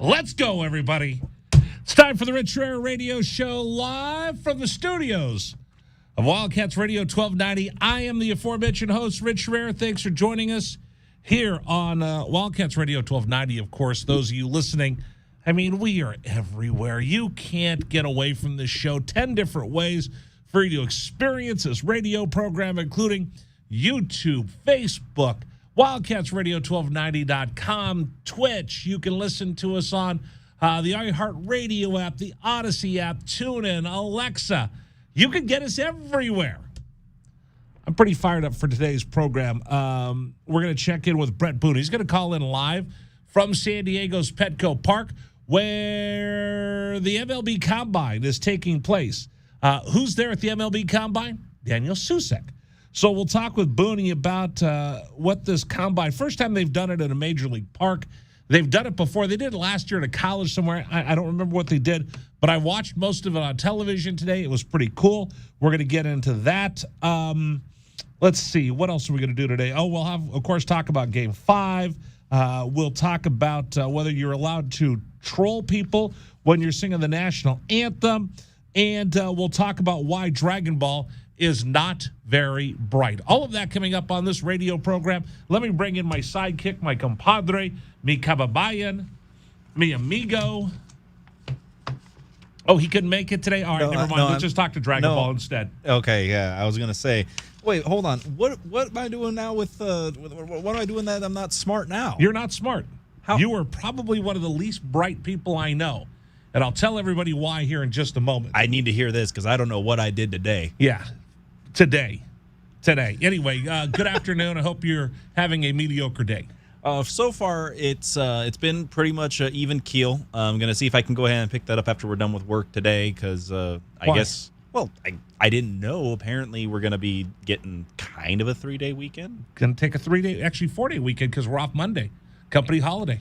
Let's go, everybody. It's time for the Rich Rare Radio Show live from the studios of Wildcats Radio 1290. I am the aforementioned host, Rich Rare. Thanks for joining us here on Wildcats Radio 1290. Of course, those of you listening, I mean, we are everywhere. You can't get away from this show. 10 different ways for you to experience this radio program, including YouTube, Facebook, WildcatsRadio1290.com, Twitch. You can listen to us on the iHeartRadio app, the Odyssey app, TuneIn, Alexa. You can get us everywhere. I'm pretty fired up for today's program. We're going to check in with Brett Boone. He's going to call in live from San Diego's Petco Park, where the MLB Combine is taking place. Who's there at the MLB Combine? Daniel Susek. So we'll talk with Booney about what this Combine, first time they've done it at a major league park. They've done it before. They did it last year at a college somewhere. I don't remember what they did, but I watched most of it on television today. It was pretty cool. We're going to get into that. Let's see. What else are we going to do today? Oh, we'll have, of course, talk about Game 5. We'll talk about whether you're allowed to troll people when you're singing the national anthem. And we'll talk about why Dragon Ball is not very bright. All of that coming up on this radio program. Let me bring in my sidekick, my compadre, mi kababayan, mi amigo. Oh, he couldn't make it today? All right, never mind. Let's just talk to Dragon Ball instead. Okay, yeah. I was going to say, wait, hold on. What am I doing now with what am I doing that I'm not smart now? You're not smart. How? You are probably one of the least bright people I know. And I'll tell everybody why here in just a moment. I need to hear this because I don't know what I did today. Yeah, today. Anyway, good afternoon. I hope you're having a mediocre day. So far, it's been pretty much an even keel. I'm going to see if I can go ahead and pick that up after we're done with work today because I guess, well, I didn't know. Apparently, we're going to be getting kind of a 3-day weekend. Going to take a 4-day weekend because we're off Monday. Company holiday.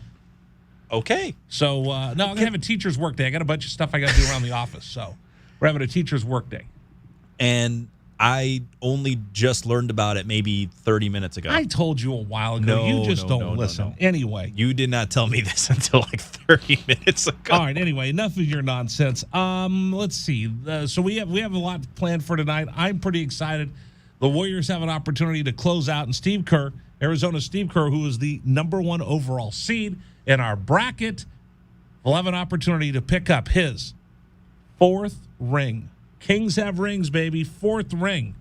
Okay. So, no, I'm going to have a teacher's work day. I got a bunch of stuff I got to do around the office. So, we're having a teacher's work day. And I only just learned about it maybe 30 minutes ago. I told you a while ago. You just don't listen. No. Anyway. You did not tell me this until like 30 minutes ago. All right. Anyway, enough of your nonsense. Let's see. So we have a lot planned for tonight. I'm pretty excited. The Warriors have an opportunity to close out, and Steve Kerr, Arizona's Steve Kerr, who is the #1 overall seed in our bracket, will have an opportunity to pick up his 4th ring. Kings have rings, baby. 4th ring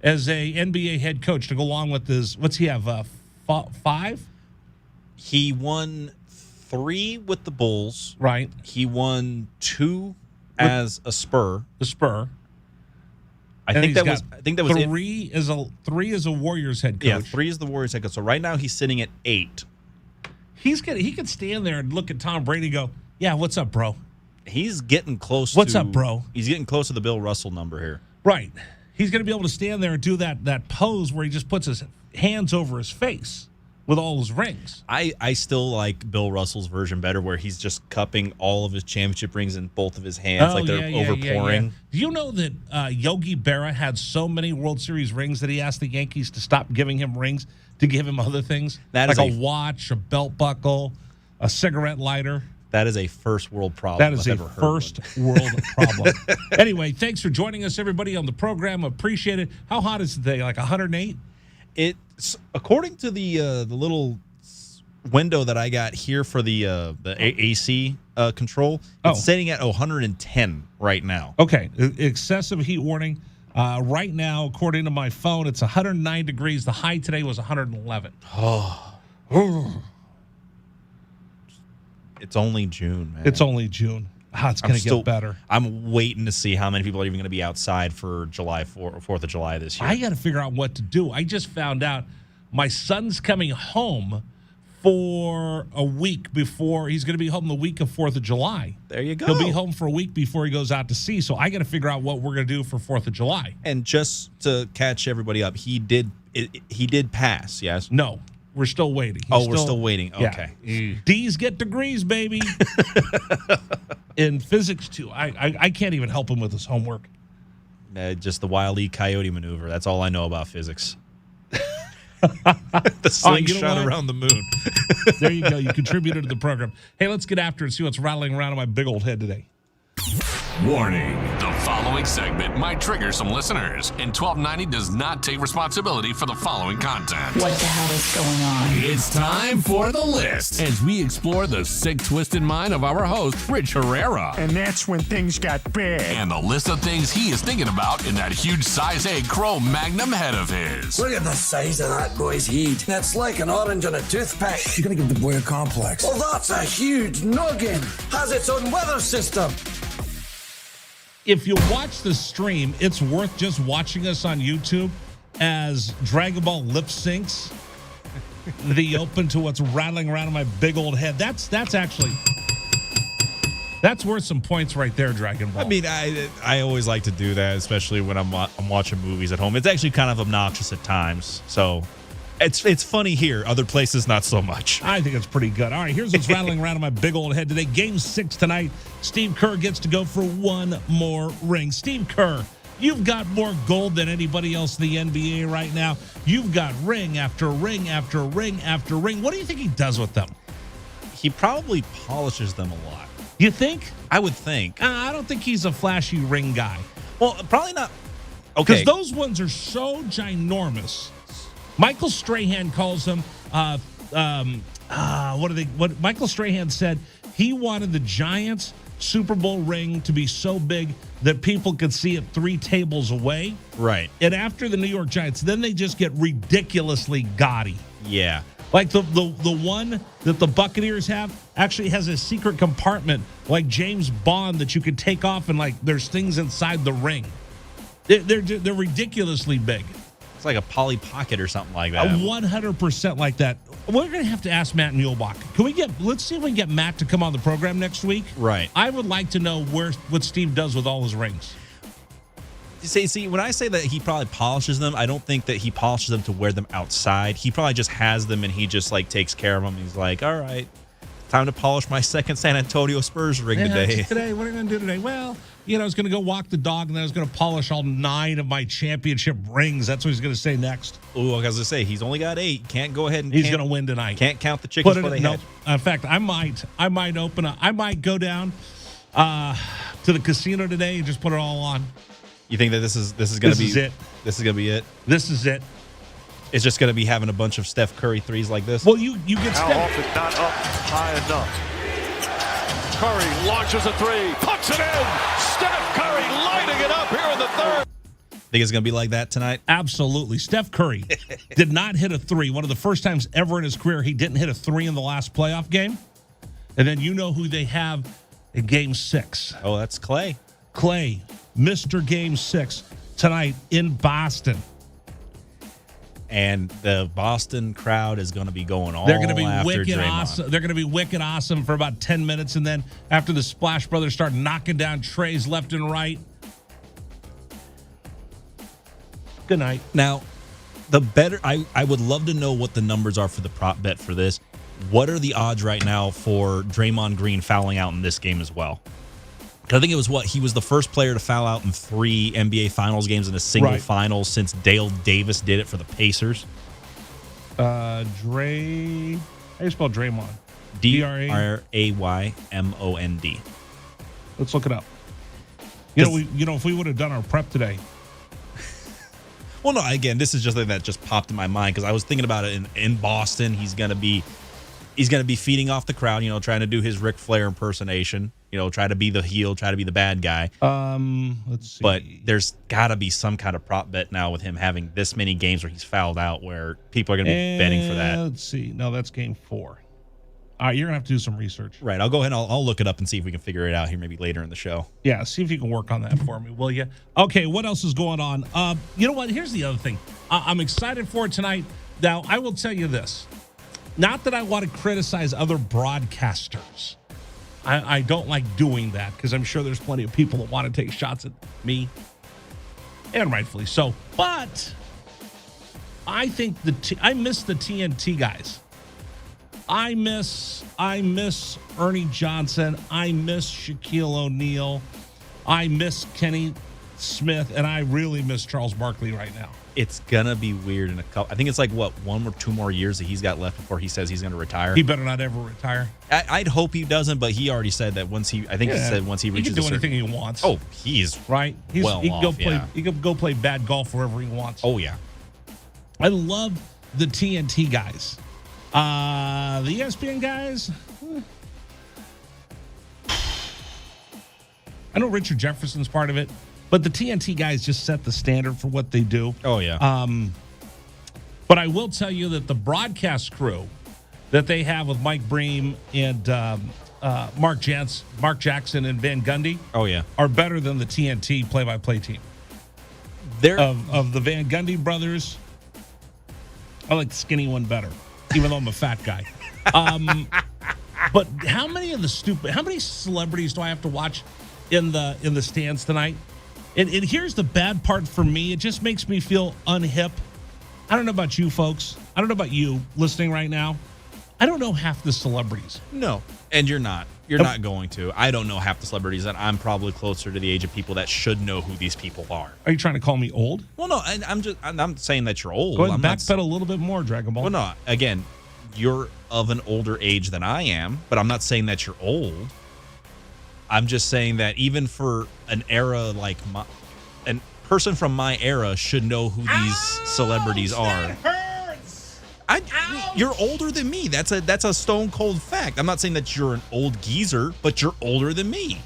as a NBA head coach to go along with his, what's he have, 5? He won 3 with the Bulls. Right. He won 2 as a Spur. The Spur. I think that was 3 is a Warriors head coach. Yeah, 3 is the Warriors head coach. So right now he's sitting at 8. He could stand there and look at Tom Brady and go, yeah, what's up, bro? He's getting close What's up, bro? He's getting close to the Bill Russell number here. Right. He's going to be able to stand there and do that pose where he just puts his hands over his face with all his rings. I still like Bill Russell's version better where he's just cupping all of his championship rings in both of his hands like they're overpouring. Yeah. Do you know that Yogi Berra had so many World Series rings that he asked the Yankees to stop giving him rings to give him other things? That like is a watch, a belt buckle, a cigarette lighter. That is a first world problem. That is a first world problem. Anyway, thanks for joining us, everybody, on the program. Appreciate it. How hot is it today? Like 108? It's according to the little window that I got here for the AC control. It's sitting at 110 right now. Okay, excessive heat warning. Right now, according to my phone, it's 109 degrees. The high today was 111. Oh. It's only June, man. It's only June. It's going to get better. I'm waiting to see how many people are even going to be outside for July 4th of July this year. I got to figure out what to do. I just found out my son's coming home for a week before. He's going to be home the week of 4th of July. There you go. He'll be home for a week before he goes out to sea. So I got to figure out what we're going to do for 4th of July. And just to catch everybody up, he did pass, yes? No. We're still waiting. We're still waiting. Okay. Yeah. D's get degrees, baby. In physics, too. I can't even help him with his homework. Just the Wile E. Coyote maneuver. That's all I know about physics. The slingshot around the moon. There you go. You contributed to the program. Hey, let's get after it and see what's rattling around in my big old head today. Warning. The following segment might trigger some listeners, and 1290 does not take responsibility for the following content. What the hell is going on? It's time for the list as we explore the sick, twisted mind of our host, Rich Herrera. And that's when things got big. And the list of things he is thinking about in that huge size 8 chrome magnum head of his. Look at the size of that boy's head. That's like an orange on a toothpick. You're gonna give the boy a complex. Well, that's a huge noggin. Has its own weather system. If you watch the stream, it's worth just watching us on YouTube as Dragon Ball lip syncs the open to what's rattling around in my big old head. That's worth some points right there, Dragon Ball. I mean, I always like to do that, especially when I'm watching movies at home. It's actually kind of obnoxious at times, so it's funny here. Other places, not so much. I think it's pretty good. All right, here's what's rattling around in my big old head today. Game 6 tonight. Steve Kerr gets to go for one more ring. Steve Kerr, you've got more gold than anybody else in the NBA right now. You've got ring after ring after ring after ring. What do you think he does with them? He probably polishes them a lot. You think? I would think. I don't think he's a flashy ring guy. Well, probably not. Okay. Because those ones are so ginormous. Michael Strahan calls them, what Michael Strahan said, he wanted the Giants Super Bowl ring to be so big that people could see it 3 tables away. Right. And after the New York Giants, then they just get ridiculously gaudy. Yeah. Like the one that the Buccaneers have actually has a secret compartment like James Bond that you could take off and like there's things inside the ring. They're ridiculously big. It's like a Polly Pocket or something like that. 100% like that. We're going to have to ask Matt Muehlbach. Let's see if we can get Matt to come on the program next week. Right. I would like to know what Steve does with all his rings. See, when I say that he probably polishes them, I don't think that he polishes them to wear them outside. He probably just has them and he just like takes care of them. He's like, all right, time to polish my second San Antonio Spurs ring today. Today, what are we going to do today? Well, I was going to go walk the dog, and then I was going to polish all 9 of my championship rings. That's what he's going to say next. Oh, I was going to say, he's only got 8. Can't go ahead and he's going to win tonight. Can't count the chickens before they hatch. In fact, I might go down to the casino today and just put it all on. You think that this is going to be it? This is going to be it. This is it. It's just going to be having a bunch of Steph Curry threes like this. Well, you get How often not up high enough? Curry launches a 3, puts it in. Steph Curry lighting it up here in the third. Think it's going to be like that tonight? Absolutely. Steph Curry did not hit a 3. One of the first times ever in his career he didn't hit a 3 in the last playoff game. And then you know who they have in Game 6. Oh, that's Clay. Clay, Mr. Game 6, tonight in Boston. And the Boston crowd is going to be going all They're going to be after wicked Draymond. awesome. They're going to be wicked awesome for about 10 minutes, and then after the Splash Brothers start knocking down trays left and right. Good night. Now, I would love to know what the numbers are for the prop bet for this. What are the odds right now for Draymond Green fouling out in this game as well? Because I think it was he was the first player to foul out in 3 NBA Finals games in a single final since Dale Davis did it for the Pacers. How do you spell Draymond? Draymond. Let's look it up. If we would have done our prep today. Well, no, again, this is just something that just popped in my mind because I was thinking about it in Boston. He's going to be feeding off the crowd, trying to do his Ric Flair impersonation, try to be the heel, try to be the bad guy. Let's see. But there's got to be some kind of prop bet now with him having this many games where he's fouled out where people are going to be betting for that. Let's see. No, that's Game 4. All right, you're going to have to do some research. Right. I'll go ahead and I'll look it up and see if we can figure it out here maybe later in the show. Yeah, see if you can work on that for me, will you? Okay, what else is going on? You know what? Here's the other thing. I'm excited for it tonight. Now, I will tell you this. Not that I want to criticize other broadcasters. I don't like doing that because I'm sure there's plenty of people that want to take shots at me, and rightfully so. But I think I miss the TNT guys. I miss Ernie Johnson. I miss Shaquille O'Neal. I miss Kenny Smith, and I really miss Charles Barkley right now. It's gonna be weird in a couple. I think it's like 1 or 2 more years that he's got left before he says he's gonna retire. He better not ever retire. I'd hope he doesn't, but he already said that once he. I think he said once he reaches. He can do anything he wants. Oh, he's right. He can go play. Yeah. He can go play bad golf wherever he wants. Oh yeah. I love the TNT guys. The ESPN guys. I know Richard Jefferson's part of it, but the TNT guys just set the standard for what they do. Oh yeah. But I will tell you that the broadcast crew that they have with Mike Bream and Mark Jackson and Van Gundy, oh yeah, are better than the TNT play-by-play team. They're of the Van Gundy brothers. I like the skinny one better, even though I'm a fat guy. But how many celebrities do I have to watch in the stands tonight? And here's the bad part for me. It just makes me feel unhip. I don't know about you folks. I don't know about you listening right now. I don't know half the celebrities. No, and you're not. You're not going to. I don't know half the celebrities, and I'm probably closer to the age of people that should know who these people are. Are you trying to call me old? Well, no, I'm saying that you're old. Go ahead and backpedal a little bit more, Dragon Ball. Well, no, again, you're of an older age than I am, but I'm not saying that you're old. I'm just saying that even for an era like a person from my era should know who these celebrities are. You're older than me. That's a stone cold fact. I'm not saying that you're an old geezer, but you're older than me.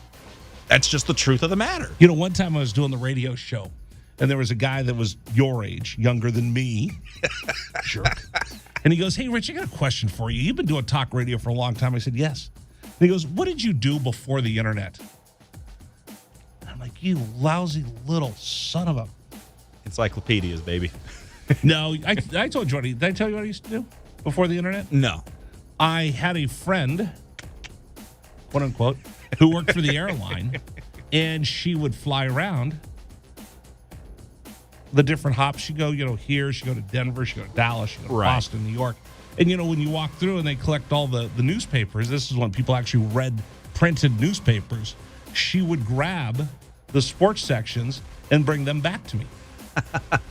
That's just the truth of the matter. You know, one time I was doing the radio show, and there was a guy that was your age, younger than me. Jerk. And he goes, "Hey, Rich, I got a question for you. You've been doing talk radio for a long time." I said, "Yes." And he goes, "What did you do before the internet?" I'm like, "You lousy little son of a..." Encyclopedias, baby. No, I told you did I tell you what I used to do before the internet? No. I had a friend, quote unquote, who worked for the airline, and she would fly around the different hops. She'd go, here, she'd go to Denver, she'd go to Dallas, she'd go to Boston, New York. And, when you walk through and they collect all the newspapers, this is when people actually read printed newspapers, she would grab the sports sections and bring them back to me.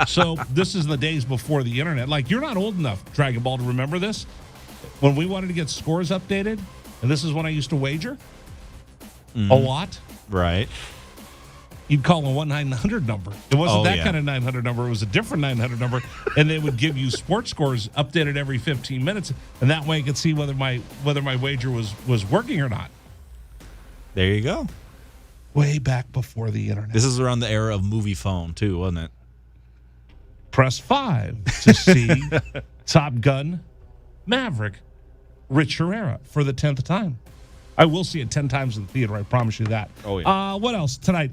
So this is the days before the internet. Like, you're not old enough, Dragon Ball, to remember this. When we wanted to get scores updated, and this is when I used to wager a lot. Right. You'd call a 1-900 number. It wasn't kind of 900 number. It was a different 900 number. And they would give you sports scores updated every 15 minutes. And that way I could see whether my wager was working or not. There you go. Way back before the internet. This is around the era of movie phone, too, wasn't it? Press 5 to see Top Gun Maverick, Rich Herrera, for the 10th time. I will see it 10 times in the theater. I promise you that. Oh, yeah. What else tonight?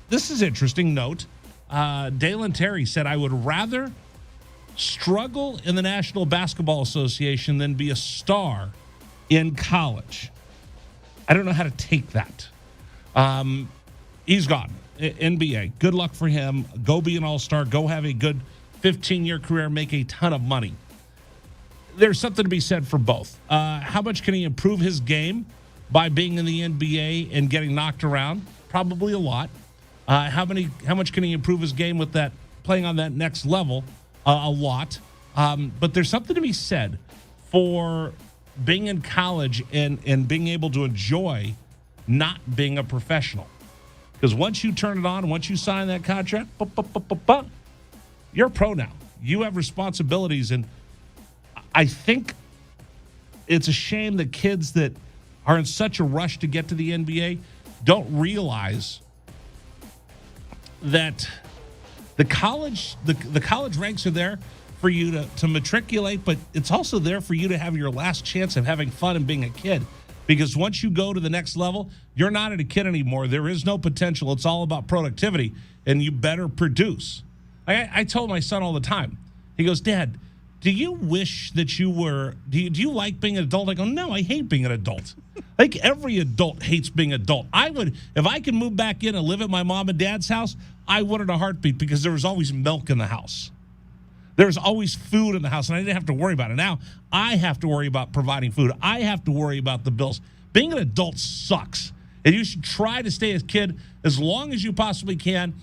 This is interesting note. Dalen Terry said, "I would rather struggle in the National Basketball Association than be a star in college." I don't know how to take that. He's gone. NBA. Good luck for him. Go be an all-star. Go have a good 15-year career. Make a ton of money. There's something to be said for both. How much can he improve his game by being in the NBA and getting knocked around? Probably a lot. How much can he improve his game with that, playing on that next level? A lot. But there's something to be said for being in college and being able to enjoy not being a professional. Because once you turn it on, once you sign that contract, you're a pro now. You have responsibilities, and I think it's a shame that kids that are in such a rush to get to the NBA don't realize that the college ranks are there for you to matriculate, but it's also there for you to have your last chance of having fun and being a kid. Because once you go to the next level, you're not a kid anymore. There is no potential. It's all about productivity, and you better produce. I told my son all the time. He goes, "Dad, do you wish that you were, do you like being an adult?" I go, "No, I hate being an adult." Like every adult hates being an adult. I would, if I could move back in and live at my mom and dad's house, I would in a heartbeat, because there was always milk in the house. There was always food in the house, and I didn't have to worry about it. Now, I have to worry about providing food. I have to worry about the bills. Being an adult sucks. And you should try to stay a kid as long as you possibly can.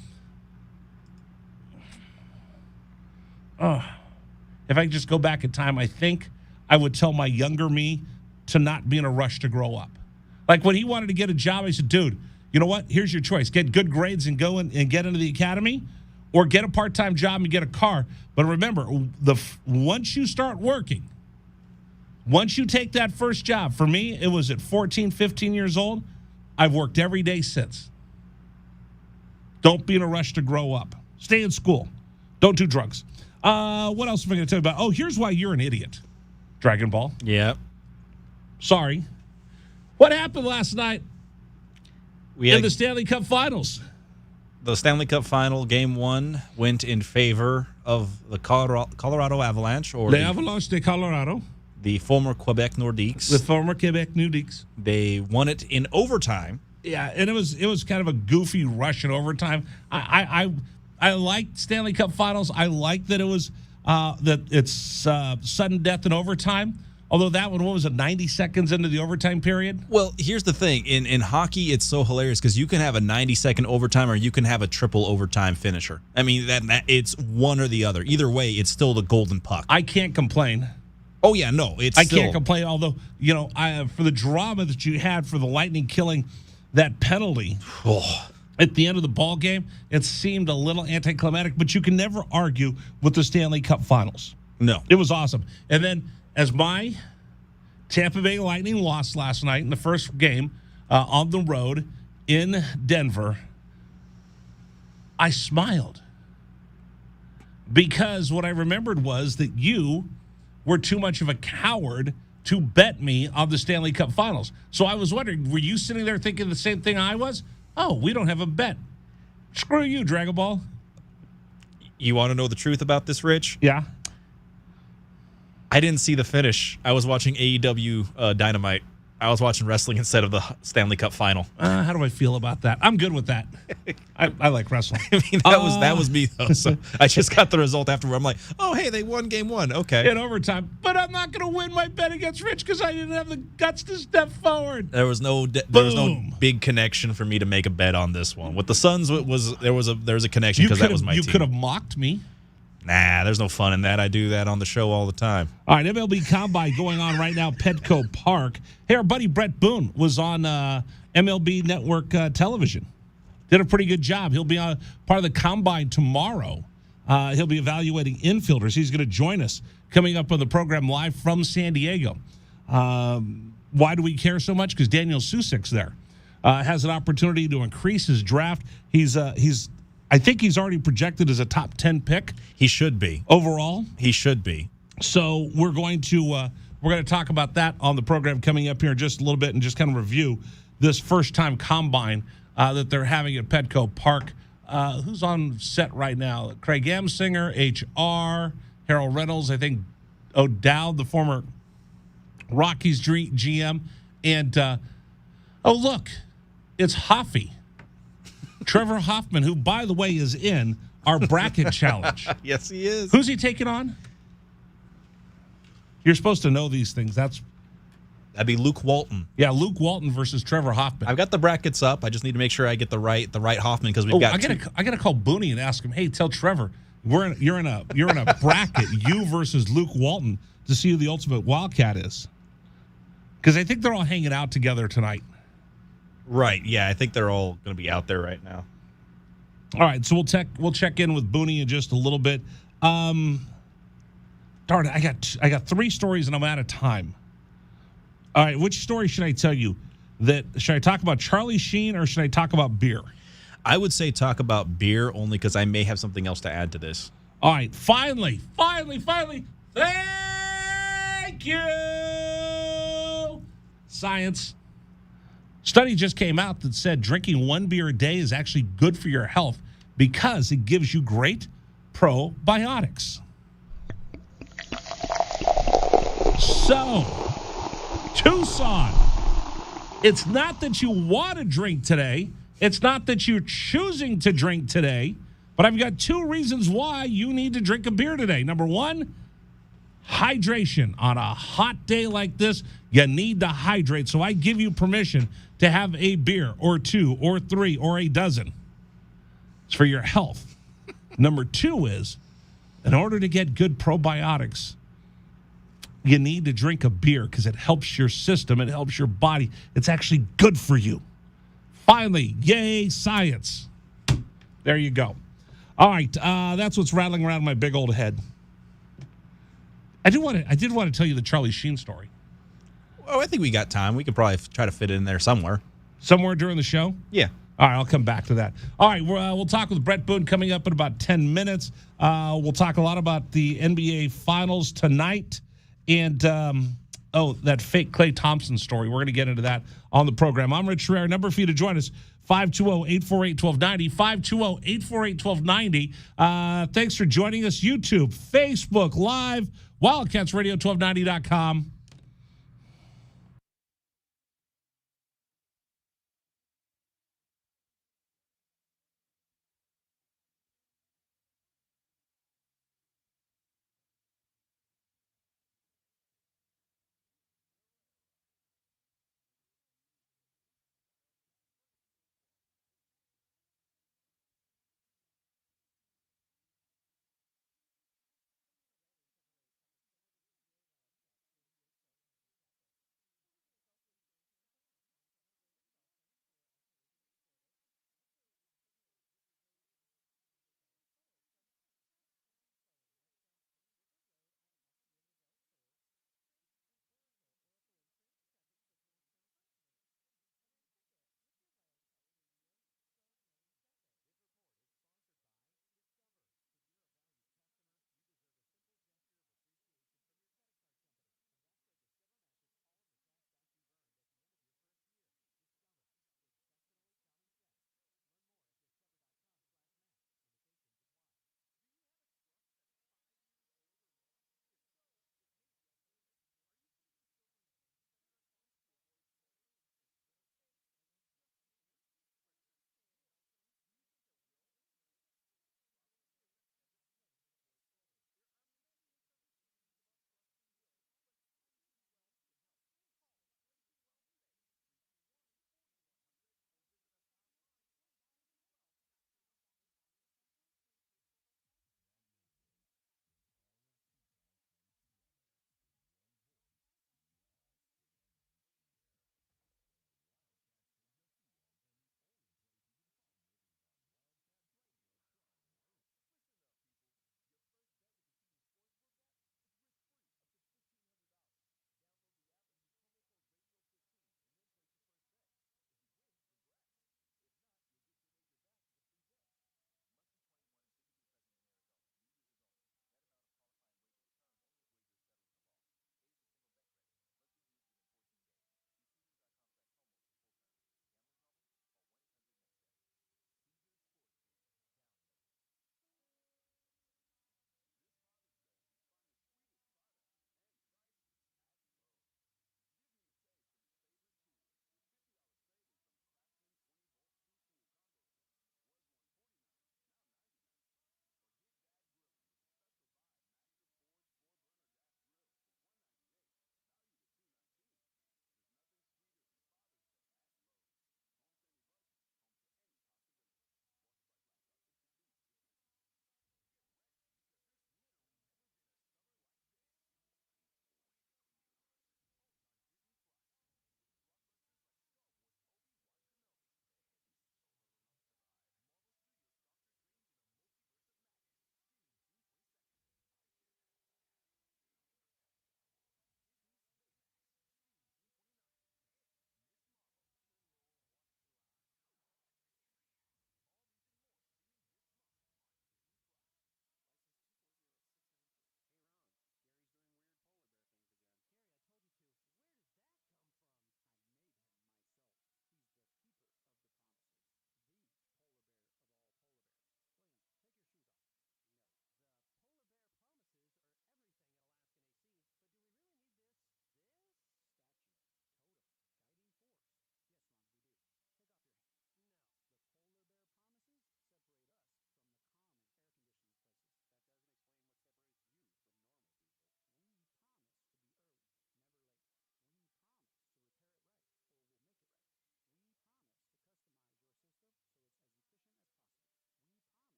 If I could just go back in time, I think I would tell my younger me to not be in a rush to grow up. Like when he wanted to get a job, I said, dude, you know what? Here's your choice. Get good grades and go in and get into the academy, or get a part-time job and get a car. But remember, once you start working, once you take that first job, for me, it was at 14, 15 years old. I've worked every day since. Don't be in a rush to grow up. Stay in school. Don't do drugs. What else am I going to tell you about? Oh, here's why you're an idiot, Dragon Ball. Yeah. Sorry. What happened last night in the Stanley Cup Finals? The Stanley Cup Final, Game 1, went in favor of the Colorado Avalanche. Or the Avalanche de Colorado. The former Quebec Nordiques. The former Quebec Nordiques. They won it in overtime. Yeah, and it was kind of a goofy rush in overtime. I liked Stanley Cup Finals. I liked that it was that it's sudden death in overtime. Although that one, what was it, 90 seconds into the overtime period? Well, here's the thing. In hockey, it's so hilarious because you can have a 90-second overtime or you can have a triple overtime finisher. I mean, that it's one or the other. Either way, it's still the golden puck. I can't complain. Oh, yeah, no. I can't complain, although, for the drama that you had for the Lightning killing that penalty at the end of the ball game, it seemed a little anticlimactic, but you can never argue with the Stanley Cup Finals. No. It was awesome. And then as my Tampa Bay Lightning lost last night in the first game on the road in Denver, I smiled because what I remembered was that you were too much of a coward to bet me on the Stanley Cup Finals. So I was wondering, were you sitting there thinking the same thing I was? Oh, we don't have a bet. Screw you, Dragon Ball. You want to know the truth about this, Rich? Yeah. I didn't see the finish. I was watching AEW Dynamite. I was watching wrestling instead of the Stanley Cup Final. How do I feel about that? I'm good with that. I like wrestling. I mean, that was me, though. So I just got the result afterward. I'm like, oh, hey, they won Game 1. Okay. In overtime. But I'm not going to win my bet against Rich because I didn't have the guts to step forward. There was no big connection for me to make a bet on this one. With the Suns, there was a connection because that was my team. You could have mocked me. Nah, there's no fun in that. I do that on the show all the time. All right, MLB Combine going on right now, Petco Park. Hey, our buddy Brett Boone was on MLB Network television. Did a pretty good job. He'll be on part of the Combine tomorrow. He'll be evaluating infielders. He's going to join us coming up on the program live from San Diego. Why do we care so much? Because Daniel Susik's there. Has an opportunity to increase his draft. I think he's already projected as a top 10 pick. He should be. Overall? He should be. So we're going to talk about that on the program coming up here in just a little bit and just kind of review this first-time combine that they're having at Petco Park. Who's on set right now? Craig Amsinger, HR, Harold Reynolds, I think O'Dowd, the former Rockies GM. And, look, it's Hoffy. Trevor Hoffman, who, by the way, is in our bracket challenge. Yes, he is. Who's he taking on? You're supposed to know these things. That'd be Luke Walton. Yeah, Luke Walton versus Trevor Hoffman. I've got the brackets up. I just need to make sure I get the right Hoffman because we've got. I gotta call Booney and ask him. Hey, tell Trevor you're in a bracket. You versus Luke Walton to see who the ultimate Wildcat is. Because I think they're all hanging out together tonight. Right. Yeah, I think they're all going to be out there right now. All right, so we'll check in with Booney in just a little bit. Darn it, I got 3 stories and I'm out of time. All right, which story should I tell you? Should I talk about Charlie Sheen or should I talk about beer? I would say talk about beer only because I may have something else to add to this. All right, finally, thank you, science. Study just came out that said drinking 1 beer a day is actually good for your health because it gives you great probiotics. So, Tucson, it's not that you want to drink today. It's not that you're choosing to drink today. But I've got 2 reasons why you need to drink a beer today. Number 1, hydration. On a hot day like this, you need to hydrate. So I give you permission to have a beer or 2 or 3 or a dozen. It's for your health. Number 2 is, in order to get good probiotics, you need to drink a beer because it helps your system. It helps your body. It's actually good for you. Finally, yay, science. There you go. All right, that's what's rattling around my big old head. I did want to tell you the Charlie Sheen story. Oh, I think we got time. We could probably try to fit it in there somewhere. Somewhere during the show? Yeah. All right, I'll come back to that. All right, we'll talk with Brett Boone coming up in about 10 minutes. We'll talk a lot about the NBA Finals tonight and, that fake Klay Thompson story. We're going to get into that on the program. I'm Rich Ferrer. Number for you to join us, 520-848-1290, 520-848-1290. Thanks for joining us. YouTube, Facebook, Live, Wildcats Radio 1290.com.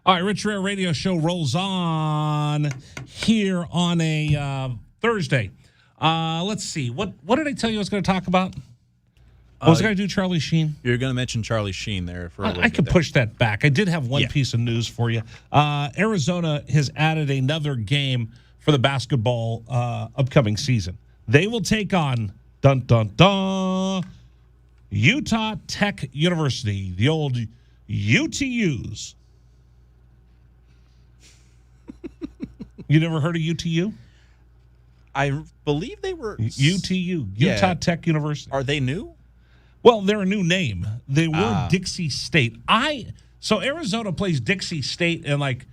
All right, Rich Rare Radio Show rolls on here on a Thursday. Let's see. What did I tell you I was going to talk about? I was going to do Charlie Sheen. You're going to mention Charlie Sheen there for a little bit. I could push that back. I did have one piece of news for you. Arizona has added another game for the basketball upcoming season. They will take on, dun, dun, dun, Utah Tech University, the old UTUs. You never heard of UTU? I believe they were... UTU, Utah Tech University. Are they new? Well, they're a new name. They were Dixie State. So Arizona plays Dixie State in like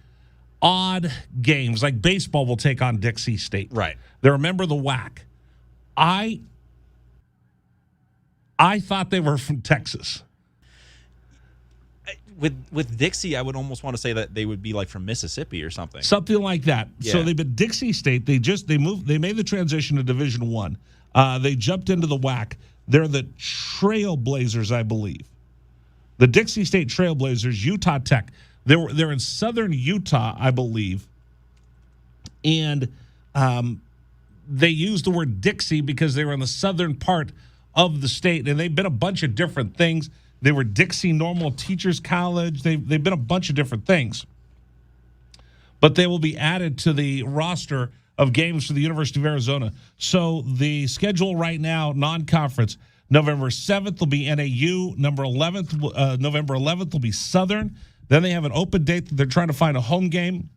odd games. Like baseball will take on Dixie State. Right. They're a member of the WAC. I thought they were from Texas. With Dixie, I would almost want to say that they would be like from Mississippi or something. Something like that. Yeah. So they've been Dixie State. They made the transition to Division I. They jumped into the WAC. They're the Trailblazers, I believe. The Dixie State Trailblazers, Utah Tech. They're in southern Utah, I believe. And they used the word Dixie because they were in the southern part of the state. And they've been a bunch of different things. They were Dixie Normal Teachers College. They've been a bunch of different things. But they will be added to the roster of games for the University of Arizona. So the schedule right now, non-conference, November 7th will be NAU. November 11th will be Southern. Then they have an open date that they're trying to find a home game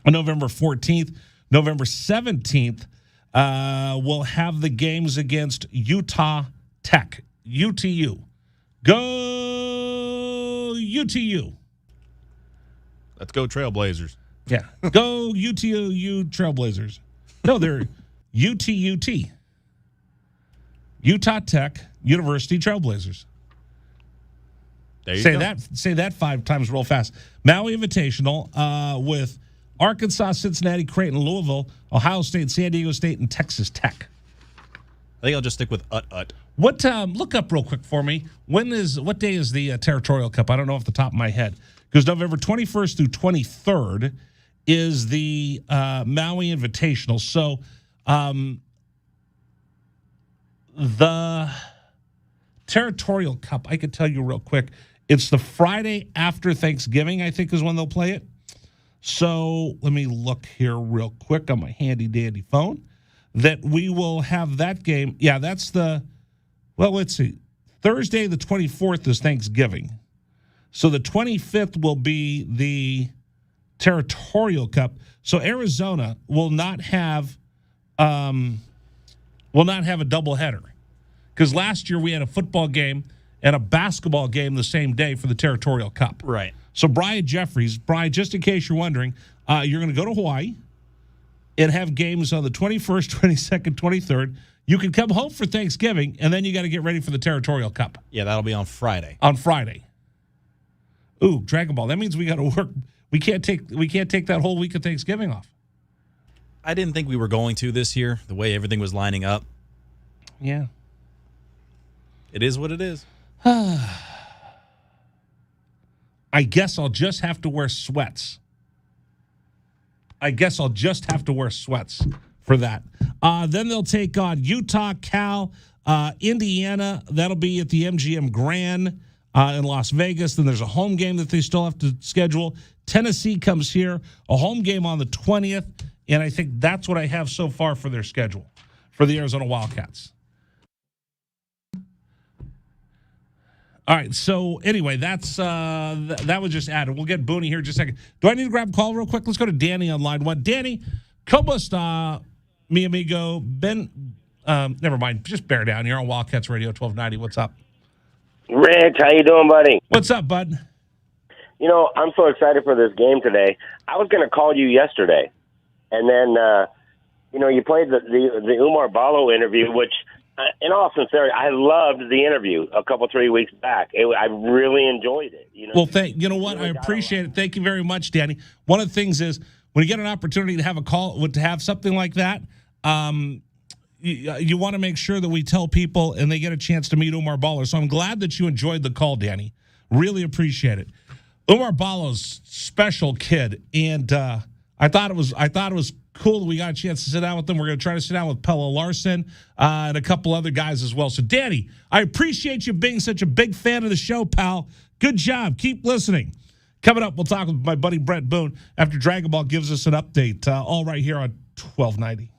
on November 14th. November 17th, we'll have the games against Utah Tech, UTU. Go UTU. Let's go Trailblazers. Yeah. Go UTU Trailblazers. No, they're UTUT. Utah Tech University Trailblazers. There you go. Say that 5 times real fast. Maui Invitational with Arkansas, Cincinnati, Creighton, Louisville, Ohio State, San Diego State, and Texas Tech. I think I'll just stick with UT. What? Look up real quick for me. What day is the Territorial Cup? I don't know off the top of my head. Because November 21st through 23rd is the Maui Invitational. So the Territorial Cup, I could tell you real quick, it's the Friday after Thanksgiving, I think, is when they'll play it. So let me look here real quick on my handy-dandy phone. That we will have that game. Yeah, that's let's see. Thursday the 24th is Thanksgiving. So the 25th will be the Territorial Cup. So Arizona will not have a doubleheader. Because last year we had a football game and a basketball game the same day for the Territorial Cup. Right. So Brian Jeffries, just in case you're wondering, you're going to go to Hawaii and have games on the 21st, 22nd, 23rd. You can come home for Thanksgiving, and then you got to get ready for the Territorial Cup. Yeah, that'll be on Friday. On Friday. Ooh, Dragon Ball. That means we got to work. We can't take that whole week of Thanksgiving off. I didn't think we were going to this year, the way everything was lining up. Yeah. It is what it is. I guess I'll just have to wear sweats. For that. Then they'll take on Utah, Cal, Indiana. That'll be at the MGM Grand in Las Vegas. Then there's a home game that they still have to schedule. Tennessee comes here, a home game on the 20th. And I think that's what I have so far for their schedule for the Arizona Wildcats. All right, so anyway, that's that was just added. We'll get Booney here in just a second. Do I need to grab a call real quick? Let's go to Danny on line 1. Danny, ¿cómo está, mi amigo? Never mind. Just bear down here on Wildcats Radio 1290. What's up? Rich, how you doing, buddy? What's up, bud? You know, I'm so excited for this game today. I was going to call you yesterday, and then, you played the Umar Ballo interview, which, in all sincerity, I loved the interview a couple, 3 weeks back. I really enjoyed it. Well, you know what? I appreciate it. Thank you very much, Danny. One of the things is when you get an opportunity to have a call, to have something like that, you want to make sure that we tell people and they get a chance to meet Umar Ballo. So I'm glad that you enjoyed the call, Danny. Really appreciate it. Umar Ballo's special kid, and I thought it was cool that we got a chance to sit down with them. We're going to try to sit down with Pella Larson and a couple other guys as well. So, Danny, I appreciate you being such a big fan of the show, pal. Good job. Keep listening. Coming up, we'll talk with my buddy Brett Boone after Dragon Ball gives us an update, all right here on 1290.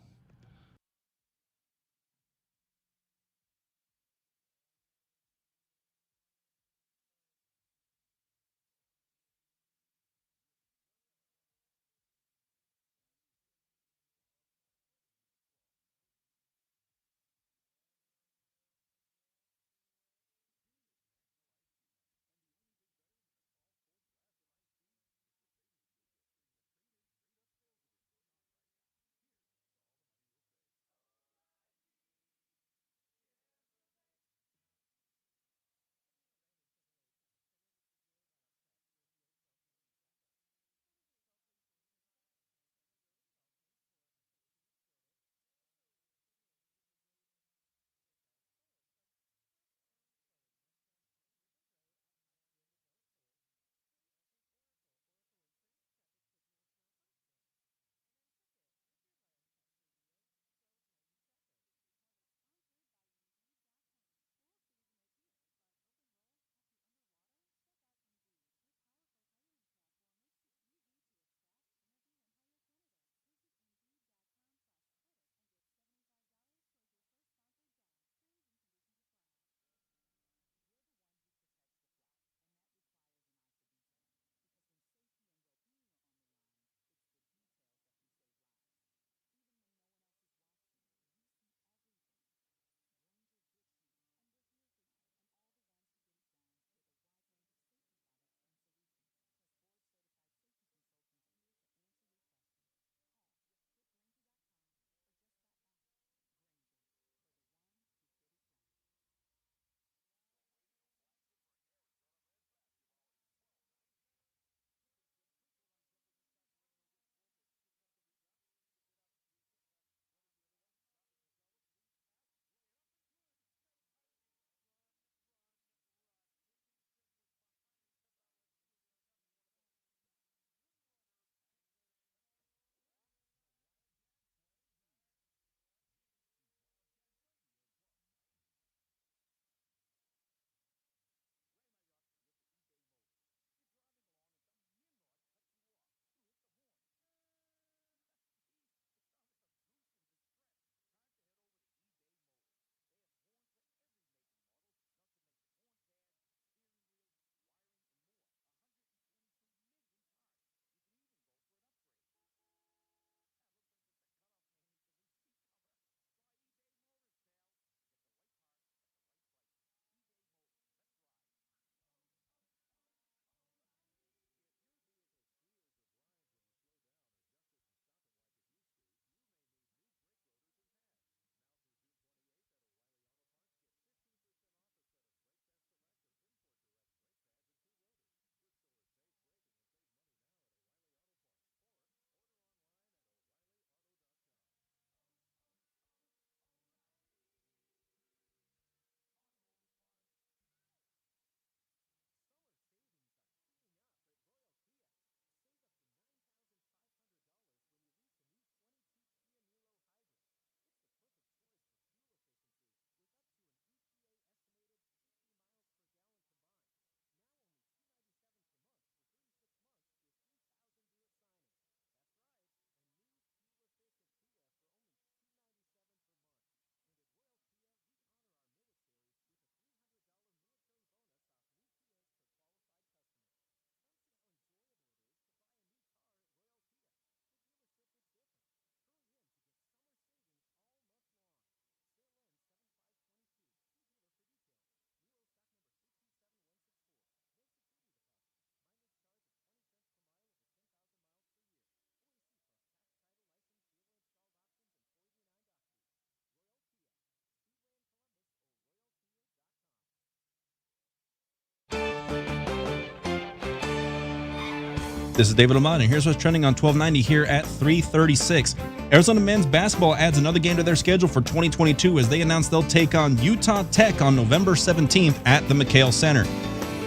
This is David Lamont, and here's what's trending on 1290 here at 3:36. Arizona men's basketball adds another game to their schedule for 2022 as they announce they'll take on Utah Tech on November 17th at the McHale Center.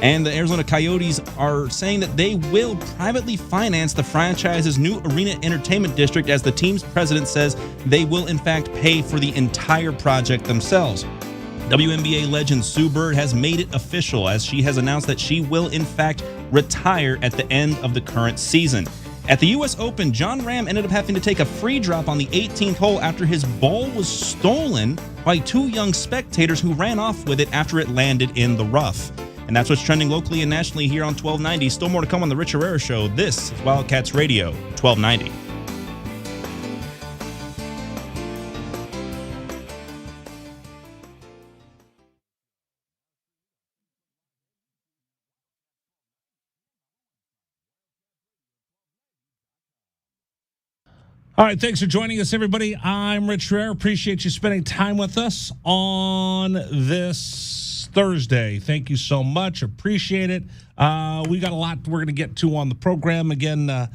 And the Arizona Coyotes are saying that they will privately finance the franchise's new arena entertainment district, as the team's president says they will in fact pay for the entire project themselves. WNBA legend Sue Bird has made it official, as she has announced that she will in fact retire at the end of the current season. At the U.S. Open, John Ram ended up having to take a free drop on the 18th hole after his ball was stolen by two young spectators who ran off with it after it landed in the rough. And that's what's trending locally and nationally here on 1290. Still more to come on the Rich Herrera Show. This is Wildcats Radio 1290. All right, thanks for joining us, everybody. I'm Rich Herrera. Appreciate you spending time with us on this Thursday. Thank you so much. Appreciate it. We got a lot we're going to get to on the program. Again, the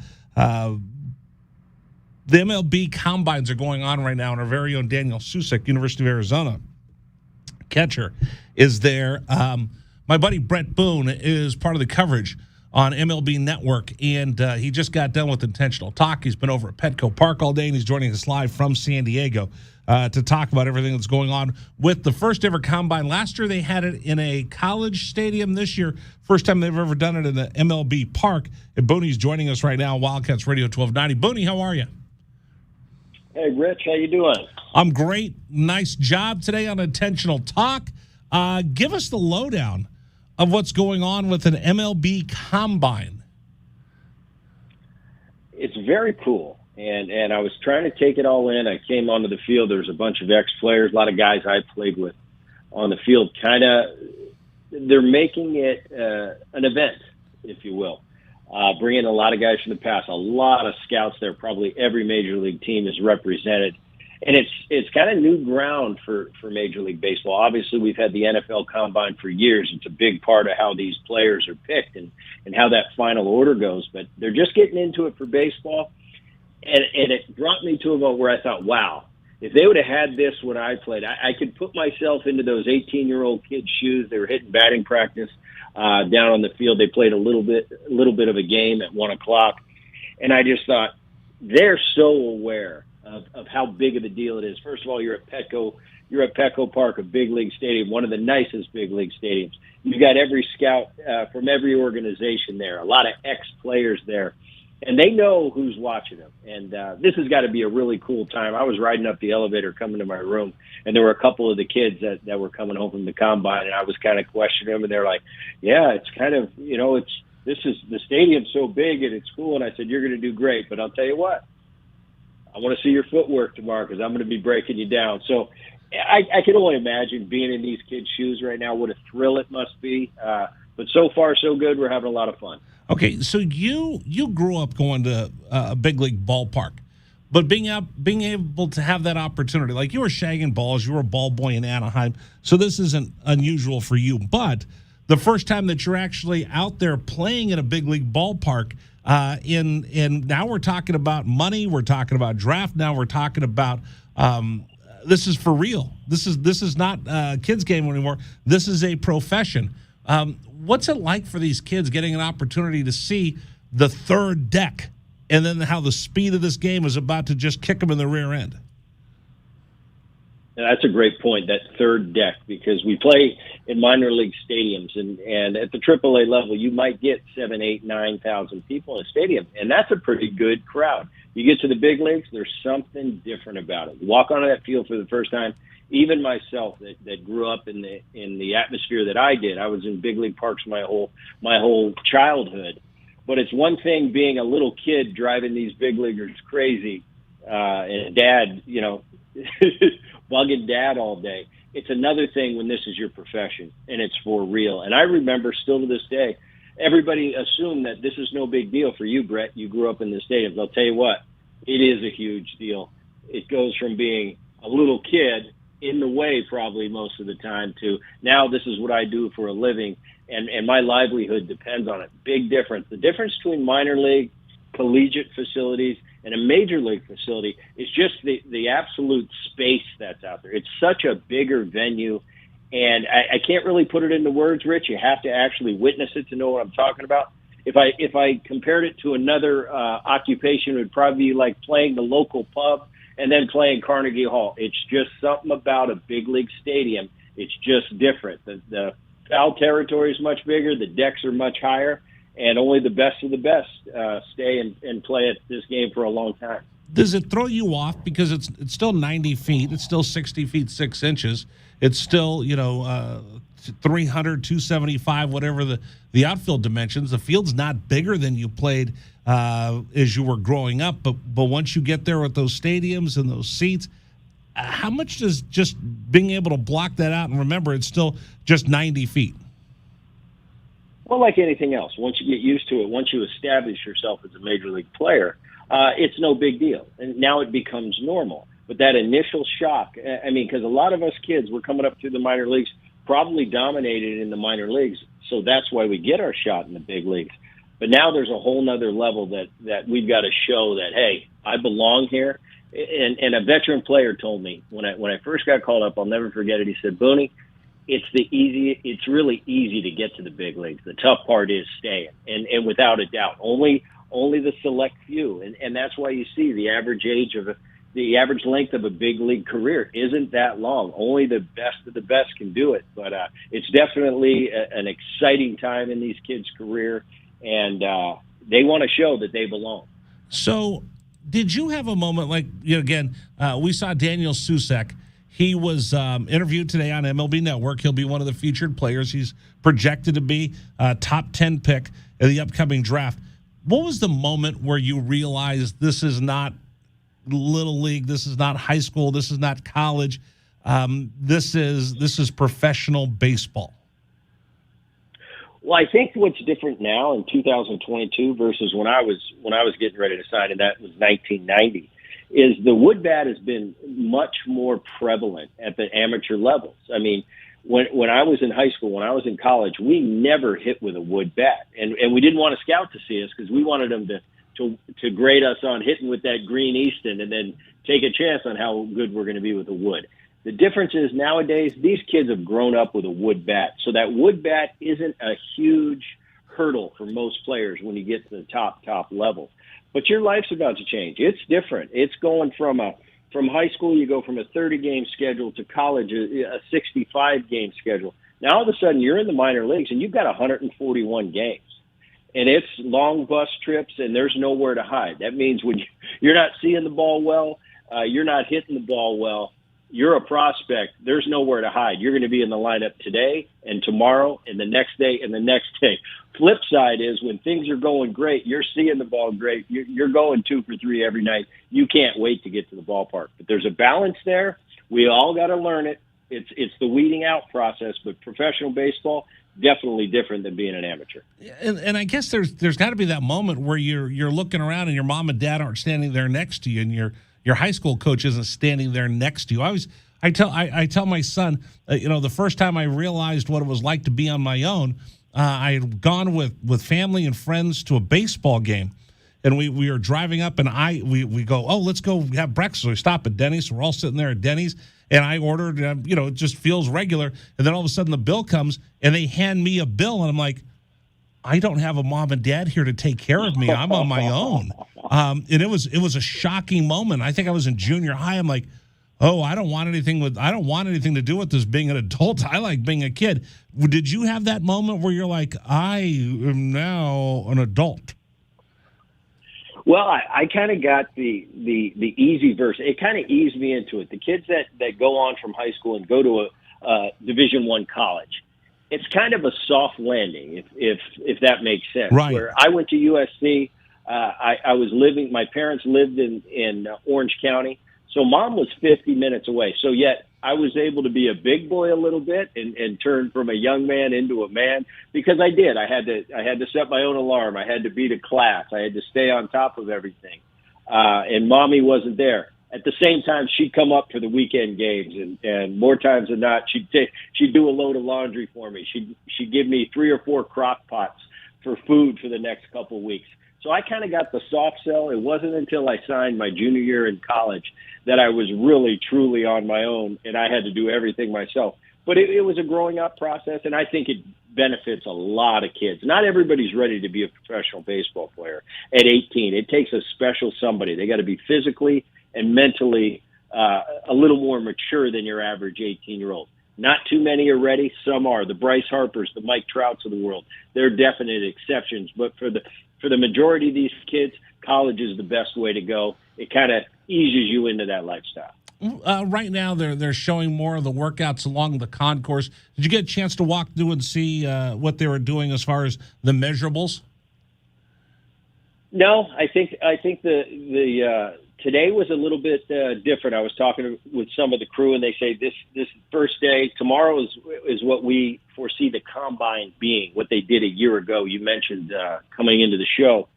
MLB combines are going on right now, and our very own Daniel Susek, University of Arizona catcher, is there. My buddy Brett Boone is part of the coverage on MLB Network, and he just got done with Intentional Talk. He's been over at Petco Park all day, and he's joining us live from San Diego to talk about everything that's going on with the first ever combine. Last year, they had it in a college stadium. This year, first time they've ever done it in the MLB Park. And Booney's joining us right now on Wildcats Radio 1290. Booney, how are you? Hey, Rich, how you doing? I'm great. Nice job today on Intentional Talk. Give us the lowdown of what's going on with an MLB combine. It's very cool, and I was trying to take it all in. I came onto the field. There was a bunch of ex-players, a lot of guys I played with on the field. They're making it an event, if you will. Bringing a lot of guys from the past, a lot of scouts there. Probably every major league team is represented. And it's kind of new ground for Major League Baseball. Obviously, we've had the NFL Combine for years. It's a big part of how these players are picked and how that final order goes. But they're just getting into it for baseball. And it brought me to a moment where I thought, wow, if they would have had this when I played, I could put myself into those 18-year-old kids' shoes. They were hitting batting practice down on the field. They played a little bit of a game at 1 o'clock. And I just thought, they're so aware of how big of a deal it is. First of all, you're at Petco Park, a big league stadium, one of the nicest big league stadiums. You got every scout from every organization there, a lot of ex-players there, and they know who's watching them. And this has got to be a really cool time. I was riding up the elevator coming to my room, and there were a couple of the kids that were coming home from the combine, and I was kind of questioning them, and they're like, yeah, it's kind of, the stadium's so big and it's cool. And I said, you're going to do great, but I'll tell you what, I want to see your footwork tomorrow because I'm going to be breaking you down. So I can only imagine being in these kids' shoes right now, what a thrill it must be. But so far, so good. We're having a lot of fun. Okay, so you grew up going to a big league ballpark, but being able to have that opportunity, like you were shagging balls, you were a ball boy in Anaheim, so this isn't unusual for you. But the first time that you're actually out there playing in a big league ballpark, and now we're talking about money, we're talking about draft, now we're talking about this is for real. This is not a kids game anymore. This is a profession. What's it like for these kids getting an opportunity to see the third deck, and then how the speed of this game is about to just kick them in the rear end? That's a great point, that third deck, because we play in minor league stadiums, and at the AAA level, you might get 7,000, 8,000, 9,000 people in a stadium, and that's a pretty good crowd. You get to the big leagues, there's something different about it. You walk onto that field for the first time. Even myself, that grew up in the atmosphere that I did, I was in big league parks my whole childhood. But it's one thing being a little kid driving these big leaguers crazy, and dad, bugging dad all day. It's another thing when this is your profession and it's for real. And I remember still to this day, everybody assumed that this is no big deal for you, Brett. You grew up in the stadiums. I'll tell you what, it is a huge deal. It goes from being a little kid in the way probably most of the time to now this is what I do for a living, and my livelihood depends on it. Big difference. The difference between minor league, collegiate facilities, and a major league facility is just the absolute space that's out there. It's such a bigger venue, And I can't really put it into words, Rich. You have to actually witness it to know what I'm talking about. If I compared it to another occupation, it would probably be like playing the local pub and then playing Carnegie Hall. It's just something about a big league stadium. It's just different. The foul territory is much bigger. The decks are much higher, and only the best of the best stay and play at this game for a long time. Does it throw you off because it's still 90 feet, it's still 60 feet 6 inches, it's still 300, 275, whatever the outfield dimensions. The field's not bigger than you played as you were growing up, but once you get there with those stadiums and those seats, how much does just being able to block that out and remember it's still just 90 feet? Well, like anything else, once you get used to it, once you establish yourself as a major league player, it's no big deal. And now it becomes normal. But that initial shock, I mean, because a lot of us kids, we're coming up through the minor leagues, probably dominated in the minor leagues. So that's why we get our shot in the big leagues. But now there's a whole nother level that we've got to show that, hey, I belong here. And a veteran player told me when I first got called up, I'll never forget it. He said, Booney, it's really easy to get to the big leagues. The tough part is staying. And without a doubt, only the select few. And that's why you see the average length of a big league career isn't that long. Only the best of the best can do it. But it's definitely an exciting time in these kids' career, and they want to show that they belong. So did you have a moment like, again, we saw Daniel Susek. He was interviewed today on MLB Network. He'll be one of the featured players. He's projected to be a top 10 pick in the upcoming draft. What was the moment where you realized this is not Little League, this is not high school, this is not college, this is professional baseball? Well, I think what's different now in 2022 versus when I was getting ready to sign, and that was 1990, is the wood bat has been much more prevalent at the amateur levels. I mean, when I was in high school, when I was in college, we never hit with a wood bat, and we didn't want a scout to see us because we wanted them to grade us on hitting with that green Easton and then take a chance on how good we're going to be with the wood. The difference is nowadays these kids have grown up with a wood bat, so that wood bat isn't a huge hurdle for most players when you get to the top level. But your life's about to change. It's different. It's going from high school, you go from a 30-game schedule to college, a 65-game schedule. Now all of a sudden you're in the minor leagues and you've got 141 games. And it's long bus trips, and there's nowhere to hide. That means when you're not seeing the ball well, you're not hitting the ball well, you're a prospect, there's nowhere to hide. You're going to be in the lineup today and tomorrow and the next day and the next day. Flip side is when things are going great, you're seeing the ball great, you're going 2 for 3 every night. You can't wait to get to the ballpark. But there's a balance there. We all got to learn it. It's the weeding out process, but professional baseball, definitely different than being an amateur. And I guess there's got to be that moment where you're looking around and your mom and dad aren't standing there next to you, and your high school coach isn't standing there next to you. I tell my son, the first time I realized what it was like to be on my own, I had gone with family and friends to a baseball game, and we were driving up, and we go, oh, let's go have breakfast. So we stop at Denny's. So we're all sitting there at Denny's. And I ordered, it just feels regular. And then all of a sudden the bill comes, and they hand me a bill. And I'm like, I don't have a mom and dad here to take care of me. I'm on my own. And it was a shocking moment. I think I was in junior high. I'm like, oh, I don't want anything to do with this being an adult. I like being a kid. Did you have that moment where you're like, I am now an adult? Well, I kind of got the easy version. It kind of eased me into it. The kids that go on from high school and go to a Division I college, it's kind of a soft landing, if that makes sense. Right. Where I went to USC, my parents lived in Orange County, so mom was 50 minutes away. So yet I was able to be a big boy a little bit and turn from a young man into a man because I did. I had to set my own alarm. I had to be to class. I had to stay on top of everything. And mommy wasn't there. At the same time, she'd come up for the weekend games, and more times than not, she'd do a load of laundry for me. She'd give me 3 or 4 crock pots for food for the next couple of weeks. So I kind of got the soft sell. It wasn't until I signed my junior year in college that I was really, truly on my own, and I had to do everything myself. But it was a growing up process, and I think it benefits a lot of kids. Not everybody's ready to be a professional baseball player at 18. It takes a special somebody. They got to be physically and mentally a little more mature than your average 18-year-old. Not too many are ready. Some are. The Bryce Harpers, the Mike Trouts of the world. They're definite exceptions. But for the majority of these kids, college is the best way to go. It kind of eases you into that lifestyle. Right now, they're showing more of the workouts along the concourse. Did you get a chance to walk through and see what they were doing as far as the measurables? No, I think the today was a little bit different. I was talking with some of the crew, and they say this first day, tomorrow is what we foresee the combine being, what they did a year ago. You mentioned coming into the show.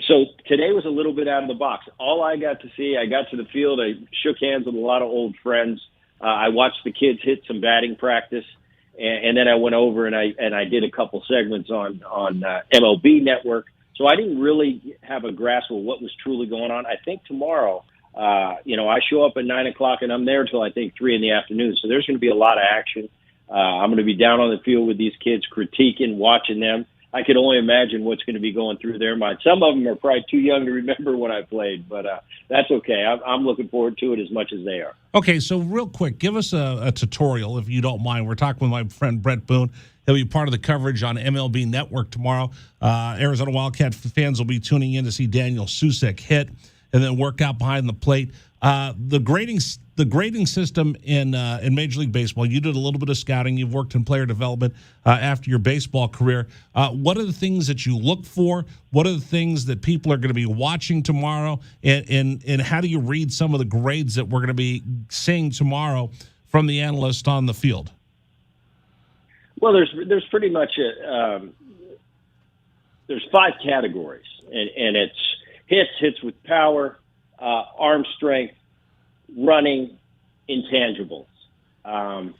So today was a little bit out of the box. All I got to see, I got to the field, I shook hands with a lot of old friends. I watched the kids hit some batting practice, and then I went over and I did a couple segments on MLB Network. So I didn't really have a grasp of what was truly going on. I think tomorrow, I show up at 9:00 and I'm there till I think 3 p.m. So there's going to be a lot of action. I'm going to be down on the field with these kids, critiquing, watching them. I could only imagine what's going to be going through their mind. Some of them are probably too young to remember when I played, but that's okay. I'm looking forward to it as much as they are. Okay, so real quick, give us a tutorial, if you don't mind. We're talking with my friend Brett Boone. He'll be part of the coverage on MLB Network tomorrow. Arizona Wildcat fans will be tuning in to see Daniel Susek hit and then work out behind the plate. The grading system in Major League Baseball, you did a little bit of scouting. You've worked in player development after your baseball career. What are the things that you look for? What are the things that people are going to be watching tomorrow? And how do you read some of the grades that we're going to be seeing tomorrow from the analyst on the field? Well, there's pretty much there's 5 categories, and it's hits with power, arm strength, running, intangibles. And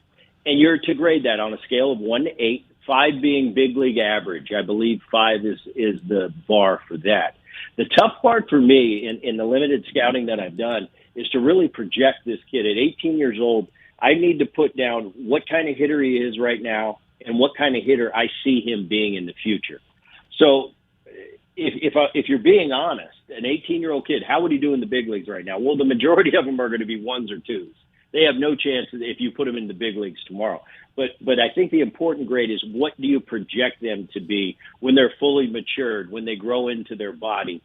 you're to grade that on a scale of 1 to 8, 5 being big league average. I believe 5 is the bar for that. The tough part for me in the limited scouting that I've done is to really project this kid. At 18 years old, I need to put down what kind of hitter he is right now and what kind of hitter I see him being in the future. So if you're being honest, an 18-year-old kid, how would he do in the big leagues right now? Well, the majority of them are going to be 1s or 2s. They have no chance if you put them in the big leagues tomorrow. But I think the important grade is what do you project them to be when they're fully matured, when they grow into their body,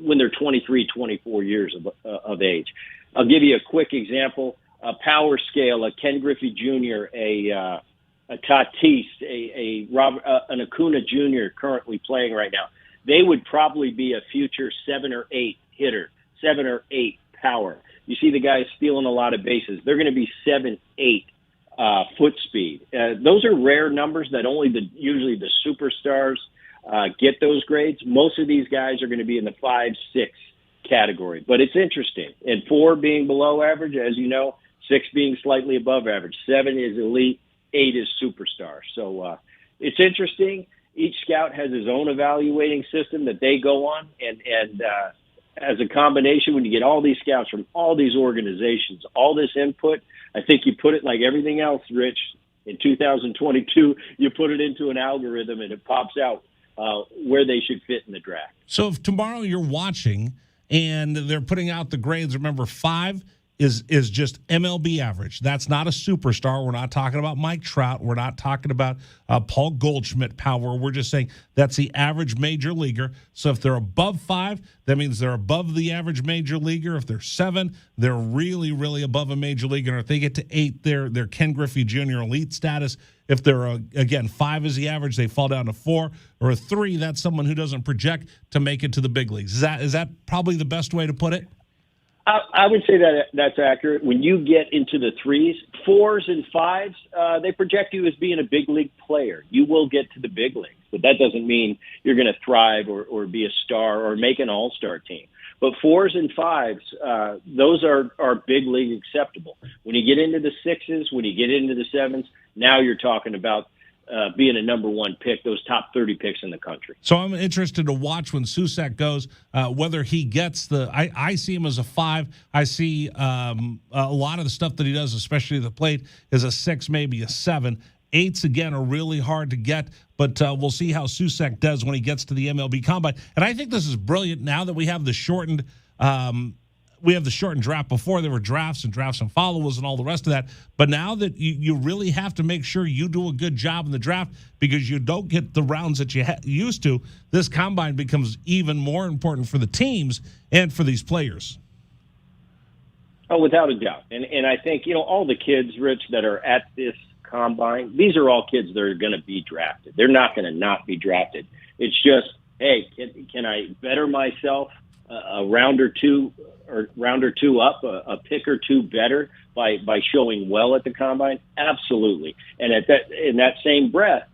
when they're 23, 24 years of age. I'll give you a quick example. A power scale, a Ken Griffey Jr., a Tatis, an Acuna Jr. currently playing right now. They would probably be a future 7 or 8 hitter, 7 or 8 power. You see the guys stealing a lot of bases. They're going to be 7, 8 foot speed. Those are rare numbers that usually the superstars get those grades. Most of these guys are going to be in the 5, 6 category. But it's interesting. And 4 being below average, as you know, 6 being slightly above average. 7 is elite. 8 is superstar. So it's interesting. Each scout has his own evaluating system that they go on. And as a combination, when you get all these scouts from all these organizations, all this input, I think you put it like everything else, Rich, in 2022, you put it into an algorithm and it pops out where they should fit in the draft. So if tomorrow you're watching and they're putting out the grades, remember 5 is just MLB average. That's not a superstar. We're not talking about Mike Trout. We're not talking about Paul Goldschmidt power. We're just saying that's the average major leaguer. So if they're above 5, that means they're above the average major leaguer. If they're 7, they're really, really above a major leaguer. And if they get to 8, they're Ken Griffey Jr. elite status. If they're, again, 5 is the average, they fall down to 4. Or a 3, that's someone who doesn't project to make it to the big leagues. Is that probably the best way to put it? I would say that that's accurate. When you get into the 3s, 4s, and 5s, they project you as being a big league player. You will get to the big leagues, but that doesn't mean you're going to thrive or be a star or make an all-star team. But 4s and 5s, those are big league acceptable. When you get into the 6s, when you get into the 7s, now you're talking about being a number one pick, those top 30 picks in the country. So I'm interested to watch when Susak goes, whether he gets I see him as a 5. I see a lot of the stuff that he does, especially at the plate, is a 6, maybe a 7. 8s, again, are really hard to get, but we'll see how Susak does when he gets to the MLB Combine. And I think this is brilliant now that we have the shortened draft. Before there were drafts and follow-ups and all the rest of that. But now that you really have to make sure you do a good job in the draft because you don't get the rounds that you used to, this combine becomes even more important for the teams and for these players. Oh, without a doubt. And I think, all the kids, Rich, that are at this combine, these are all kids that are going to be drafted. They're not going to not be drafted. It's just, hey, can I better myself a round or two up, a pick or two better by showing well at the combine? Absolutely. And in that same breath,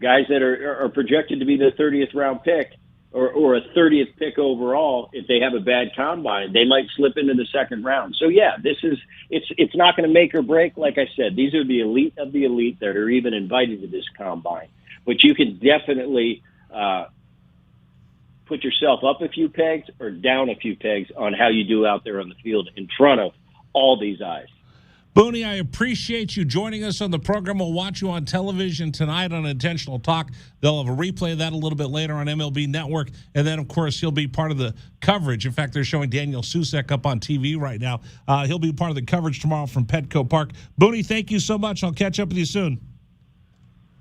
guys that are projected to be the 30th round pick or a 30th pick overall, if they have a bad combine, they might slip into the second round. So yeah, it's not going to make or break. Like I said, these are the elite of the elite that are even invited to this combine. But you can definitely put yourself up a few pegs or down a few pegs on how you do out there on the field in front of all these eyes. Booney, I appreciate you joining us on the program. We'll watch you on television tonight on Intentional Talk. They'll have a replay of that a little bit later on MLB Network. And then, of course, he'll be part of the coverage. In fact, they're showing Daniel Susak up on TV right now. He'll be part of the coverage tomorrow from Petco Park. Booney, thank you so much. I'll catch up with you soon.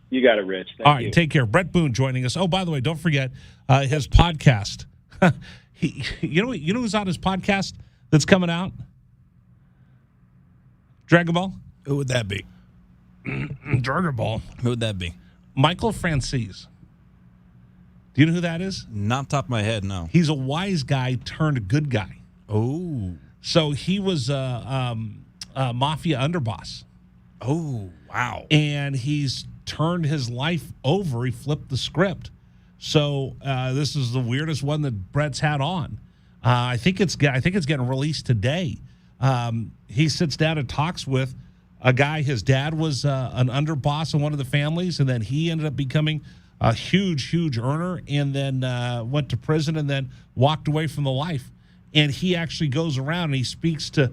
You got it, Rich. Thank All right, you. take care. Brett Boone joining us. Oh, by the way, don't forget his podcast. You know who's on his podcast that's coming out? Dragon Ball? Who would that be? Dragon Ball. Who would that be? Michael Francis. Do you know who that is? Not top of my head, no. He's a wise guy turned good guy. Oh. So he was a mafia underboss. Oh, wow. And he's turned his life over. He flipped the script. So this is the weirdest one that Brett's had on. I think it's getting released today. He sits down and talks with a guy. His dad was an underboss in one of the families, and then he ended up becoming a huge earner, and then went to prison, and then walked away from the life. And he actually goes around and he speaks to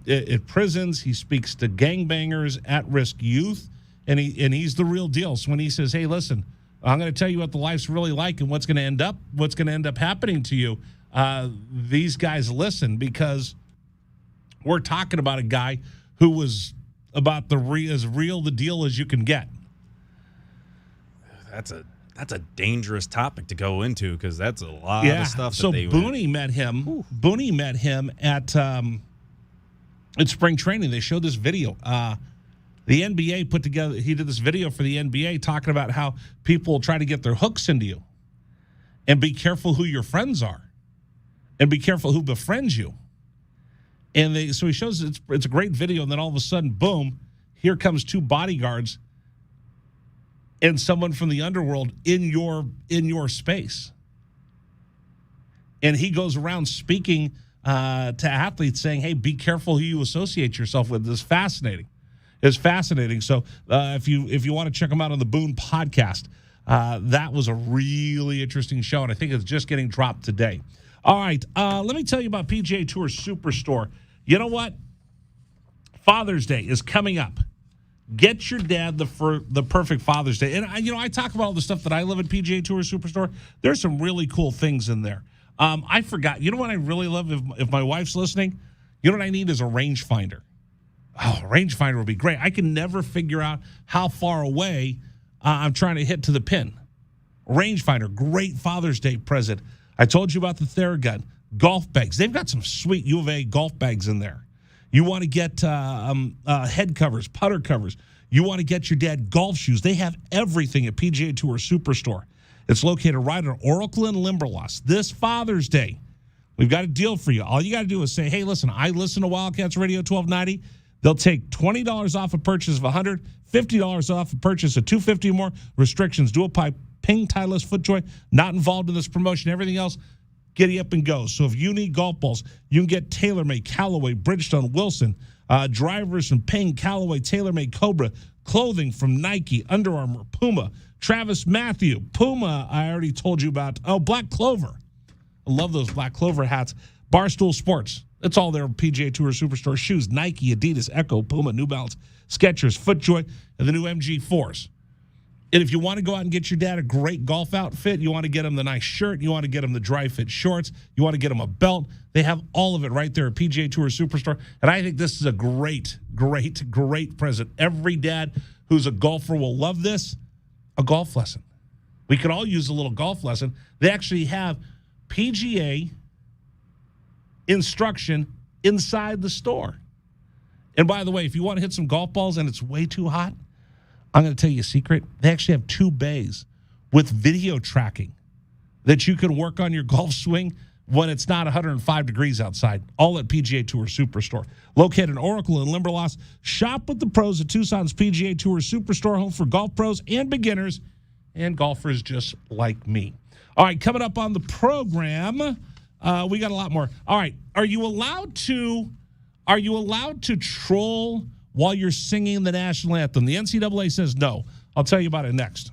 at prisons. He speaks to gangbangers, at-risk youth, and he's the real deal. So when he says, "Hey, listen, I'm going to tell you what the life's really like and what's going to end up happening to you," these guys listen, because we're talking about a guy who was about as real the deal as you can get. That's a dangerous topic to go into, because that's a lot of stuff. So Booney met him. Ooh. Booney met him at spring training. They showed this video. The NBA put together. He did this video for the NBA talking about how people try to get their hooks into you, and be careful who your friends are, and be careful who befriends you. And so he shows it's a great video, and then all of a sudden, boom, here comes 2 bodyguards and someone from the underworld in your space. And he goes around speaking to athletes, saying, "Hey, be careful who you associate yourself with." It's fascinating. It's fascinating. So if you want to check them out on the Boone podcast, that was a really interesting show, and I think it's just getting dropped today. All right, let me tell you about PGA Tour Superstore. You know what? Father's Day is coming up. Get your dad the perfect Father's Day. And I talk about all the stuff that I love at PGA Tour Superstore. There's some really cool things in there. I forgot. You know what I really love? If my wife's listening, you know what I need is a rangefinder. Oh, a rangefinder would be great. I can never figure out how far away I'm trying to hit to the pin. Rangefinder, great Father's Day present. I told you about the Theragun. Golf bags. They've got some sweet U of A golf bags in there. You want to get head covers, putter covers. You want to get your dad golf shoes. They have everything at PGA Tour Superstore. It's located right on Oracle and Limberlost. This Father's Day, we've got a deal for you. All you got to do is say, "Hey, listen, I listen to Wildcats Radio 1290. They'll take $20 off a purchase of $100, $50 off a purchase of $250 or more. Restrictions, dual pipe, ping, Titleist foot joint, not involved in this promotion. Everything else, giddy up and go. So if you need golf balls, you can get TaylorMade, Callaway, Bridgestone, Wilson, drivers from Ping, Callaway, TaylorMade, Cobra, Clothing from Nike, Under Armour, Puma, Travis Matthew, Puma, I already told you about. Oh, Black Clover. I love those Black Clover hats. Barstool Sports. It's all their PGA Tour Superstore shoes. Nike, Adidas, Echo, Puma, New Balance, Skechers, FootJoy, and the new MG4s. And if you want to go out and get your dad a great golf outfit, you want to get him the nice shirt, you want to get him the dry fit shorts, you want to get him a belt, they have all of it right there at PGA Tour Superstore. And I think this is a great, great, great present. Every dad who's a golfer will love this. A golf lesson. We could all use a little golf lesson. They actually have PGA instruction inside the store. And by the way, if you want to hit some golf balls and it's way too hot, I'm going to tell you a secret. They actually have 2 bays with video tracking that you can work on your golf swing when it's not 105 degrees outside, all at PGA Tour Superstore. Located in Oracle and Limberlost, shop with the pros at Tucson's PGA Tour Superstore, home for golf pros and beginners and golfers just like me. All right, coming up on the program, we got a lot more. All right, are you allowed to troll while you're singing the national anthem? The NCAA says no. I'll tell you about it next.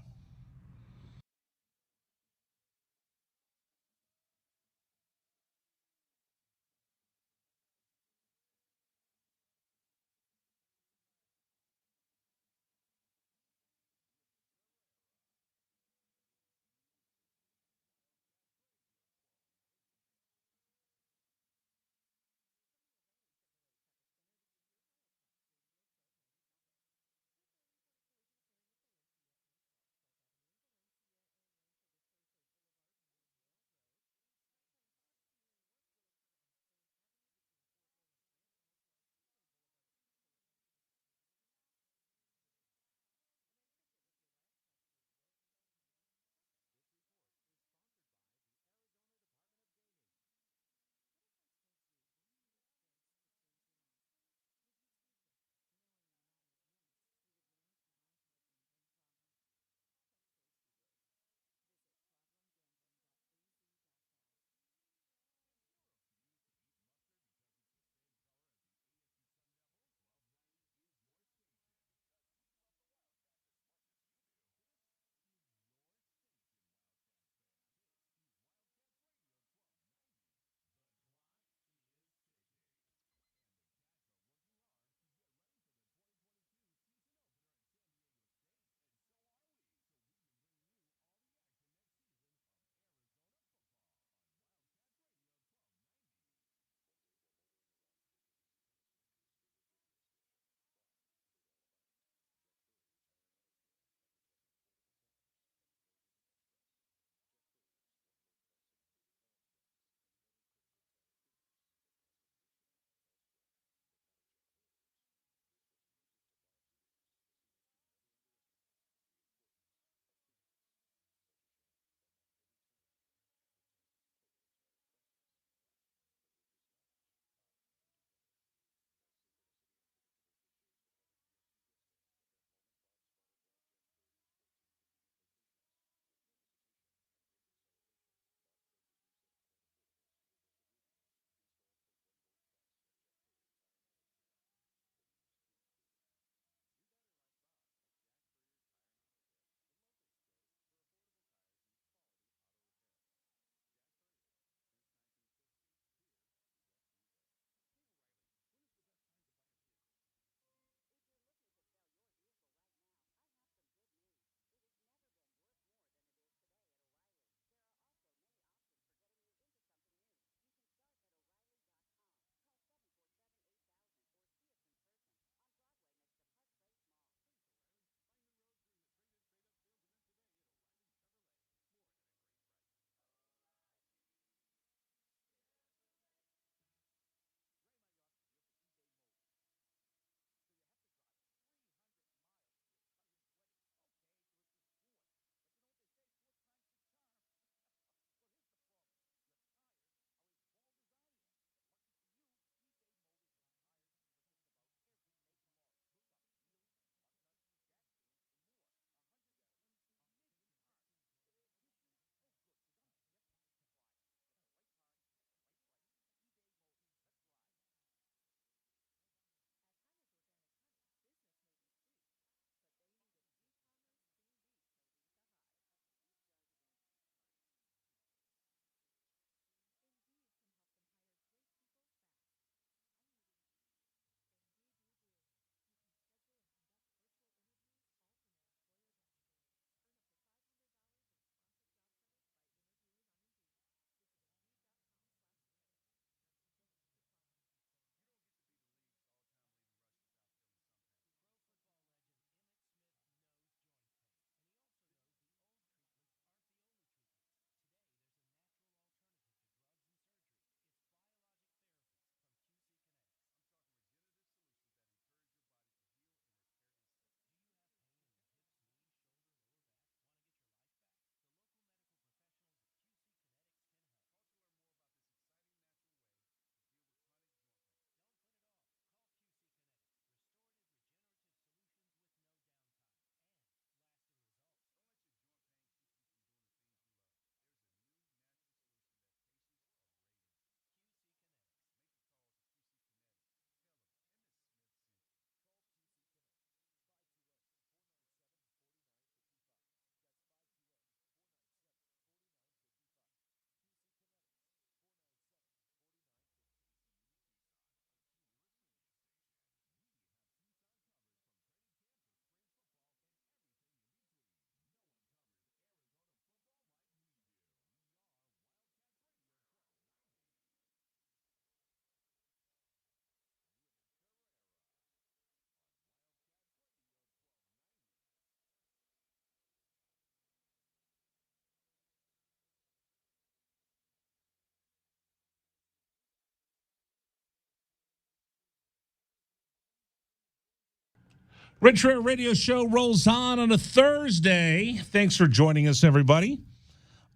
Wildcats Radio Show rolls on a Thursday. Thanks for joining us, everybody.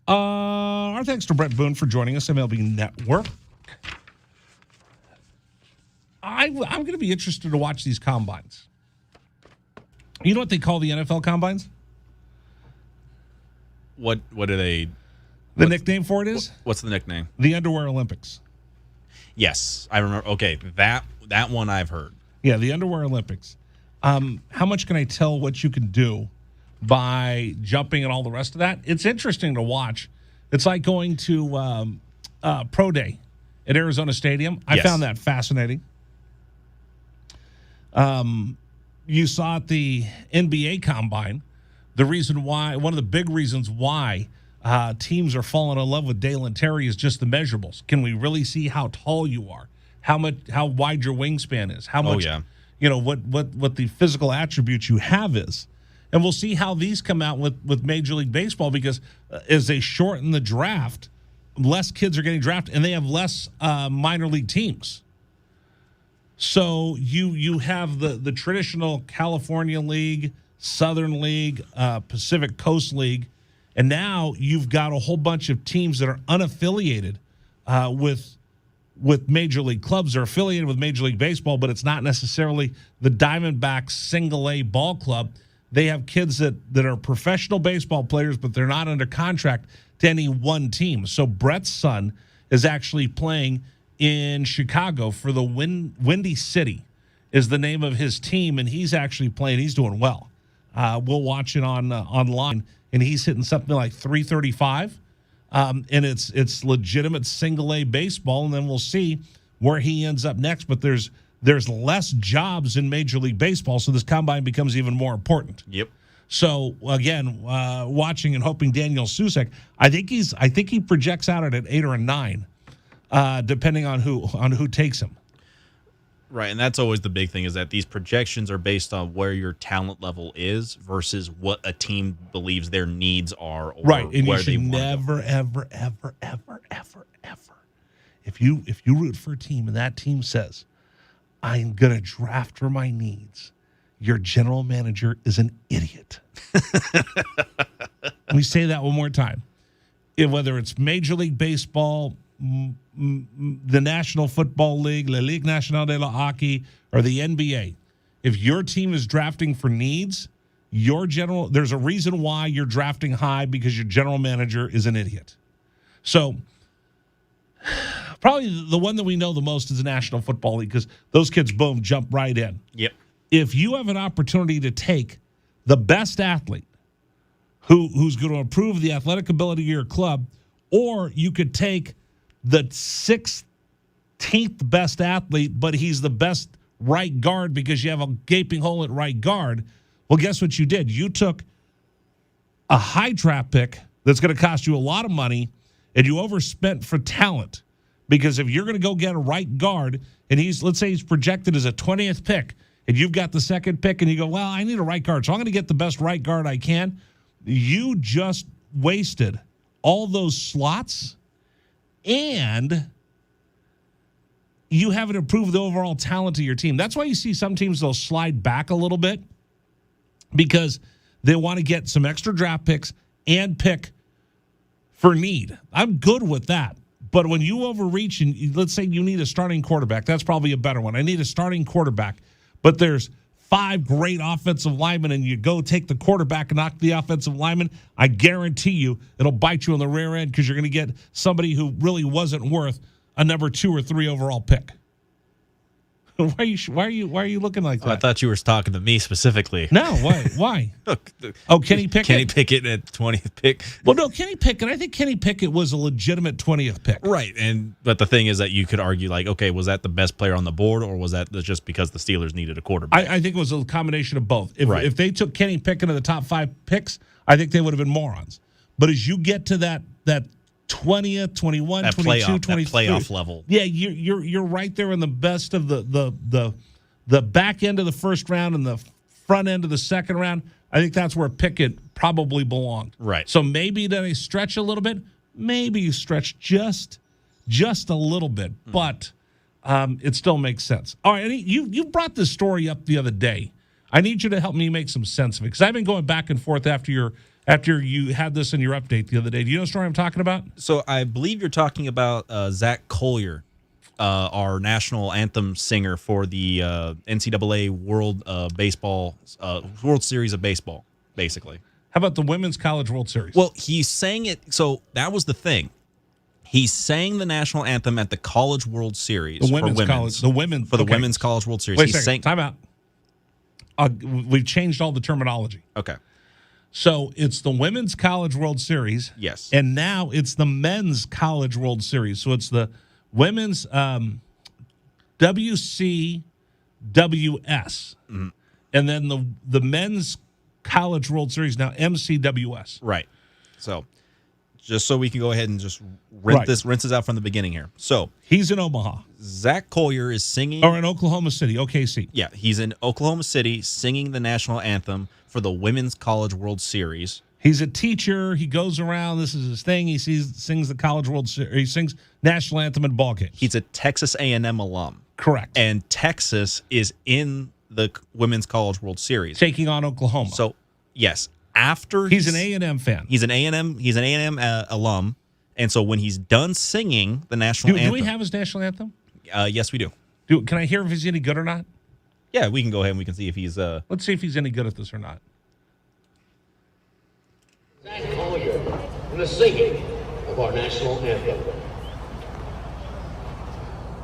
Our thanks to Brett Boone for joining us, MLB Network. I'm going to be interested to watch these combines. You know what they call the NFL combines? What do they? The nickname for it is? What's the nickname? The Underwear Olympics. Yes, I remember. Okay, that one I've heard. Yeah, the Underwear Olympics. How much can I tell what you can do by jumping and all the rest of that? It's interesting to watch. It's like going to Pro Day at Arizona Stadium. I found that fascinating. You saw at the NBA Combine, the reason why, one of the big reasons why teams are falling in love with Dale and Terry is just the measurables. Can we really see how tall you are? How wide your wingspan is? How much, what the physical attributes you have is. And we'll see how these come out with Major League Baseball because as they shorten the draft, less kids are getting drafted, and they have less minor league teams. So you have the traditional California League, Southern League, Pacific Coast League, and now you've got a whole bunch of teams that are unaffiliated with Major League clubs. They're affiliated with Major League Baseball, but it's not necessarily the Diamondbacks single-A ball club. They have kids that are professional baseball players, but they're not under contract to any one team. So Brett's son is actually playing in Chicago for the Windy City is the name of his team, and he's actually playing. He's doing well. We'll watch it online, and he's hitting something like 335. And it's legitimate single-A baseball, and then we'll see where he ends up next. But there's less jobs in Major League Baseball, so this combine becomes even more important. Yep. So again, watching and hoping Daniel Susek, I think he projects out at an 8 or a 9, depending on who takes him. Right, and that's always the big thing is that these projections are based on where your talent level is versus what a team believes their needs are. Or right, and where you should never, ever, if you root for a team and that team says, I'm going to draft for my needs, your general manager is an idiot. Let me say that one more time. Whether it's Major League Baseball, the National Football League, La Ligue Nationale de la Hockey, or the NBA, if your team is drafting for needs, there's a reason why you're drafting high because your general manager is an idiot. So probably the one that we know the most is the National Football League because those kids, boom, jump right in. Yep. If you have an opportunity to take the best athlete who's going to improve the athletic ability of your club, or you could take the 16th best athlete, but he's the best right guard because you have a gaping hole at right guard. Well, guess what you did? You took a high draft pick that's going to cost you a lot of money, and you overspent for talent. Because if you're going to go get a right guard, and let's say he's projected as a 20th pick, and you've got the second pick, and you go, well, I need a right guard, so I'm going to get the best right guard I can. You just wasted all those slots, and you haven't improved the overall talent of your team. That's why you see some teams, they'll slide back a little bit because they want to get some extra draft picks and pick for need. I'm good with that. But when you overreach and let's say you need a starting quarterback, that's probably a better one. I need a starting quarterback, but there's 5 great offensive linemen and you go take the quarterback and knock the offensive lineman, I guarantee you it'll bite you on the rear end because you're going to get somebody who really wasn't worth a number 2 or 3 overall pick. Why are you looking like that? I thought you were talking to me specifically. No, why? Oh, Kenny Pickett? Kenny Pickett at 20th pick. Well, no, Kenny Pickett. I think Kenny Pickett was a legitimate 20th pick. Right, but the thing is that you could argue, like, okay, was that the best player on the board, or was that just because the Steelers needed a quarterback? I think it was a combination of both. If they took Kenny Pickett in the top 5 picks, I think they would have been morons. But as you get to that 20th, 21, that 22, 23. Playoff level. Yeah, you're right there in the best of the back end of the first round and the front end of the second round. I think that's where Pickett probably belonged. Right. So maybe did I stretch a little bit? Maybe you stretch just a little bit, but it still makes sense. All right, Eddie, you brought this story up the other day. I need you to help me make some sense of it because I've been going back and forth after you had this in your update the other day. Do you know the story I'm talking about? So I believe you're talking about Zach Collier, our national anthem singer for the NCAA World World Series of Baseball, basically. How about the Women's College World Series? Well, he sang it. So that was the thing. He sang the national anthem at the College World Series the Women's for College, the women for the Women's College World Series. Wait a second. Time out. We've changed all the terminology. Okay. So it's the Women's College World Series. Yes. And now it's the Men's College World Series. So it's the Women's WCWS. Mm-hmm. And then the Men's College World Series, now MCWS. Right. So just so we can go ahead and just rinse this out from the beginning here. So he's in Omaha. Zach Collier is singing. Or in Oklahoma City, OKC. Yeah, he's in Oklahoma City singing the national anthem for the Women's College World Series. He's a teacher. He goes around. This is his thing. He sings the College World Series. He sings national anthem in ball games. He's a Texas A&M alum. Correct. And Texas is in the Women's College World Series, taking on Oklahoma. So, yes, after he's an A&M fan. He's an A&M alum, and so when he's done singing the national anthem, do we have his national anthem? Yes, we do. Can I hear if he's any good or not? Yeah, we can go ahead and we can see if he's. Let's see if he's any good at this or not. Zach Collier in the singing of our national anthem.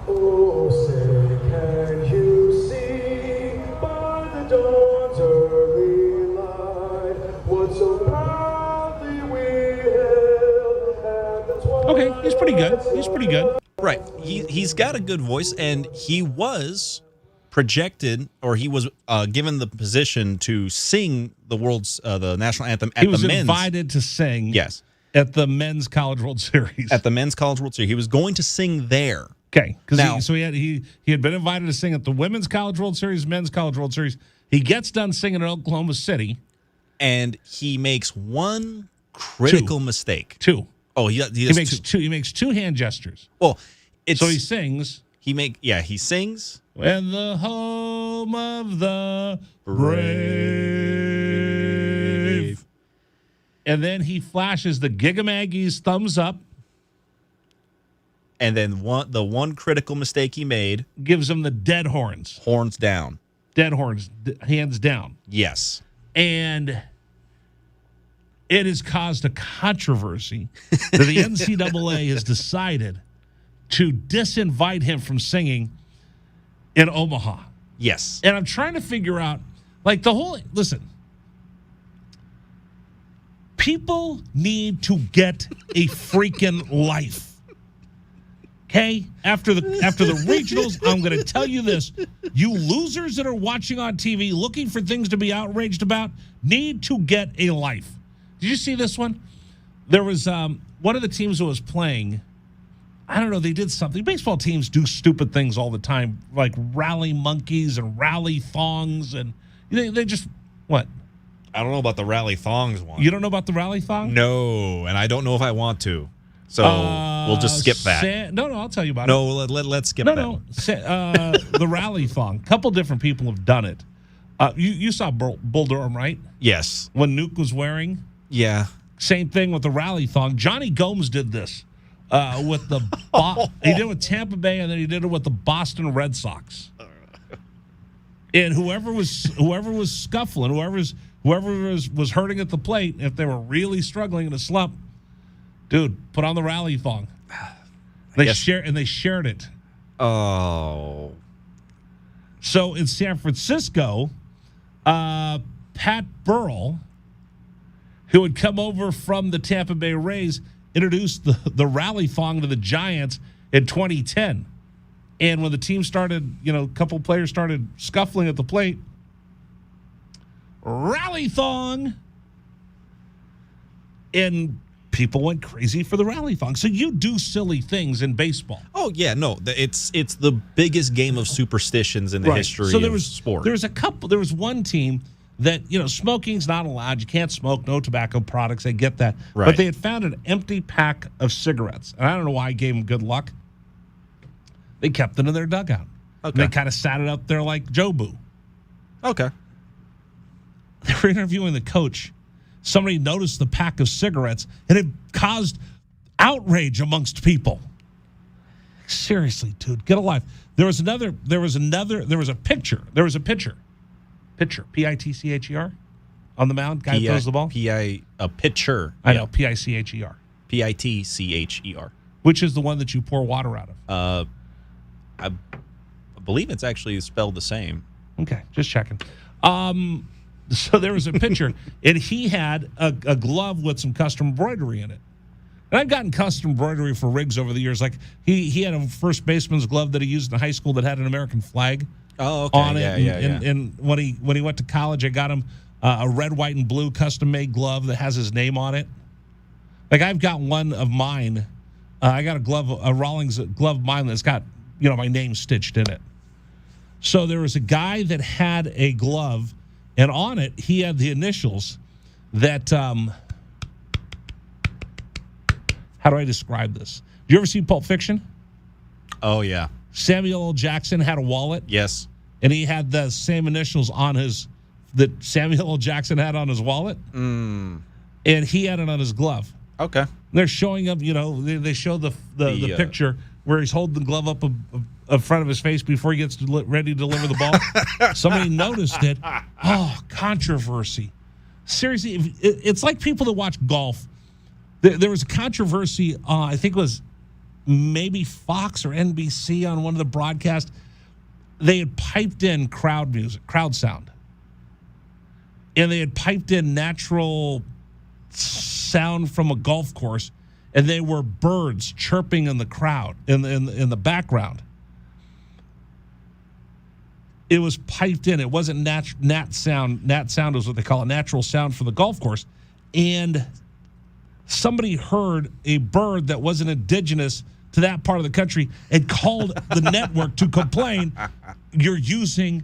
Oh, say can you see by the dawn's early light what so proudly we hailed at the twilight. Okay, he's pretty good. He's pretty good. Right. He's got a good voice, and he was projected, or he was given the position to sing the national anthem at the men's. He was invited to sing. Yes. At the Men's College World Series. At the Men's College World Series. He was going to sing there. Okay. He had been invited to sing at the Women's College World Series, Men's College World Series. He gets done singing in Oklahoma City. And he makes one critical mistake. Two. Oh, he makes two. He makes two hand gestures. Well, so he sings. He sings. When the home of the brave. And then he flashes the Gigamaggies thumbs up. And then the one critical mistake he made gives him the dead horns. Horns down. Dead horns, hands down. Yes. And it has caused a controversy that the NCAA has decided to disinvite him from singing in Omaha. Yes. And I'm trying to figure out, listen, people need to get a freaking life. Okay? After the regionals, I'm going to tell you this. You losers that are watching on TV looking for things to be outraged about need to get a life. Did you see this one? There was one of the teams that was playing. I don't know. They did something. Baseball teams do stupid things all the time, like rally monkeys and rally thongs. And they just, what? I don't know about the rally thongs one. You don't know about the rally thong? No, and I don't know if I want to. So we'll just skip that. No, I'll tell you about it. No, let's skip that. No. The rally thong. A couple different people have done it. You saw Bull Durham, right? Yes. When Nuke was wearing? Yeah. Same thing with the rally thong. Johnny Gomes did this with the he did it with Tampa Bay, and then he did it with the Boston Red Sox. And whoever was scuffling, whoever was hurting at the plate, if they were really struggling in a slump, dude, put on the rally thong. They shared it. Oh. So in San Francisco, Pat Burrell, who had come over from the Tampa Bay Rays, introduced the rally thong to the Giants in 2010. And when the team started, a couple players started scuffling at the plate, rally thong. And people went crazy for the rally thong. So you do silly things in baseball. Oh, yeah, no. It's the biggest game of superstitions in the history of sport. There was one team that, smoking's not allowed. You can't smoke, no tobacco products. I get that. Right. But they had found an empty pack of cigarettes. And I don't know why I gave them good luck. They kept it in their dugout. Okay. And they kind of sat it up there like Jobu. Okay. They were interviewing the coach. Somebody noticed the pack of cigarettes, and it caused outrage amongst people. Seriously, dude, get a life. There was a pitcher, Pitcher, on the mound, guy who throws the ball. A pitcher. I know, Pitcher. Pitcher. Which is the one that you pour water out of? I believe it's actually spelled the same. Okay, just checking. So there was a pitcher, and he had a glove with some custom embroidery in it. And I've gotten custom embroidery for rigs over the years. Like he had a first baseman's glove that he used in high school that had an American flag on it. And when he went to college, I got him a red, white, and blue custom-made glove that has his name on it. Like I've got one of mine. I got a Rawlings glove of mine that's got my name stitched in it. So there was a guy that had a glove, and on it he had the initials that. How do I describe this? You ever see Pulp Fiction? Oh, yeah. Samuel L. Jackson had a wallet. Yes. And he had the same initials on that Samuel L. Jackson had on his wallet. Mm. And he had it on his glove. Okay. They're showing up, they show the picture where he's holding the glove up in front of his face before he gets ready to deliver the ball. Somebody noticed it. Oh, controversy. Seriously, it's like people that watch golf. There was a controversy, I think it was maybe Fox or NBC on one of the broadcasts. They had piped in crowd sound. And they had piped in natural sound from a golf course, and they were birds chirping in the crowd, in the background. It was piped in. It wasn't nat sound. Nat sound is what they call it, natural sound for the golf course. And somebody heard a bird that wasn't indigenous to that part of the country and called the network to complain. You're using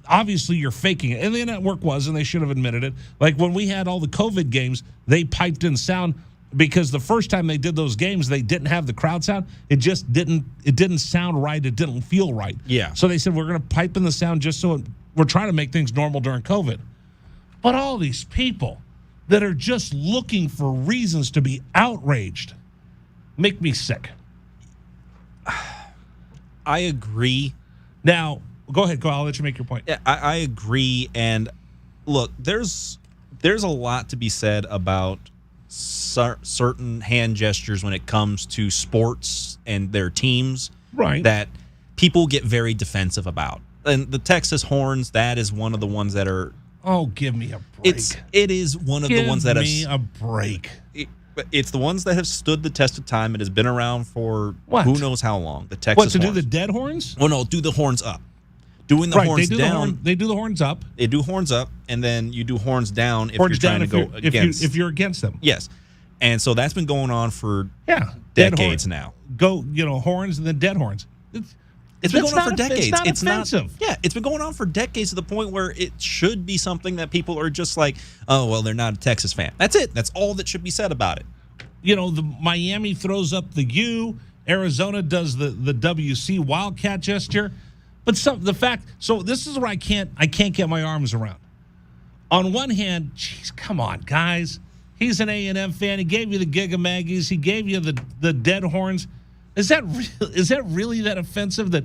obviously you're faking it. And the network was, and they should have admitted it. Like when we had all the COVID games, they piped in sound because the first time they did those games, they didn't have the crowd sound. It just didn't sound right. It didn't feel right. Yeah. So they said, we're going to pipe in the sound just so we're trying to make things normal during COVID. But all these people that are just looking for reasons to be outraged make me sick. I agree. Now, go ahead. I'll let you make your point. Yeah, I agree. And look, there's a lot to be said about certain hand gestures when it comes to sports and their teams, right? That people get very defensive about. And the Texas horns, that is one of the ones that are. Oh, give me a break. It is one of the ones that have. Give me a break. It's the ones that have stood the test of time. It has been around for who knows how long. The Texas horns. Do the dead horns? Oh no, do the horns up. Doing the horns down. They do the horns up. They do horns up, and then you do horns down if you're trying to go against. If you're against them. Yes. And so that's been going on for decades now. Go, horns and then dead horns. It's been going on for decades. It's not offensive. It's been going on for decades to the point where it should be something that people are just like, oh, well, they're not a Texas fan. That's it. That's all that should be said about it. The Miami throws up the U. Arizona does the WC Wildcat gesture. But so this is where I can't get my arms around. On one hand, geez, come on, guys. He's an A&M fan. He gave you the Giga Maggies. He gave you the dead horns. Is that really that offensive? That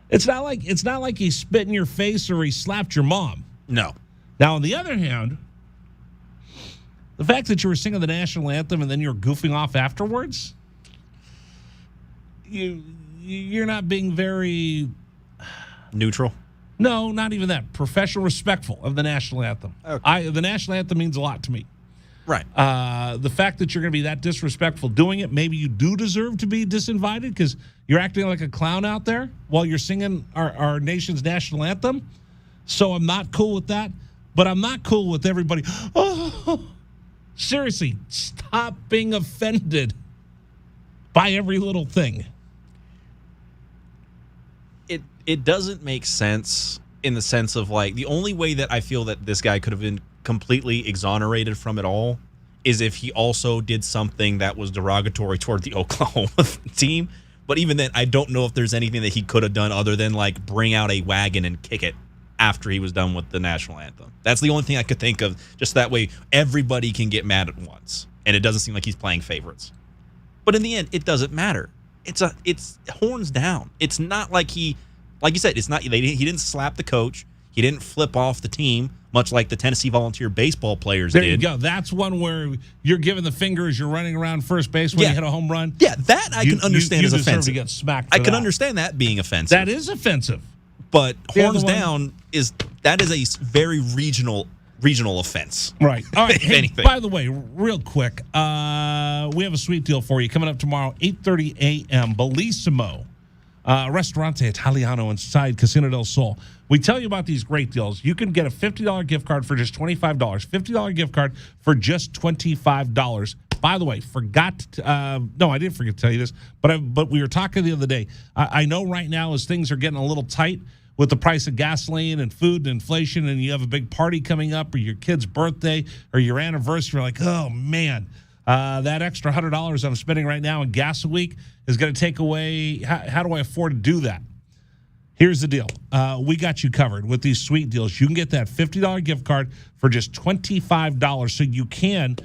It's not like he spit in your face or he slapped your mom. No. Now, on the other hand, the fact that you were singing the national anthem and then you were goofing off afterwards, you're not being very neutral. No, not even that. Professional, respectful of the national anthem. Okay. The national anthem means a lot to me. Right. The fact that you're going to be that disrespectful doing it, maybe you do deserve to be disinvited because you're acting like a clown out there while you're singing our nation's national anthem. So I'm not cool with that. But I'm not cool with everybody. Oh, seriously, stop being offended by every little thing. It doesn't make sense in the sense of like the only way that I feel that this guy could have been completely exonerated from it all is if he also did something that was derogatory toward the Oklahoma team. But even then, I don't know if there's anything that he could have done other than like bring out a wagon and kick it after he was done with the national anthem. That's the only thing I could think of. Just that way, everybody can get mad at once, and it doesn't seem like he's playing favorites. But in the end, it doesn't matter. It's horns down. It's not like like you said, it's not. He didn't slap the coach. He didn't flip off the team, much like the Tennessee Volunteer baseball players did. There you go. That's one where you're giving the finger as you're running around first base when you hit a home run. Yeah, that I can understand as offensive. You deserve to get smacked for I can that. understand that being offensive. That is offensive. But horns down is a very regional offense. Right. All right. If Hey, anything. by the way, real quick, we have a sweet deal for you coming up tomorrow, 8:30 a.m. Bellissimo, Ristorante Italiano inside Casino del Sol. We tell you about these great deals. You can get a $50 gift card for just $25. $50 gift card for just $25. By the way, no, I didn't forget to tell you this, but we were talking the other day. I know right now as things are getting a little tight with the price of gasoline and food and inflation, and you have a big party coming up or your kid's birthday or your anniversary, you're like, oh, man, that extra $100 I'm spending right now in gas a week is going to take away. How do I afford to do that? Here's the deal. We got you covered with these sweet deals. You can get that $50 gift card for just $25, so you can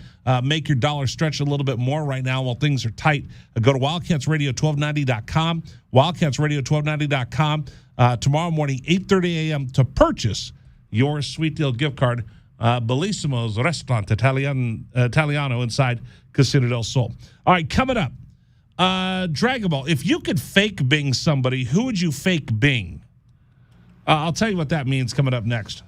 make your dollar stretch a little bit more right now while things are tight. Go to WildcatsRadio1290.com, WildcatsRadio1290.com tomorrow morning, 8:30 a.m. to purchase your sweet deal gift card, Bellissimo's Restaurant Italiano inside Casino del Sol. All right, coming up. Dragon Ball, if you could fake Bing somebody, who would you fake Bing? I'll tell you what that means coming up next.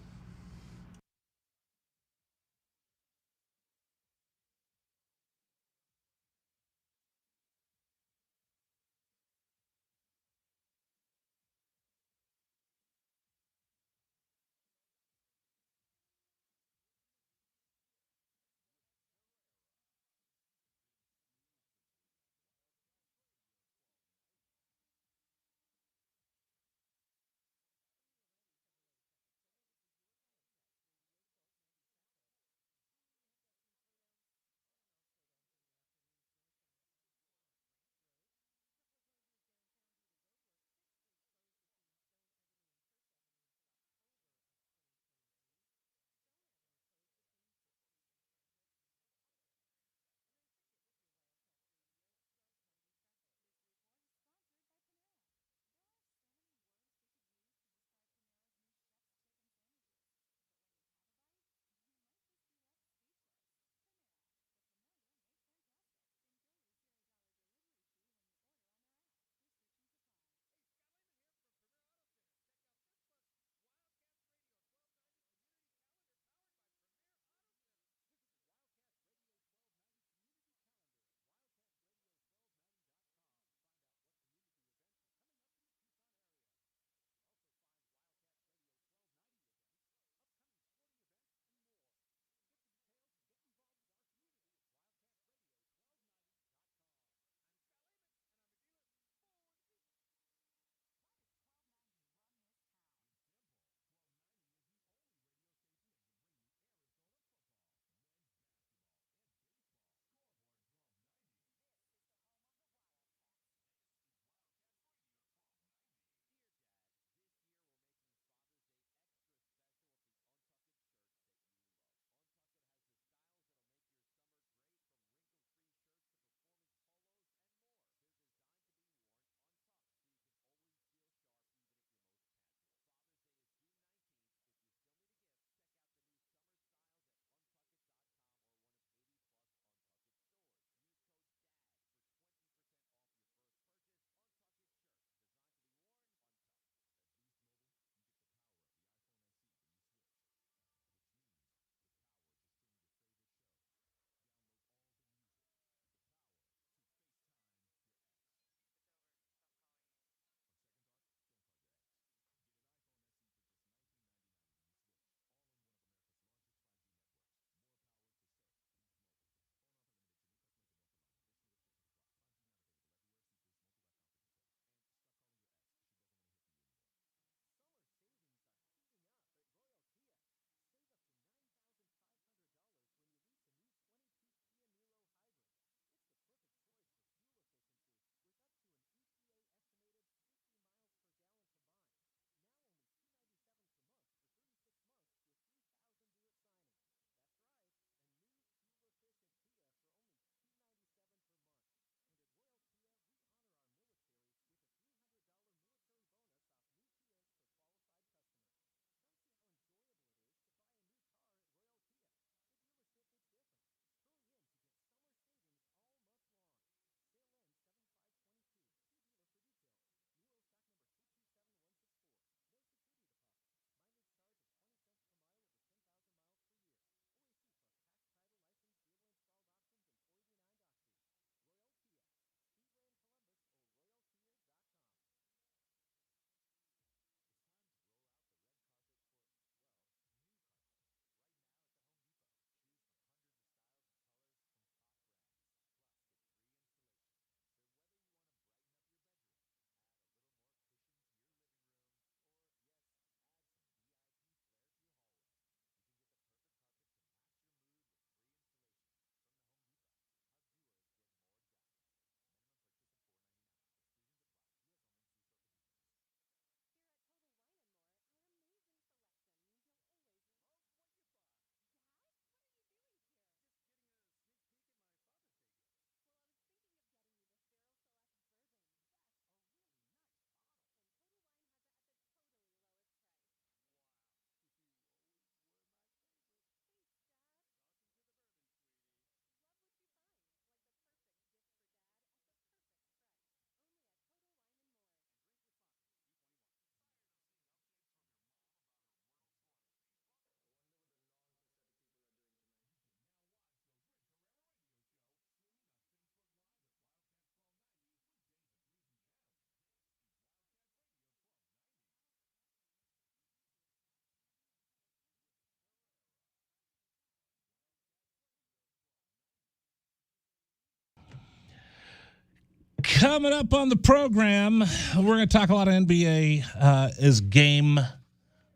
Coming up on the program, we're going to talk a lot of NBA. Is Game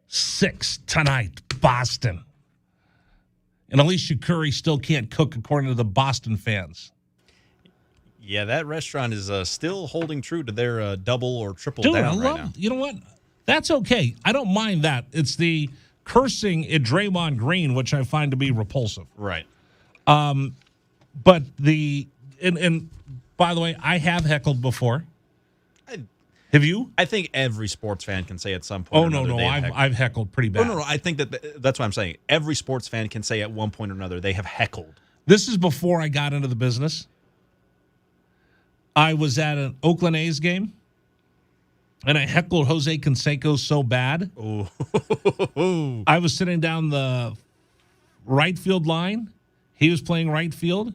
6 tonight, Boston. And Alicia Curry still can't cook, according to the Boston fans. Yeah, that restaurant is still holding true to their double or triple Dude, down right now. You know what? That's okay. I don't mind that. It's the cursing at Draymond Green, which I find to be repulsive. Right. But and by the way, I have heckled before. Have you? I think every sports fan can say at some point. Oh, no. I've heckled pretty bad. No. I think that's what I'm saying. Every sports fan can say at one point or another they have heckled. This is before I got into the business. I was at an Oakland A's game, and I heckled Jose Canseco so bad. Oh. I was sitting down the right field line. He was playing right field.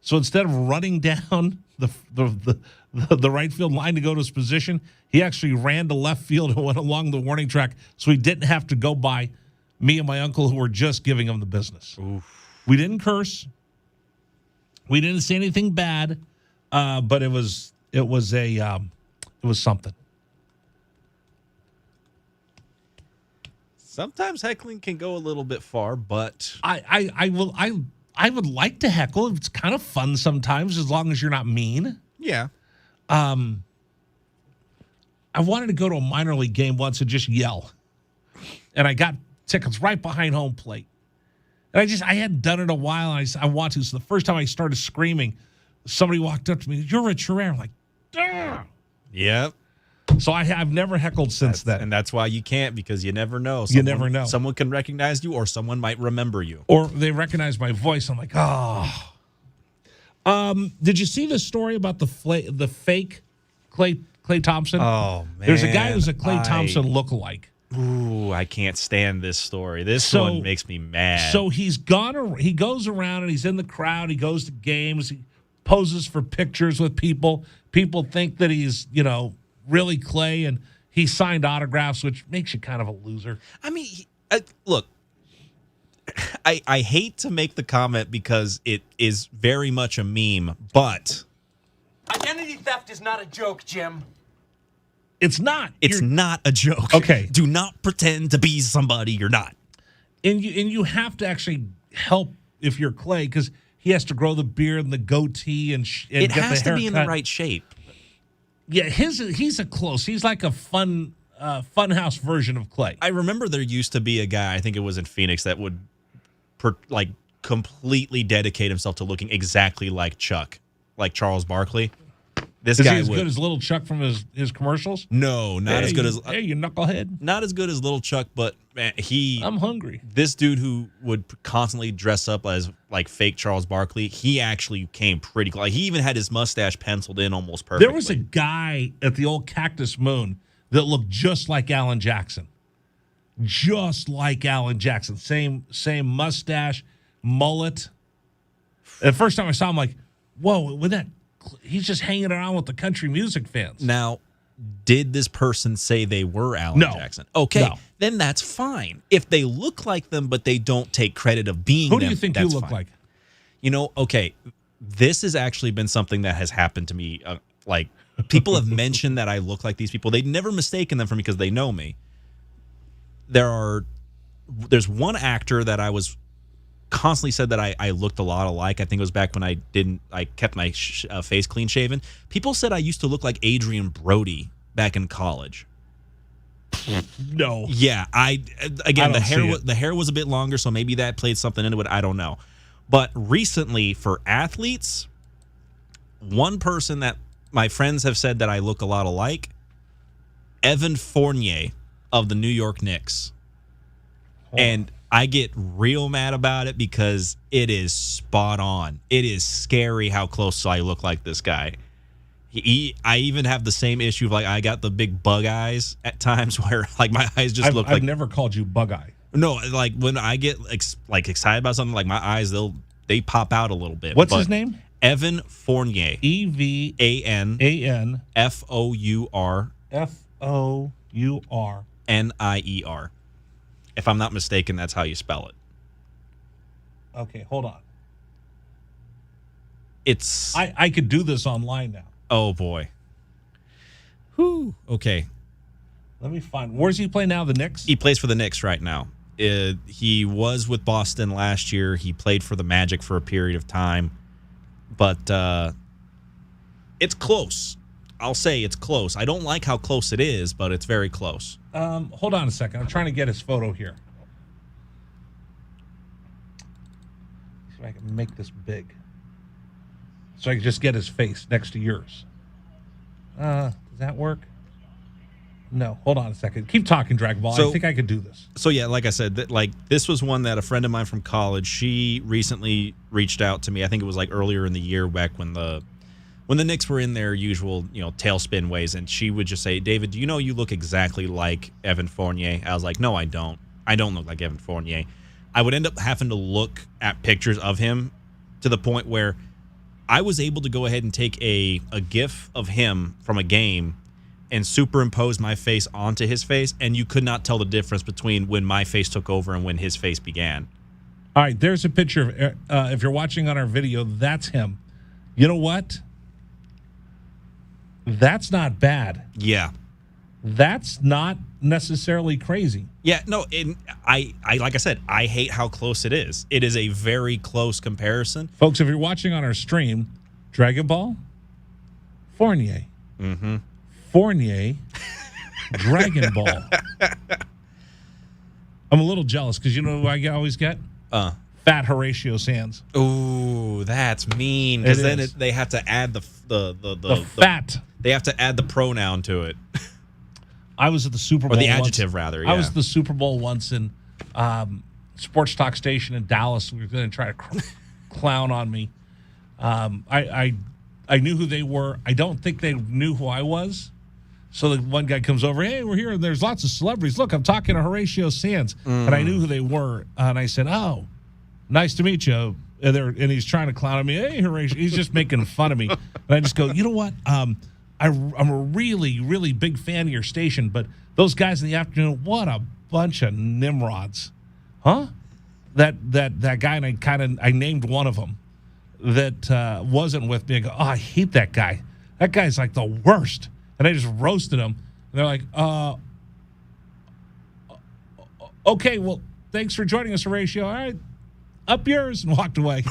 So instead of running down the right field line to go to his position, he actually ran to left field and went along the warning track so he didn't have to go by me and my uncle who were just giving him the business. Oof. We didn't curse. We didn't say anything bad, but it was something. Sometimes heckling can go a little bit far, but I would like to heckle. It's kind of fun sometimes, as long as you're not mean. yeah. I wanted to go to a minor league game once and just yell. And I got tickets right behind home plate. And I hadn't done it in a while, and I want to. So the first time I started screaming, somebody walked up to me, "You're Rich Herrera." I'm like, "Damn." Yep. So I've never heckled since then. And that's why you can't, because you never know. You never know. Someone can recognize you, or someone might remember you. Or they recognize my voice. I'm like, oh. Did you see the story about the fake Klay Thompson? Oh, man. There's a guy who's a Klay Thompson lookalike. Ooh, I can't stand this story. This one makes me mad. So he goes around and he's in the crowd. He goes to games. He poses for pictures with people. People think that he's, really Klay, and he signed autographs, which makes you kind of a loser. I mean, look, I hate to make the comment because it is very much a meme, but identity theft is not a joke, Jim. It's not. It's not a joke. Okay. Do not pretend to be somebody you're not. And you have to actually help if you're Klay, because he has to grow the beard and the goatee and it get the has to be in the haircut. right shape. Yeah, he's a close. He's like a funhouse version of Klay. I remember there used to be a guy, I think it was in Phoenix, that would completely dedicate himself to looking exactly like Chuck, like Charles Barkley. This Is guy he as good as Little Chuck from his commercials? No, not as good as you knucklehead. Not as good as Little Chuck, but man, I'm hungry. This dude who would constantly dress up as like fake Charles Barkley, he actually came pretty close. Like, he even had his mustache penciled in almost perfectly. There was a guy at the old Cactus Moon that looked just like Alan Jackson. Just like Alan Jackson. Same mustache, mullet. The first time I saw him, like, whoa, with that. He's just hanging around with the country music fans. Now, did this person say they were Alan Jackson? Okay, No. Then that's fine. If they look like them, but they don't take credit of being Who them, do you think you look like? Okay, this has actually been something that has happened to me. Like, people have mentioned that I look like these people. They've never mistaken them for me because they know me. There's one actor that I was constantly said that I looked a lot alike. I think it was back when I kept my face clean shaven. People said I used to look like Adrian Brody back in college. No. Yeah, the hair was a bit longer, so maybe that played something into it. I don't know. But recently, for athletes, one person that my friends have said that I look a lot alike, Evan Fournier of the New York Knicks. And I get real mad about it because it is spot on. It is scary how close I look like this guy. I even have the same issue of, like, I got the big bug eyes at times where, like, my eyes just look like... I've never called you bug eye. No, like, when I get excited about something, like, my eyes, they pop out a little bit. What's his name? Evan Fournier. EVAN FOUR FOUR NIER. If I'm not mistaken, that's how you spell it. Okay, hold on. It's... I could do this online now. Oh, boy. Whew. Okay. Let me find. Where's he play now? The Knicks? He plays for the Knicks right now. He was with Boston last year. He played for the Magic for a period of time. But it's close. I'll say it's close. I don't like how close it is, but it's very close. Hold on a second. I'm trying to get his photo here. See if I can make this big. So I can just get his face next to yours. Does that work? No. Hold on a second. Keep talking, Dragon Ball. I think I could do this. So, yeah, like I said, this was one that a friend of mine from college, she recently reached out to me. I think it was earlier in the year back when the Knicks were in their usual, tailspin ways, and she would just say, David, do you know you look exactly like Evan Fournier? I was like, no, I don't. I don't look like Evan Fournier. I would end up having to look at pictures of him to the point where I was able to go ahead and take a GIF of him from a game and superimpose my face onto his face, and you could not tell the difference between when my face took over and when his face began. All right, there's a picture of, if you're watching on our video, that's him. You know what? That's not bad. Yeah. That's not necessarily crazy. Yeah, no, I like I said, I hate how close it is. It is a very close comparison. Folks, if you're watching on our stream, Dragon Ball, Fournier. Mm-hmm. Fournier, Dragon Ball. I'm a little jealous because you know who I always get? Fat Horatio Sands. Ooh, that's mean. Because then they have to add the fat. They have to add the pronoun to it. I was at the Super Bowl. Or the adjective, rather. Yeah. I was at the Super Bowl once in Sports Talk Station in Dallas. We were going to try to clown on me. I knew who they were. I don't think they knew who I was. So the one guy comes over, hey, we're here, and there's lots of celebrities. Look, I'm talking to Horatio Sands. And I knew who they were. And I said, oh, nice to meet you. And he's trying to clown on me. Hey, Horatio. He's just making fun of me. And I just go, you know what? I'm a really, really big fan of your station, but those guys in the afternoon, what a bunch of nimrods. Huh? That guy, and I named one of them that wasn't with me. I go, oh, I hate that guy. That guy's like the worst. And I just roasted him. And they're like, okay, well, thanks for joining us, Horatio. All right, up yours, and walked away.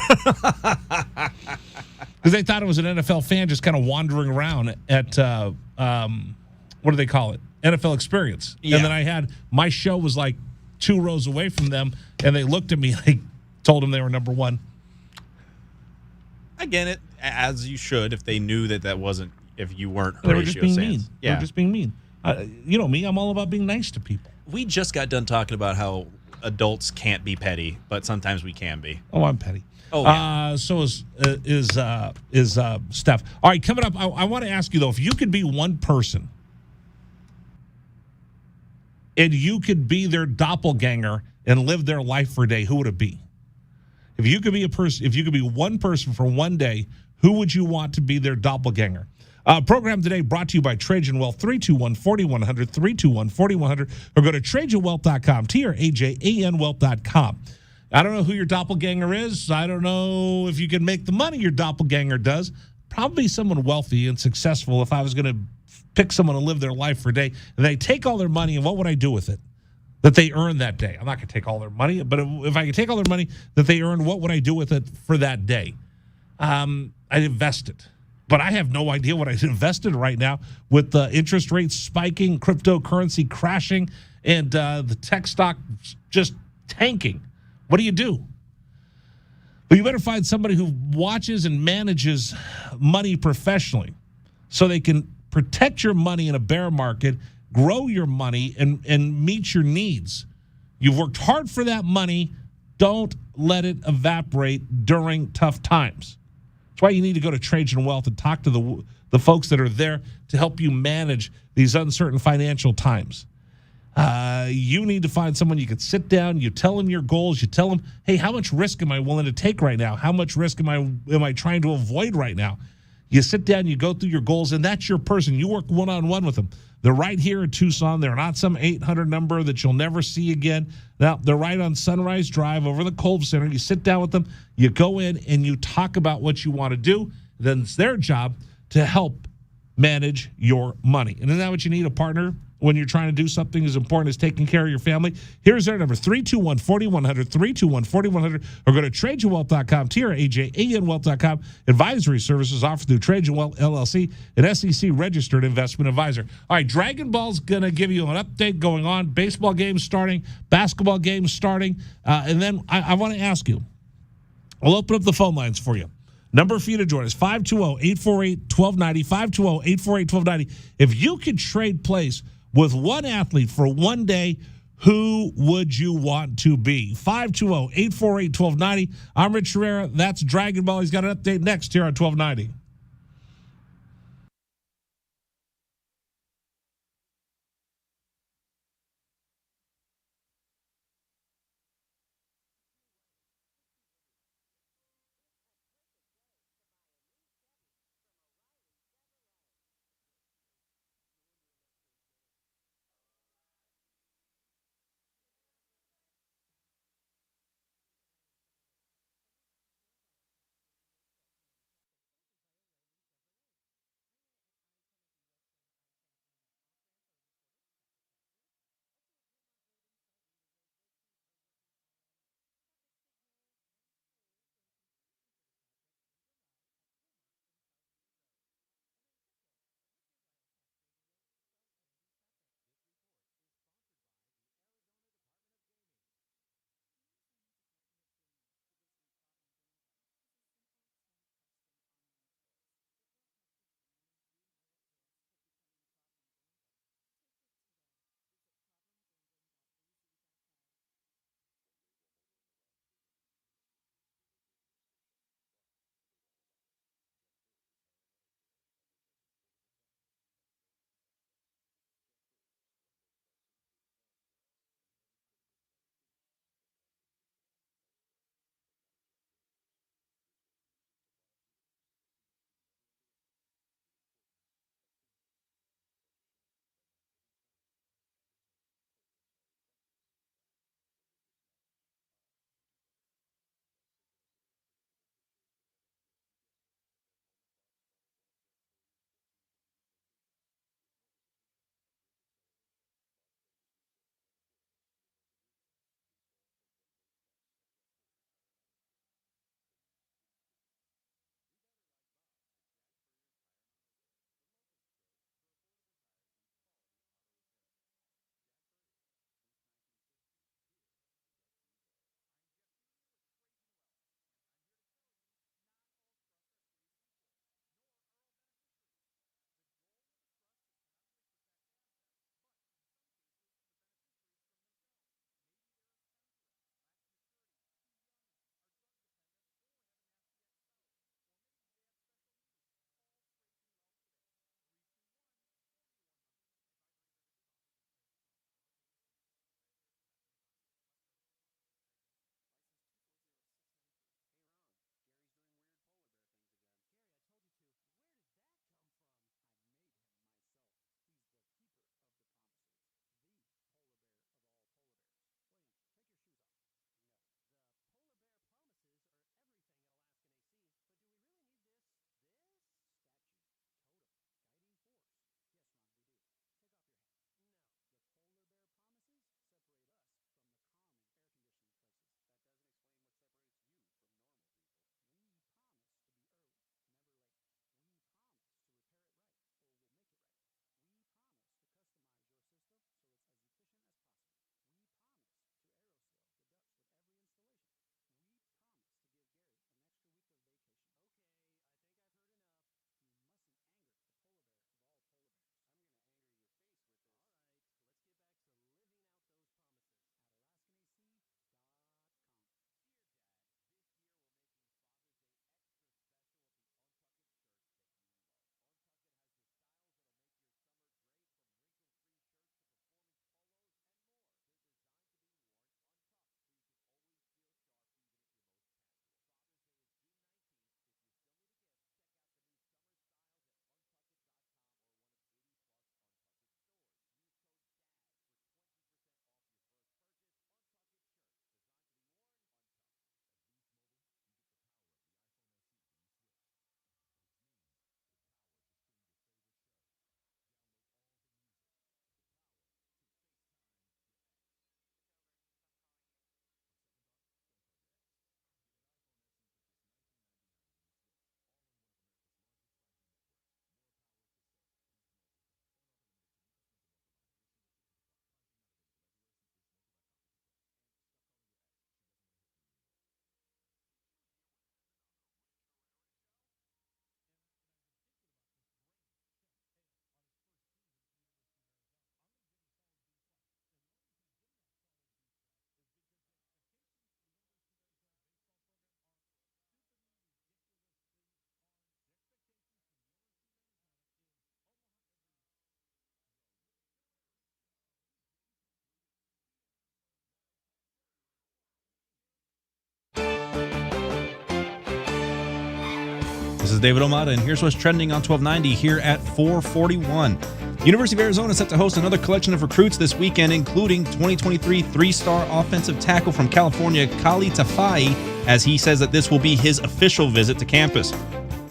Because they thought it was an NFL fan just kind of wandering around at, what do they call it? NFL Experience. Yeah. And then my show was like 2 rows away from them, and they looked at me like, told them they were number one. I get it, as you should, if they knew that wasn't, if you weren't Horatio. They were just being Sands. mean. Yeah. They were just being mean. You know me, I'm all about being nice to people. We just got done talking about how adults can't be petty, but sometimes we can be. Oh, I'm petty. Oh, yeah. So is Steph. All right, coming up, I want to ask you, though, if you could be one person and you could be their doppelganger and live their life for a day, who would it be? If you could be one person for one day, who would you want to be their doppelganger? Program today brought to you by Trajan Wealth, 321-4100, 321-4100, or go to TrajanWealth.com, TRAJAN Wealth.com. I don't know who your doppelganger is. I don't know if you can make the money your doppelganger does. Probably someone wealthy and successful. If I was going to pick someone to live their life for a day, and they take all their money, and what would I do with it that they earned that day? I'm not going to take all their money, but if I could take all their money that they earned, what would I do with it for that day? I'd invest it. But I have no idea what I'd invested right now with the interest rates spiking, cryptocurrency crashing, and the tech stock just tanking. What do you do? But you better find somebody who watches and manages money professionally so they can protect your money in a bear market, grow your money, and meet your needs. You've worked hard for that money. Don't let it evaporate during tough times. That's why you need to go to Trajan Wealth and talk to the folks that are there to help you manage these uncertain financial times. You need to find someone you can sit down, you tell them your goals, you tell them, hey, how much risk am I willing to take right now? How much risk am I trying to avoid right now? You sit down, you go through your goals, and that's your person. You work one-on-one with them. They're right here in Tucson. They're not some 800 number that you'll never see again. Now, they're right on Sunrise Drive over the Colv Center. You sit down with them, you go in, and you talk about what you want to do. Then it's their job to help manage your money. And isn't that what you need? A partner when you're trying to do something as important as taking care of your family? Here's their number, 321-4100, 321-4100, or go to TradeYourWealth.com, TradeYourWealth.com. Advisory services offered through Trade Your Wealth, LLC, an SEC-registered investment advisor. All right, Dragon Ball's going to give you an update going on. Baseball games starting, basketball games starting. And then I want to ask you, I'll open up the phone lines for you. Number for you to join us, 520-848-1290, 520-848-1290. If you could trade place with one athlete for one day, who would you want to be? 520-848-1290. I'm Rich Herrera. That's Dragon Ball. He's got an update next here on 1290. This is David Omata, and here's what's trending on 1290 here at 441. University of Arizona is set to host another collection of recruits this weekend, including 2023 three-star offensive tackle from California, Kali Tafai, as he says that this will be his official visit to campus.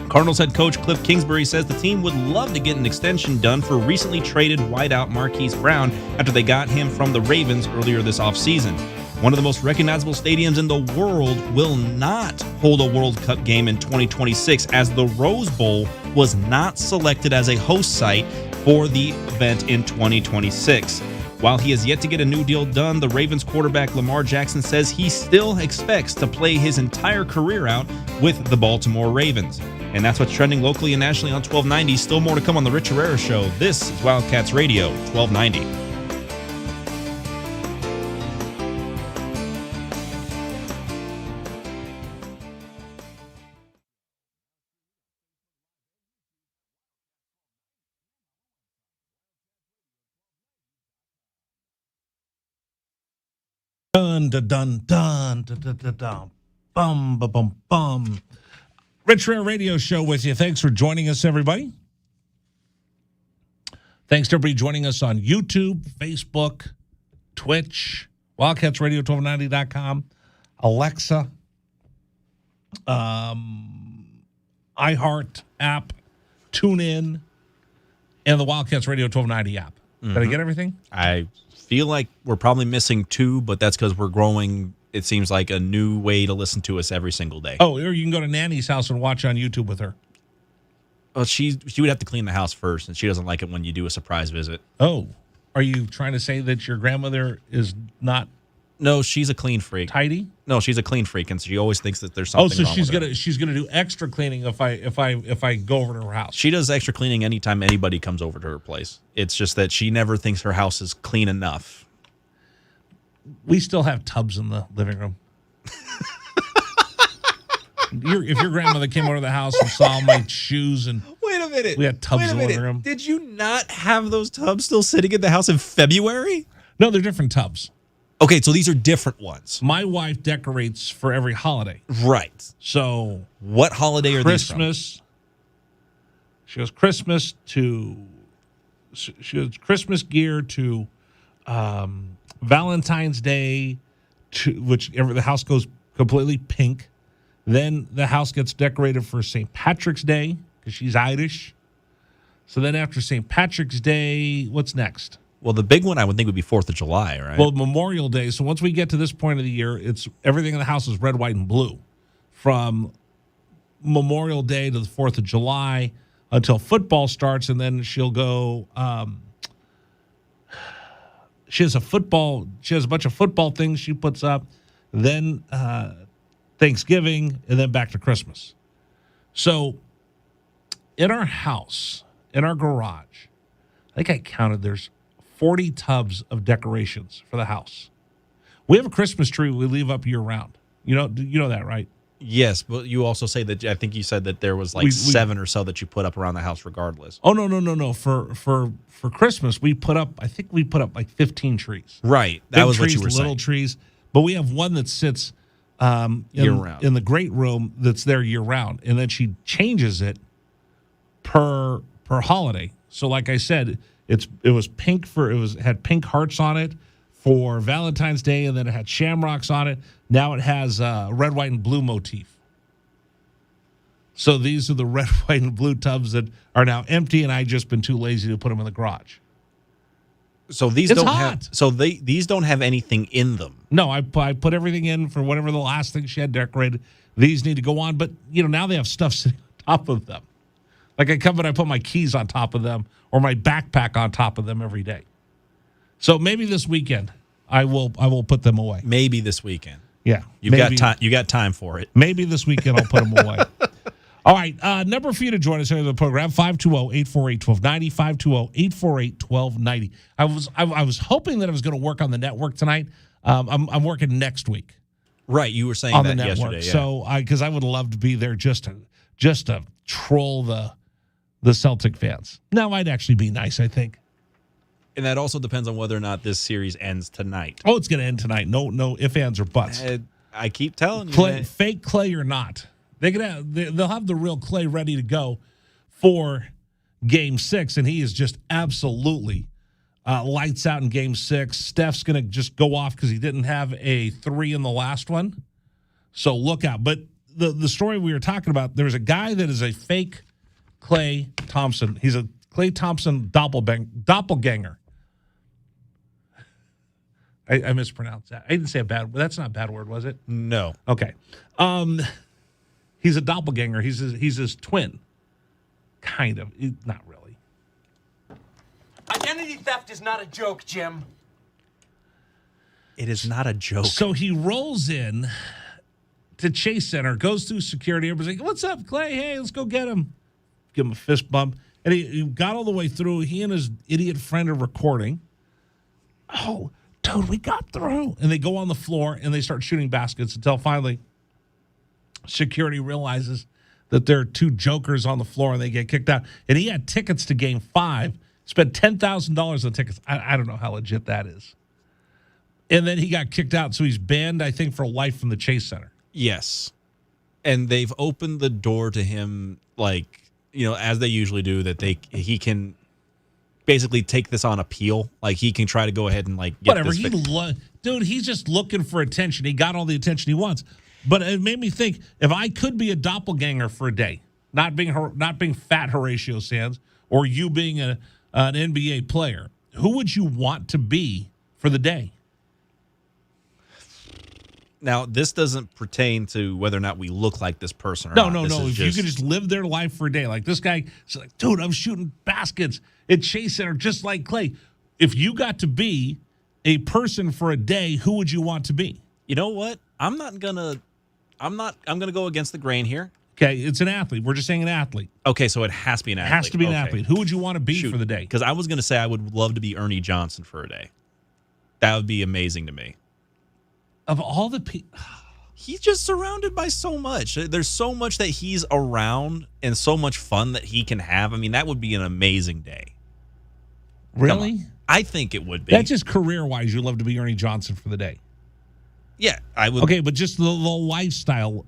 Cardinals head coach Cliff Kingsbury says the team would love to get an extension done for recently traded wideout Marquise Brown after they got him from the Ravens earlier this offseason. One of the most recognizable stadiums in the world will not hold a World Cup game in 2026 as the Rose Bowl was not selected as a host site for the event in 2026. While he has yet to get a new deal done, the Ravens quarterback Lamar Jackson says he still expects to play his entire career out with the Baltimore Ravens. And that's what's trending locally and nationally on 1290. Still more to come on the Rich Herrera Show. This is Wildcats Radio 1290. Dun dun dun dun dun dun dun dun. Bum bum bum bum. Rich Herrera Radio Show with you. Thanks for joining us, everybody. Thanks to everybody joining us on YouTube, Facebook, Twitch, WildcatsRadio1290.com, Alexa, iHeart app, TuneIn, and the Wildcats Radio 1290 app. Did I get everything? I feel like we're probably missing two, but that's because we're growing. It seems like a new way to listen to us every single day. Oh, or you can go to Nanny's house and watch on YouTube with her. Well, she would have to clean the house first, and she doesn't like it when you do a surprise visit. Oh, are you trying to say that your grandmother is not? No, she's a clean freak. Tidy? No, she's a clean freak, and she always thinks that there's something. Oh, so wrong with she's gonna do extra cleaning if I go over to her house. She does extra cleaning anytime anybody comes over to her place. It's just that she never thinks her house is clean enough. We still have tubs in the living room. If your grandmother came over to the house and saw my shoes and wait a minute, we had tubs in the living room. Did you not have those tubs still sitting in the house in February? No, they're different tubs. Okay, so these are different ones. My wife decorates for every holiday. Right. So what holiday are these from? Christmas. She goes Christmas to. She goes Christmas gear to Valentine's Day, to whichever the house goes completely pink. Then the house gets decorated for St. Patrick's Day because she's Irish. So then after St. Patrick's Day, what's next? Well, the big one I would think would be 4th of July, right? Well, Memorial Day. So once we get to this point of the year, it's everything in the house is red, white, and blue. From Memorial Day to the 4th of July until football starts, and then she'll go. She has a bunch of football things she puts up. Then Thanksgiving, and then back to Christmas. So in our house, in our garage, I think I counted there's 40 tubs of decorations for the house. We have a Christmas tree we leave up year round. You know that, right? Yes, but you also say that I think you said that there was like 7 or so that you put up around the house regardless. Oh no. For Christmas we put up like 15 trees. Right. That was what you were saying. Little trees. But we have one that sits year round in the great room that's there year round, and then she changes it per holiday. So like I said, it was pink it had pink hearts on it for Valentine's Day, and then it had shamrocks on it. Now it has red, white, and blue motif. So these are the red, white, and blue tubs that are now empty, and I've just been too lazy to put them in the garage. So these these don't have anything in them. No, I put everything in for whatever the last thing she had decorated. These need to go on, but now they have stuff sitting on top of them. Like I come and I put my keys on top of them or my backpack on top of them every day. So maybe this weekend I will put them away. Maybe this weekend. Yeah. You got time for it. Maybe this weekend I'll put them away. All right, number for you to join us here in the program, 520-848-1290, 520-848-1290. I was hoping that I was going to work on the network tonight. I'm working next week. Right, you were saying on that the network. Yesterday. Yeah. So because I would love to be there just to troll the Celtic fans. Now I'd actually be nice, I think. And that also depends on whether or not this series ends tonight. Oh, it's going to end tonight. No ifs, ands, or buts. I keep telling you. Fake Clay or not. They'll have the real Clay ready to go for Game 6, and he is just absolutely lights out in Game 6. Steph's going to just go off because he didn't have a 3 in the last one. So look out. But the story we were talking about, there's a guy that is a fake Clay Thompson. He's a Clay Thompson doppelganger. I mispronounced that. I didn't say a bad word. That's not a bad word, was it? No. Okay. He's a doppelganger. He's his twin. Kind of. Not really. Identity theft is not a joke, Jim. It is not a joke. So he rolls in to Chase Center, goes through security. Everybody's like, "What's up, Clay? Hey, let's go get him." Give him a fist bump. And he got all the way through. He and his idiot friend are recording. Oh, dude, we got through. And they go on the floor, and they start shooting baskets until finally security realizes that there are 2 jokers on the floor, and they get kicked out. And he had tickets to Game 5, spent $10,000 on tickets. I don't know how legit that is. And then he got kicked out, so he's banned, I think, for life from the Chase Center. Yes. And they've opened the door to him, like, as they usually do, that he can basically take this on appeal. Like, he can try to go ahead and, like, get whatever. this Dude, he's just looking for attention. He got all the attention he wants. But it made me think, if I could be a doppelganger for a day, not being fat Horatio Sands, or you being an NBA player, who would you want to be for the day? Now, this doesn't pertain to whether or not we look like this person or not. No. If you could just live their life for a day. Like this guy is like, dude, I'm shooting baskets at Chase Center just like Clay. If you got to be a person for a day, who would you want to be? You know what? I'm gonna go against the grain here. Okay, it's an athlete. We're just saying an athlete. Okay, so it has to be an athlete. It has to be an athlete. Who would you want to be for the day? Because I was going to say I would love to be Ernie Johnson for a day. That would be amazing to me. Of all the people, he's just surrounded by so much. There's so much that he's around and so much fun that he can have. I mean, that would be an amazing day. Really? I think it would be. That's just career-wise. You'd love to be Ernie Johnson for the day. Yeah, I would. Okay, but just the lifestyle.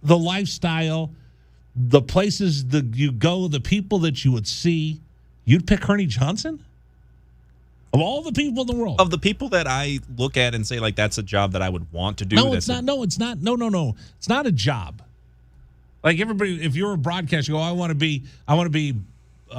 The lifestyle, the places that you go, the people that you would see, you'd pick Ernie Johnson? Of all the people in the world. Of the people that I look at and say, like, that's a job that I would want to do. No, it's not. No, it's not. No. It's not a job. Like everybody, if you're a broadcaster, you go, I want to be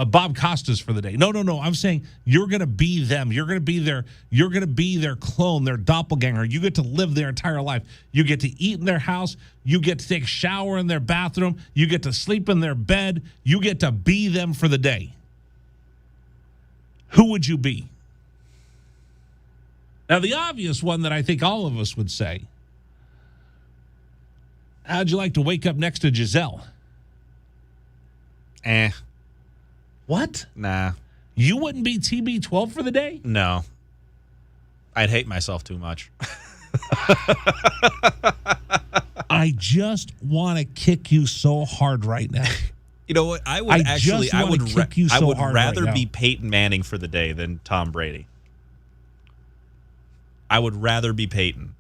Bob Costas for the day. No. I'm saying you're going to be them. You're going to be their clone, their doppelganger. You get to live their entire life. You get to eat in their house. You get to take a shower in their bathroom. You get to sleep in their bed. You get to be them for the day. Who would you be? Now, the obvious one that I think all of us would say, how'd you like to wake up next to Giselle? What? Nah. You wouldn't be TB12 for the day? No. I'd hate myself too much. I just want to kick you so hard right now. You know what? I would rather be Peyton Manning for the day than Tom Brady. I would rather be Peyton.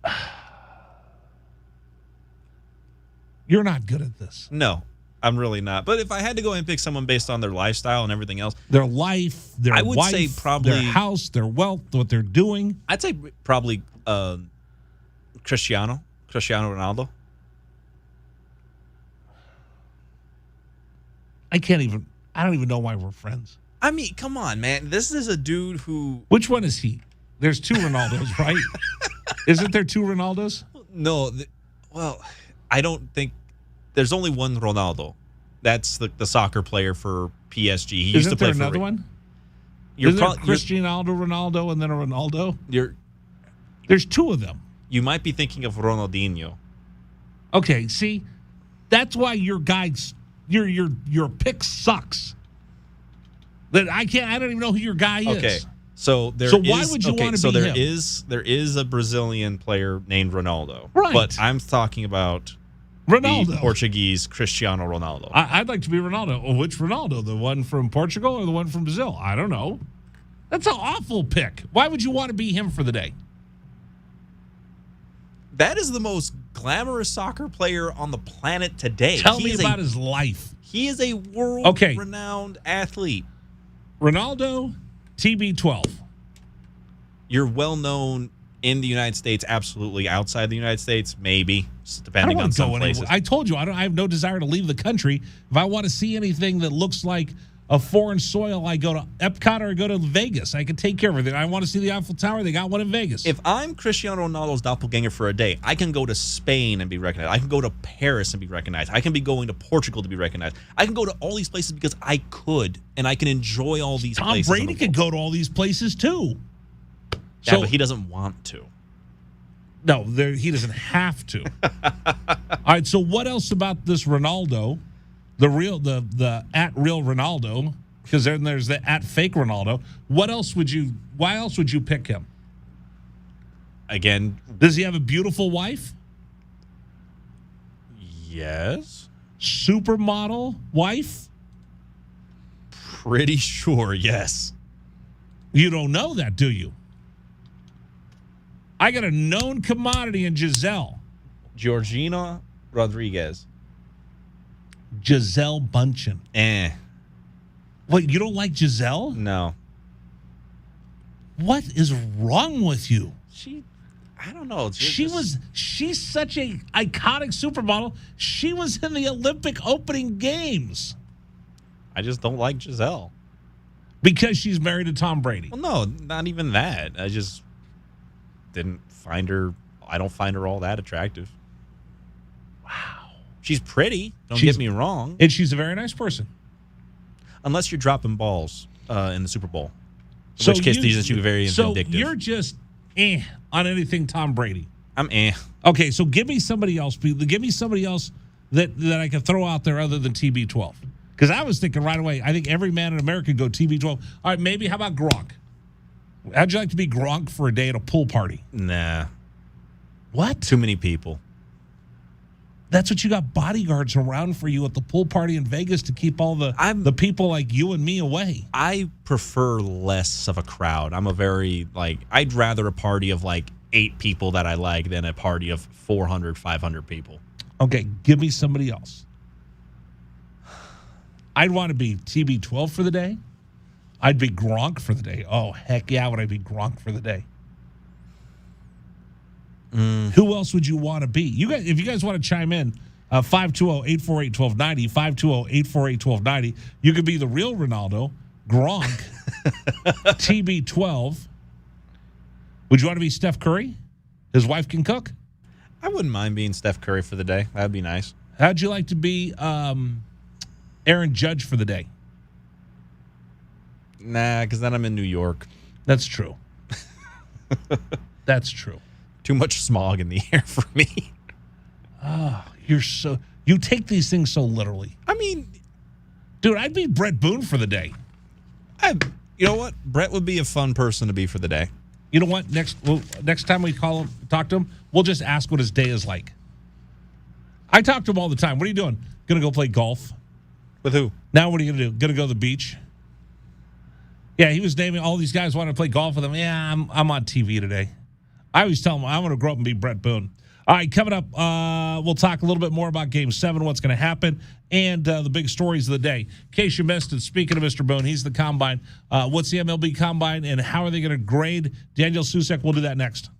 You're not good at this. No, I'm really not. But if I had to go and pick someone based on their lifestyle and everything else, their life, their I would wife, say probably their house, their wealth, what they're doing. I'd say probably Cristiano Ronaldo. I don't even know why we're friends. I mean, come on, man. This is a dude who... Which one is he? There's 2 Ronaldos, right? Isn't there 2 Ronaldos? No. Well, I don't think... There's only one Ronaldo. That's the soccer player for PSG. He used to play there another one? Isn't there Cristiano Ronaldo and then a Ronaldo? There's 2 of them. You might be thinking of Ronaldinho. Okay, see? That's why your guys... Your pick sucks. That I don't even know who your guy is. Okay. So why would you want to be him? There is a Brazilian player named Ronaldo. Right. But I'm talking about Ronaldo. The Portuguese Cristiano Ronaldo. I'd like to be Ronaldo. Oh, which Ronaldo? The one from Portugal or the one from Brazil? I don't know. That's an awful pick. Why would you want to be him for the day? That is the most glamorous soccer player on the planet today. Tell me about his life. He is a world-renowned athlete. Ronaldo, TB12. You're well-known in the United States, absolutely. Outside the United States, maybe, depending on some places. I told you, I have no desire to leave the country. If I want to see anything that looks like a foreign soil, I go to Epcot or I go to Vegas. I can take care of everything. I want to see the Eiffel Tower. They got one in Vegas. If I'm Cristiano Ronaldo's doppelganger for a day, I can go to Spain and be recognized. I can go to Paris and be recognized. I can be going to Portugal to be recognized. I can go to all these places because I could, and I can enjoy all these places. Tom Brady could go to all these places too. Yeah, but he doesn't want to. No, he doesn't have to. All right, so what else about this Ronaldo? The at real Ronaldo, because then there's the at fake Ronaldo. Why else would you pick him? Again, does he have a beautiful wife? Yes. Supermodel wife? Pretty sure, yes. You don't know that, do you? I got a known commodity in Giselle. Georgina Rodriguez. Giselle Bundchen. What, you don't like Giselle? No. What is wrong with you? I don't know. She's such a iconic supermodel. She was in the Olympic opening games. I just don't like Giselle. Because she's married to Tom Brady. Well, no, not even that. I just didn't find her. I don't find her all that attractive. Wow. She's pretty. Don't get me wrong. And she's a very nice person. Unless you're dropping balls in the Super Bowl. In which case, these are very vindictive. So you're just on anything Tom Brady. I'm Okay, so give me somebody else. Give me somebody else that I can throw out there other than TB12. Because I was thinking right away, I think every man in America could go TB12. All right, maybe how about Gronk? How'd you like to be Gronk for a day at a pool party? Nah. What? Too many people. That's what you got bodyguards around for you at the pool party in Vegas to keep all the people like you and me away. I prefer less of a crowd. I'm a very, I'd rather a party of 8 people that I like than a party of 400, 500 people. Okay, give me somebody else. I'd want to be TB12 for the day. I'd be Gronk for the day. Oh, heck yeah, would I be Gronk for the day? Who else would you want to be? You guys, if you guys want to chime in, 520-848-1290, 520-848-1290. You could be the real Ronaldo, Gronk, TB12. Would you want to be Steph Curry? His wife can cook? I wouldn't mind being Steph Curry for the day. That'd be nice. How'd you like to be Aaron Judge for the day? Nah, because then I'm in New York. That's true. That's true. Too much smog in the air for me. Oh, you take these things so literally. I mean, dude, I'd be Brett Boone for the day. You know what? Brett would be a fun person to be for the day. You know what? Next time we talk to him, we'll just ask what his day is like. I talk to him all the time. What are you doing? Gonna go play golf? With who? Now what are you gonna do? Gonna go to the beach? Yeah, he was naming all these guys wanting to play golf with him. Yeah, I'm on TV today. I always tell him I want to grow up and be Brett Boone. All right, coming up, we'll talk a little bit more about Game 7, what's going to happen, and the big stories of the day. In case you missed it, speaking of Mr. Boone, he's the Combine. What's the MLB Combine, and how are they going to grade Daniel Susek? We'll do that next.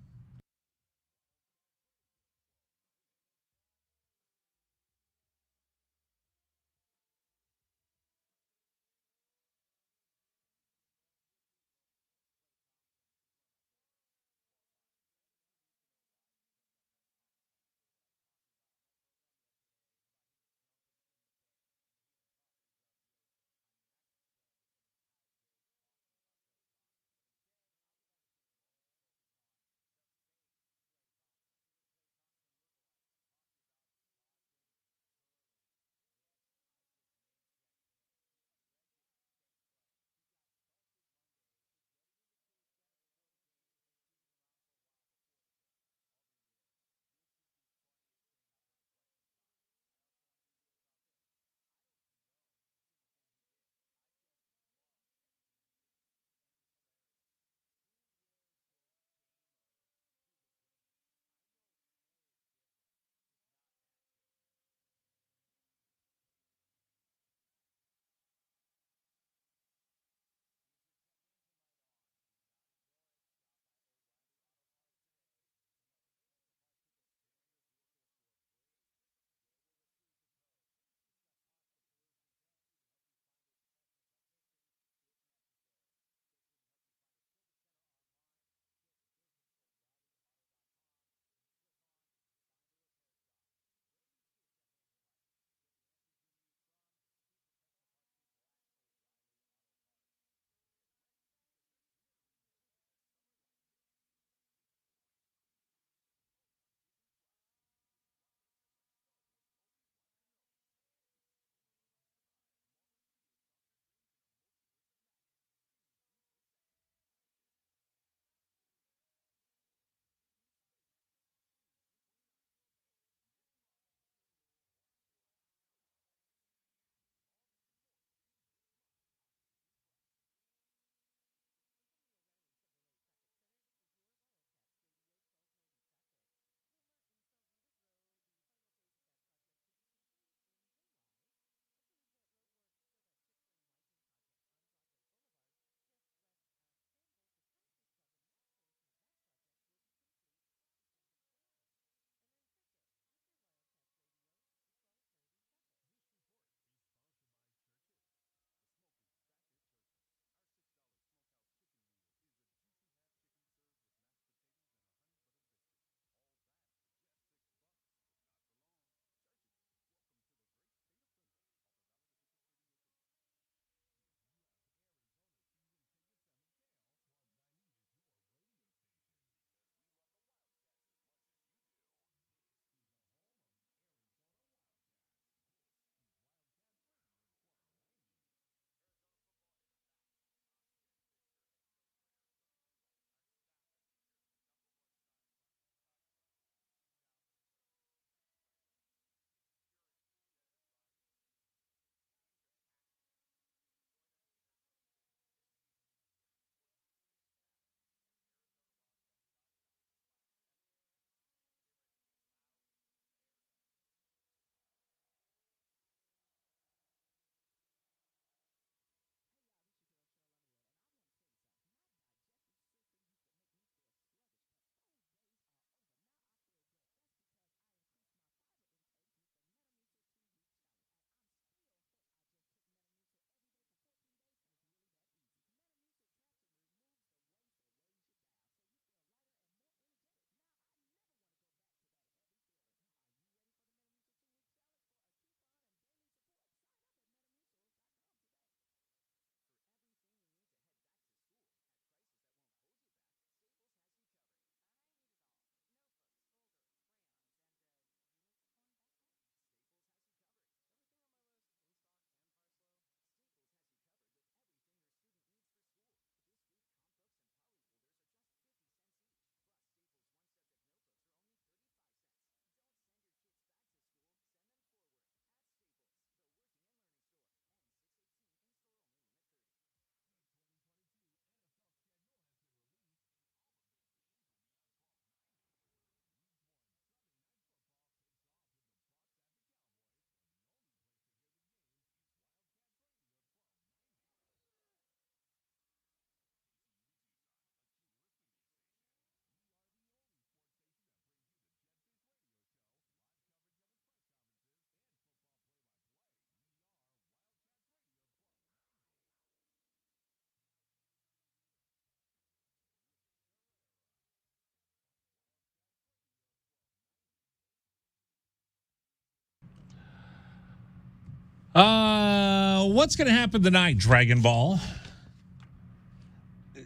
What's going to happen tonight, Dragon Ball?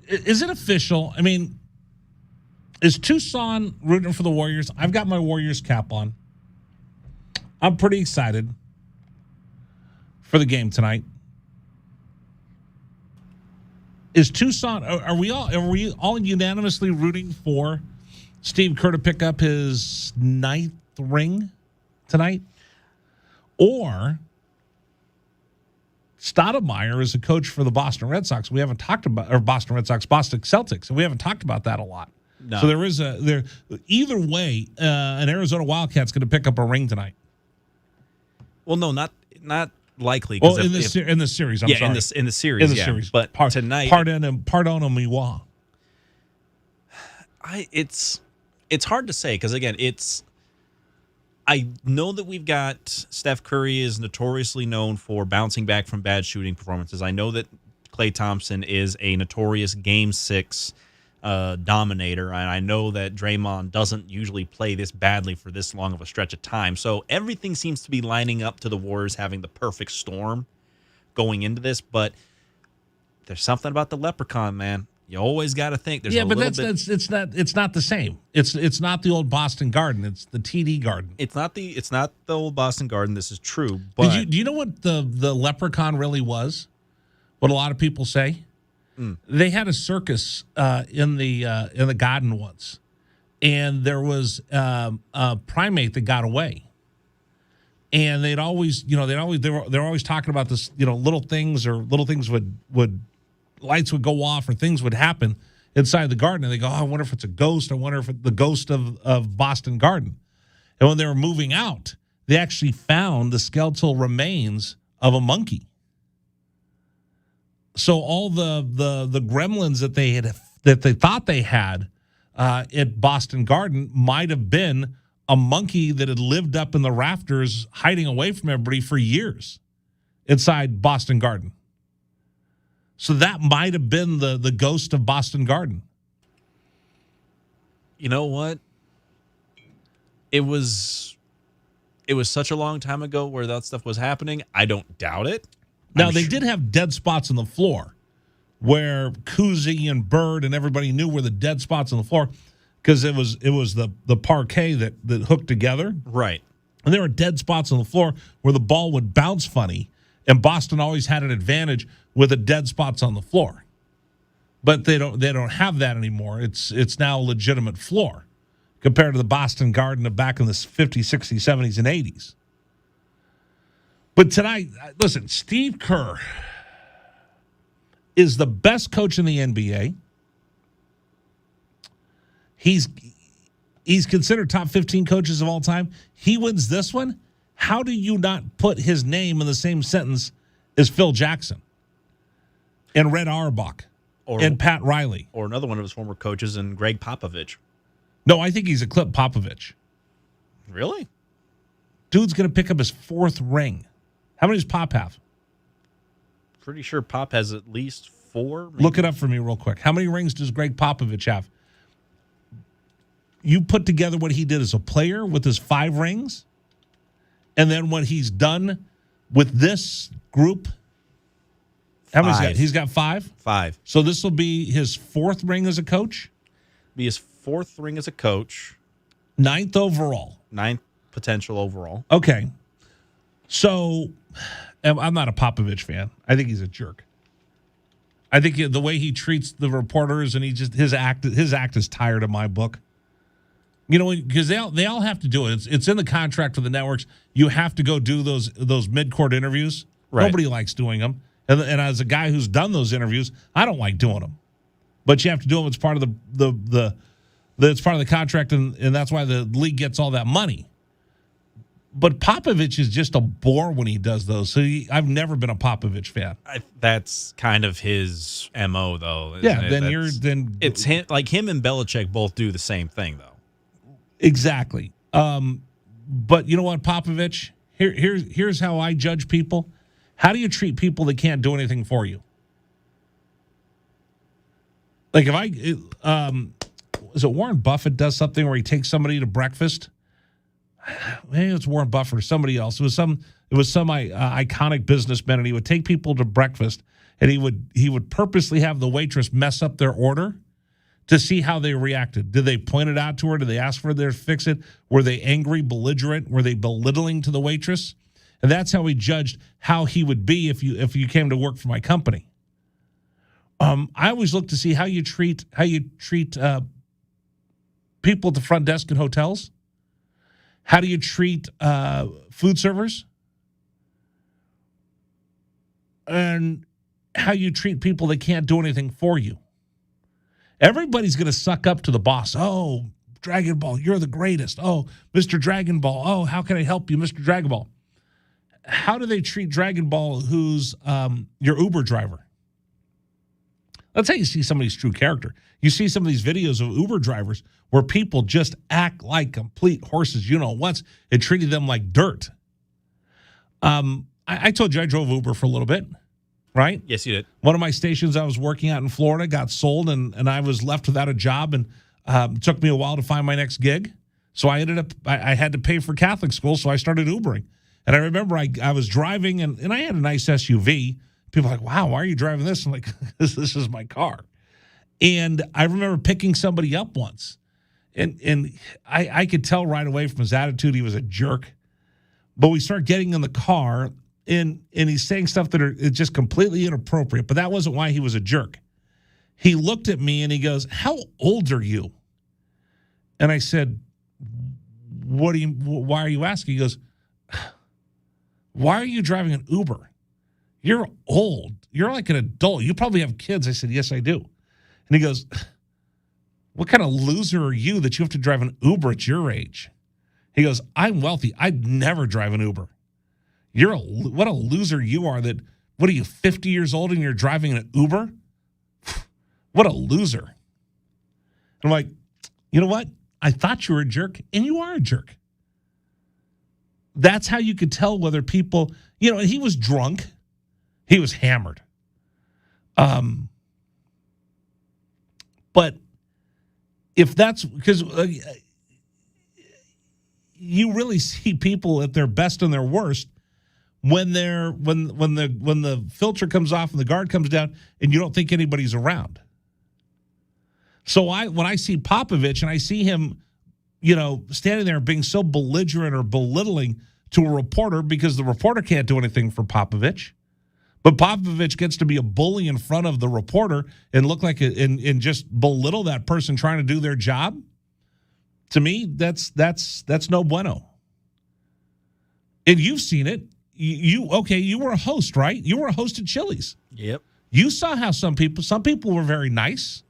Is it official? I mean, is Tucson rooting for the Warriors? I've got my Warriors cap on. I'm pretty excited for the game tonight. Is Tucson? Are we all unanimously rooting for Steve Kerr to pick up his 9th ring tonight? Or Stoudemire is a coach for the Boston Red Sox. We haven't talked about, or Boston Red Sox, Boston Celtics, and we haven't talked about that a lot. No. So either way, an Arizona Wildcat's going to pick up a ring tonight. Well, no, not likely. Well, in the series, I'm sorry. In the series, but tonight, pardon-moi. It's hard to say because again, I know that we've got Steph Curry is notoriously known for bouncing back from bad shooting performances. I know that Klay Thompson is a notorious Game 6 dominator, and I know that Draymond doesn't usually play this badly for this long of a stretch of time. So everything seems to be lining up to the Warriors having the perfect storm going into this, but there's something about the leprechaun, man. You always got to think there's it's not the same. It's not the old Boston Garden. It's the TD Garden. It's not the old Boston Garden. This is true. But do you know what the leprechaun really was? What a lot of people say. They had a circus in the garden once, and there was a primate that got away. And they're always talking about this, little things would lights would go off or things would happen inside the garden, and they go, I wonder if it's a ghost. I wonder if it's the ghost of Boston Garden. And when they were moving out, they actually found the skeletal remains of a monkey. So all the gremlins that they thought they had at Boston Garden might have been a monkey that had lived up in the rafters, hiding away from everybody for years inside Boston Garden. So that might have been the ghost of Boston Garden. You know what? It was such a long time ago where that stuff was happening. I don't doubt it. Now, they did have dead spots on the floor where Kuzi and Bird and everybody knew were the dead spots on the floor because it was the parquet that hooked together. Right. And there were dead spots on the floor where the ball would bounce funny, and Boston always had an advantage with the dead spots on the floor. But they don't have that anymore. It's now a legitimate floor compared to the Boston Garden of back in the 50s, 60s, 70s, and 80s. But tonight, listen, Steve Kerr is the best coach in the NBA. He's considered top 15 coaches of all time. He wins this one. How do you not put his name in the same sentence as Phil Jackson and Red Auerbach and Pat Riley? Or another one of his former coaches, and Greg Popovich. No, I think he's eclipsed Popovich. Really? Dude's going to pick up his 4th ring. How many does Pop have? Pretty sure Pop has at least 4. Maybe. Look it up for me real quick. How many rings does Greg Popovich have? You put together what he did as a player with his 5 rings, and then what he's done with this group. How many he's got? He's got 5? 5. So this will be his 4th ring as a coach? Be his 4th ring as a coach. 9th overall. 9th potential overall. Okay. So I'm not a Popovich fan. I think he's a jerk. I think the way he treats the reporters and his act is tired of my book. Because they all have to do it. It's in the contract for the networks. You have to go do those mid-court interviews. Right. Nobody likes doing them. And as a guy who's done those interviews, I don't like doing them. But you have to do them. It's part of it's part of the contract, and that's why the league gets all that money. But Popovich is just a bore when he does those. So I've never been a Popovich fan. That's kind of his MO, though. Yeah, then it's him, like him and Belichick both do the same thing, though. Exactly. But you know what, Popovich? Here's how I judge people. How do you treat people that can't do anything for you? Like is it Warren Buffett does something where he takes somebody to breakfast? maybe it's Warren Buffett or somebody else. It was some iconic businessman, and he would take people to breakfast, and he would purposely have the waitress mess up their order to see how they reacted. Did they point it out to her? Did they ask for her to fix it? Were they angry, belligerent? Were they belittling to the waitress? And that's how he judged how he would be if you came to work for my company. I always look to see how you treat people at the front desk in hotels. How do you treat food servers? And how you treat people that can't do anything for you. Everybody's going to suck up to the boss. Oh, Dragon Ball, you're the greatest. Oh, Mr. Dragon Ball. Oh, how can I help you, Mr. Dragon Ball? How do they treat Dragon Ball who's your Uber driver? That's how you see somebody's true character. You see some of these videos of Uber drivers where people just act like complete horses, you-know-whats, and treated them like dirt. I told you I drove Uber for a little bit, right? Yes, you did. One of my stations I was working at in Florida got sold, and I was left without a job, and it took me a while to find my next gig. So I ended up, I had to pay for Catholic school, so I started Ubering. And I remember I was driving, and I had a nice SUV. People are like, wow, why are you driving this? I'm like, this is my car. And I remember picking somebody up once, and I could tell right away from his attitude he was a jerk. But we start getting in the car, and he's saying stuff that are just completely inappropriate. But that wasn't why he was a jerk. He looked at me and he goes, "How old are you?" And I said, why are you asking? He goes, "Why are you driving an Uber? You're old. You're like an adult. You probably have kids." I said, "Yes, I do." And he goes, "What kind of loser are you that you have to drive an Uber at your age?" He goes, "I'm wealthy. I'd never drive an Uber." What a loser you are that, what are you, 50 years old and you're driving an Uber? What a loser. I'm like, you know what? I thought you were a jerk, and you are a jerk. That's how you could tell whether people, he was drunk. He was hammered. But if that's because you really see people at their best and their worst when the filter comes off and the guard comes down and you don't think anybody's around. So when I see Popovich and I see him, standing there being so belligerent or belittling to a reporter because the reporter can't do anything for Popovich, but Popovich gets to be a bully in front of the reporter and look like and just belittle that person trying to do their job. To me, that's no bueno. And you've seen it. You were a host, right? You were a host at Chili's. Yep. You saw how some people were very nice.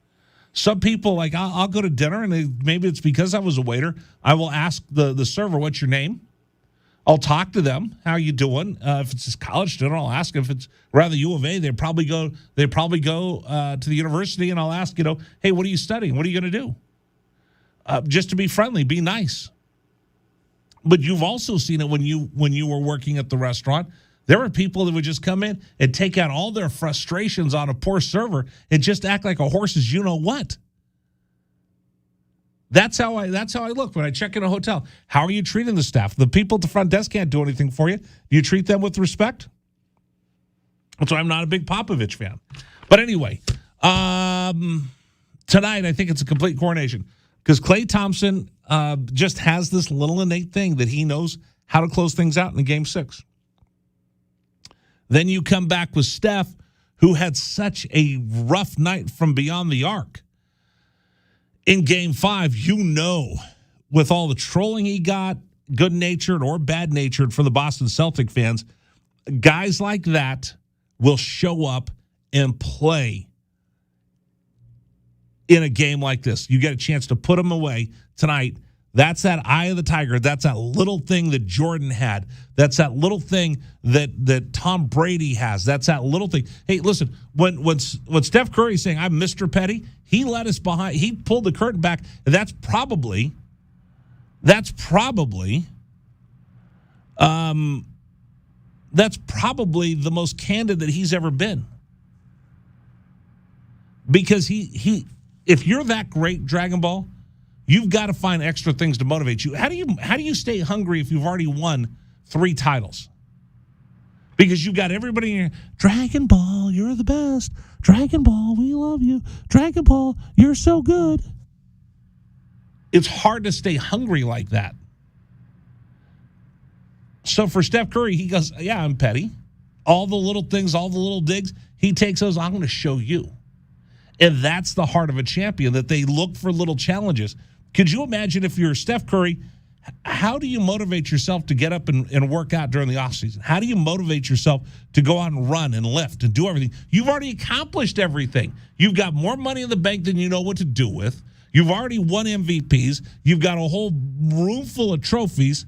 Some people, like, I'll go to dinner, and maybe it's because I was a waiter. I will ask the server, "What's your name?" I'll talk to them. "How you doing?" If it's a college student, I'll ask. If it's rather U of A, they probably go to the university, and I'll ask, "Hey, what are you studying? What are you going to do?" Just to be friendly, be nice. But you've also seen it when you were working at the restaurant. There were people that would just come in and take out all their frustrations on a poor server and just act like a horse's you-know-what. That's how I look when I check in a hotel. How are you treating the staff? The people at the front desk can't do anything for you. Do you treat them with respect? So I'm not a big Popovich fan. But anyway, tonight I think it's a complete coronation because Klay Thompson just has this little innate thing that he knows how to close things out in Game 6. Then you come back with Steph, who had such a rough night from beyond the arc. In Game 5, with all the trolling he got, good-natured or bad-natured for the Boston Celtic fans, guys like that will show up and play in a game like this. You get a chance to put them away tonight. That's that eye of the tiger. That's that little thing that Jordan had. That's that little thing that Tom Brady has. That's that little thing. Hey, listen, when Steph Curry's saying, "I'm Mr. Petty," he let us behind. He pulled the curtain back. And that's probably the most candid that he's ever been. Because he if you're that great, Dragon Ball, You've got to find extra things to motivate you. How do you stay hungry if you've already won 3 titles? Because you've got everybody in here, Dragon Ball, you're the best. Dragon Ball, we love you. Dragon Ball, you're so good. It's hard to stay hungry like that. So for Steph Curry, he goes, yeah, I'm petty. All the little things, all the little digs, he takes those, I'm going to show you. And that's the heart of a champion, that they look for little challenges. Could you imagine if you're Steph Curry, how do you motivate yourself to get up and work out during the offseason? How do you motivate yourself to go out and run and lift and do everything? You've already accomplished everything. You've got more money in the bank than you know what to do with. You've already won MVPs. You've got a whole room full of trophies.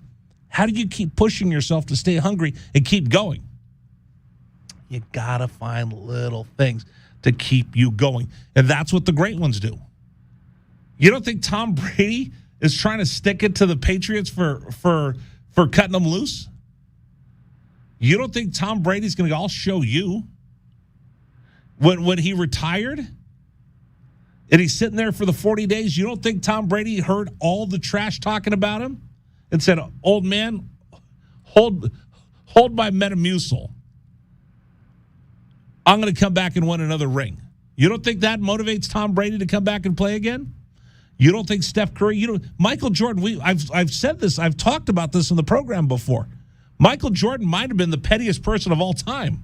How do you keep pushing yourself to stay hungry and keep going? You got to find little things to keep you going. And that's what the great ones do. You don't think Tom Brady is trying to stick it to the Patriots for cutting them loose? You don't think Tom Brady's going to go, I'll show you? When he retired and he's sitting there for the 40 days, you don't think Tom Brady heard all the trash talking about him and said, old man, hold my Metamucil. I'm going to come back and win another ring. You don't think that motivates Tom Brady to come back and play again? You don't think Steph Curry, Michael Jordan, I've said this, I've talked about this in the program before. Michael Jordan might have been the pettiest person of all time.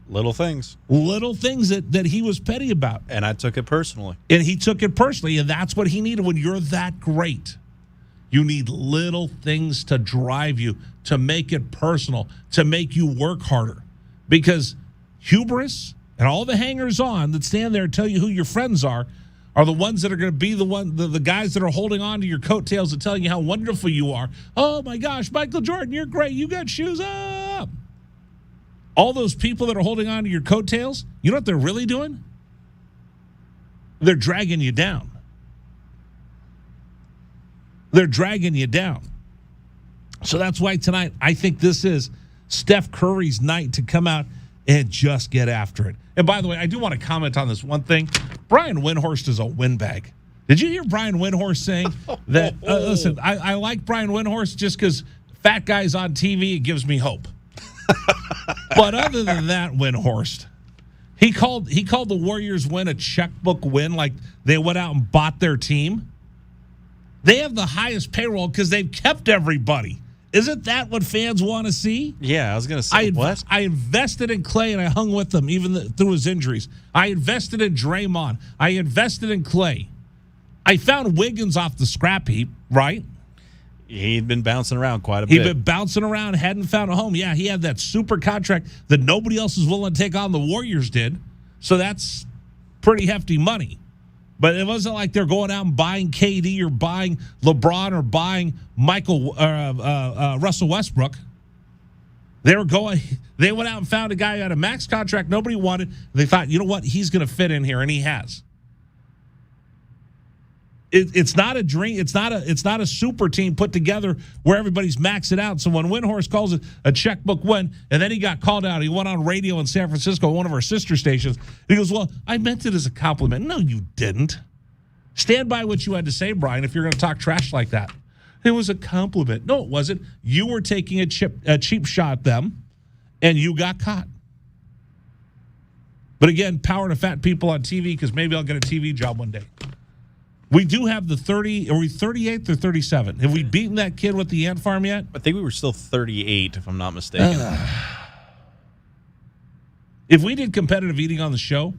Little things. Little things that he was petty about. And I took it personally. And he took it personally, and that's what he needed when you're that great. You need little things to drive you, to make it personal, to make you work harder. Because hubris and all the hangers-on that stand there and tell you who your friends are the ones that are going to be the guys that are holding on to your coattails and telling you how wonderful you are. Oh, my gosh, Michael Jordan, you're great. You got shoes up. All those people that are holding on to your coattails, you know what they're really doing? They're dragging you down. They're dragging you down. So that's why tonight I think this is Steph Curry's night to come out and just get after it. And by the way, I do want to comment on this one thing. Brian Windhorst is a windbag. Did you hear Brian Windhorst saying that? Listen, I like Brian Windhorst just because fat guys on TV, it gives me hope. But other than that, Windhorst, he called the Warriors win a checkbook win, like they went out and bought their team. They have the highest payroll because they've kept everybody. Isn't that what fans want to see? Yeah, I was going to say, what? I invested in Clay, and I hung with him even through his injuries. I invested in Draymond. I invested in Clay. I found Wiggins off the scrap heap, right? He'd been bouncing around quite a bit. He'd been bouncing around, hadn't found a home. Yeah, he had that super contract that nobody else was willing to take on. The Warriors did. So that's pretty hefty money. But it wasn't like they're going out and buying KD or buying LeBron or buying Russell Westbrook. They went out and found a guy who had a max contract nobody wanted. They thought, you know what, he's going to fit in here, and he has. It's not a dream. It's not a super team put together where everybody's maxing out. So when Windhorst calls it a checkbook win, and then he got called out, he went on radio in San Francisco, one of our sister stations. He goes, "Well, I meant it as a compliment." No, you didn't. Stand by what you had to say, Brian. If you're going to talk trash like that, it was a compliment. No, it wasn't. You were taking a cheap shot at them, and you got caught. But again, power to fat people on TV, because maybe I'll get a TV job one day. We do have the 30. Are we 38th or 37? Have we beaten that kid with the ant farm yet? I think we were still 38, if I'm not mistaken. If we did competitive eating on the show,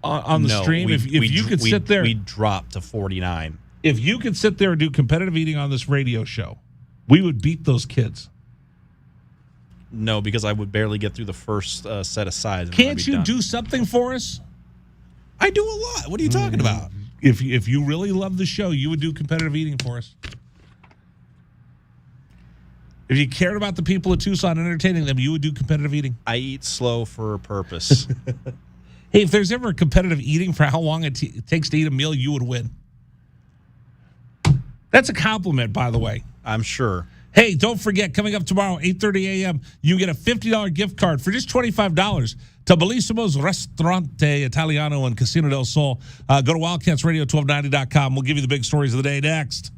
on the stream, if you could sit there. We dropped to 49. If you could sit there and do competitive eating on this radio show, we would beat those kids. No, because I would barely get through the first set of sides. Can't you do something for us? I do a lot. What are you talking about? If you really love the show, you would do competitive eating for us. If you cared about the people of Tucson and entertaining them, you would do competitive eating. I eat slow for a purpose. Hey, if there's ever a competitive eating for how long it takes to eat a meal, you would win. That's a compliment, by the way. I'm sure. Hey, don't forget, coming up tomorrow, 8:30 a.m., you get a $50 gift card for just $25 to Bellissimo's Ristorante Italiano and Casino del Sol. Go to wildcatsradio1290.com. We'll give you the big stories of the day next.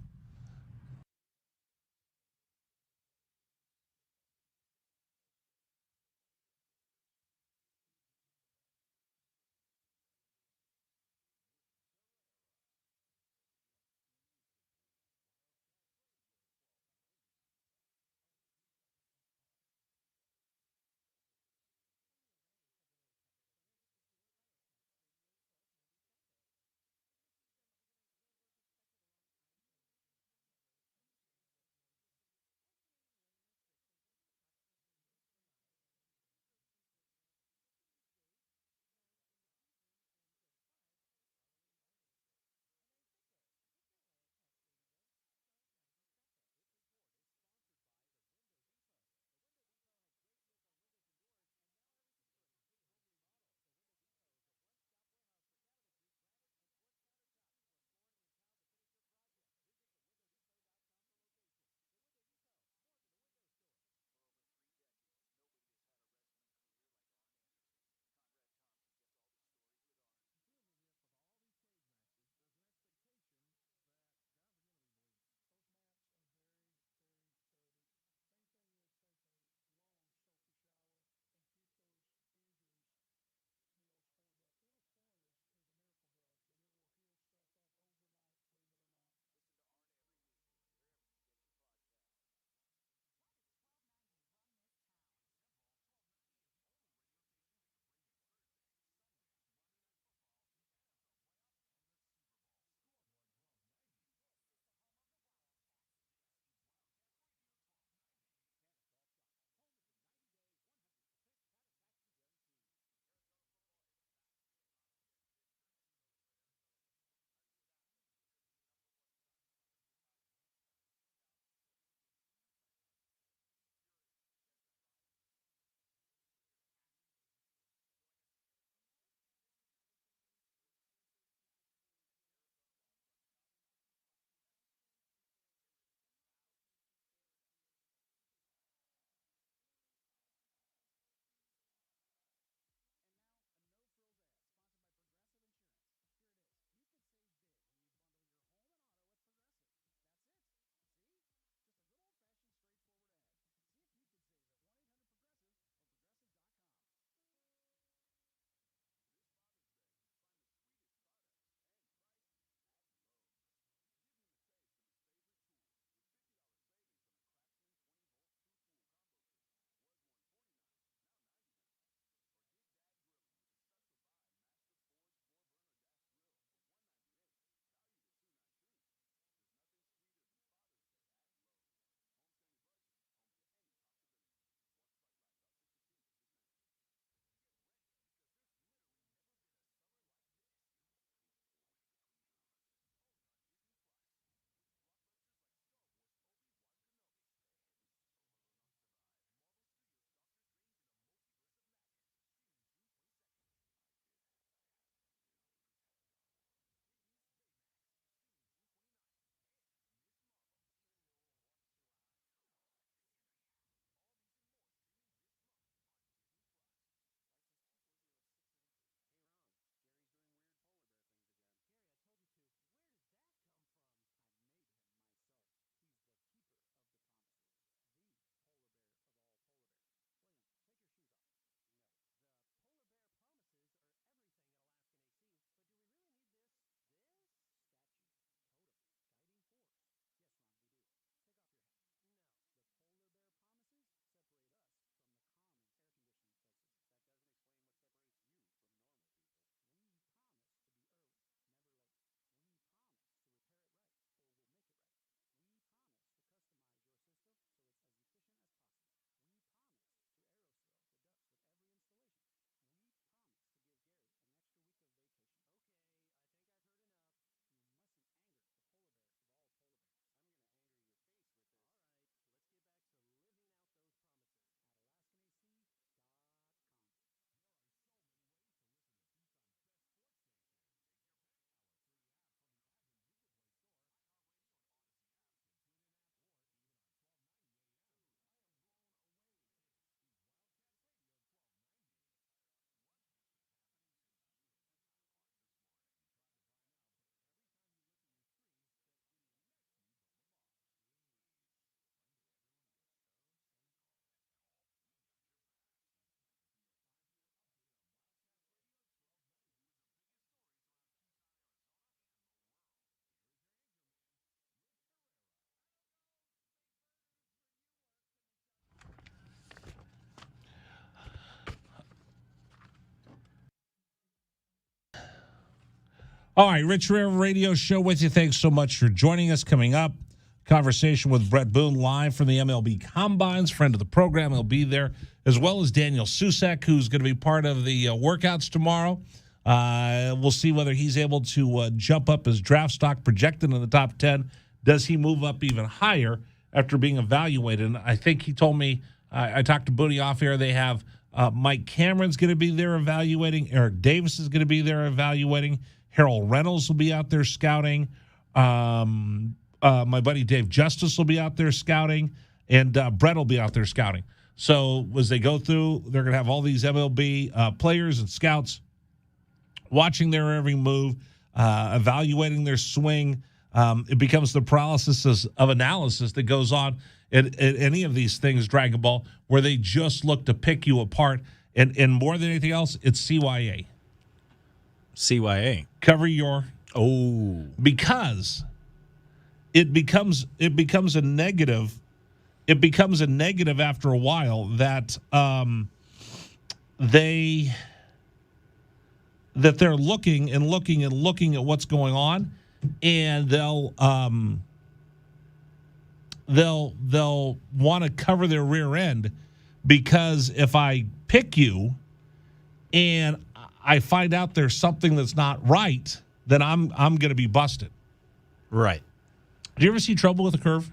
All right, Rich Rivera Radio Show with you. Thanks so much for joining us. Coming up, conversation with Brett Boone live from the MLB Combines. Friend of the program, he'll be there, as well as Daniel Susek, who's going to be part of the workouts tomorrow. We'll see whether he's able to jump up his draft stock projected in the top 10. Does he move up even higher after being evaluated? And I think he told me, I talked to Booney off air, they have Mike Cameron's going to be there evaluating. Eric Davis is going to be there evaluating. Harold Reynolds will be out there scouting. My buddy Dave Justice will be out there scouting. And Brett will be out there scouting. So as they go through, they're going to have all these MLB players and scouts watching their every move, evaluating their swing. It becomes the paralysis of analysis that goes on at any of these things, Dragon Ball, where they just look to pick you apart. And more than anything else, it's CYA. CYA. Cover your because it becomes a negative. It becomes a negative after a while that they're looking and looking and looking at what's going on, and they'll want to cover their rear end, because if I pick you and I find out there's something that's not right, then I'm going to be busted. Right. Do you ever see Trouble with a Curve?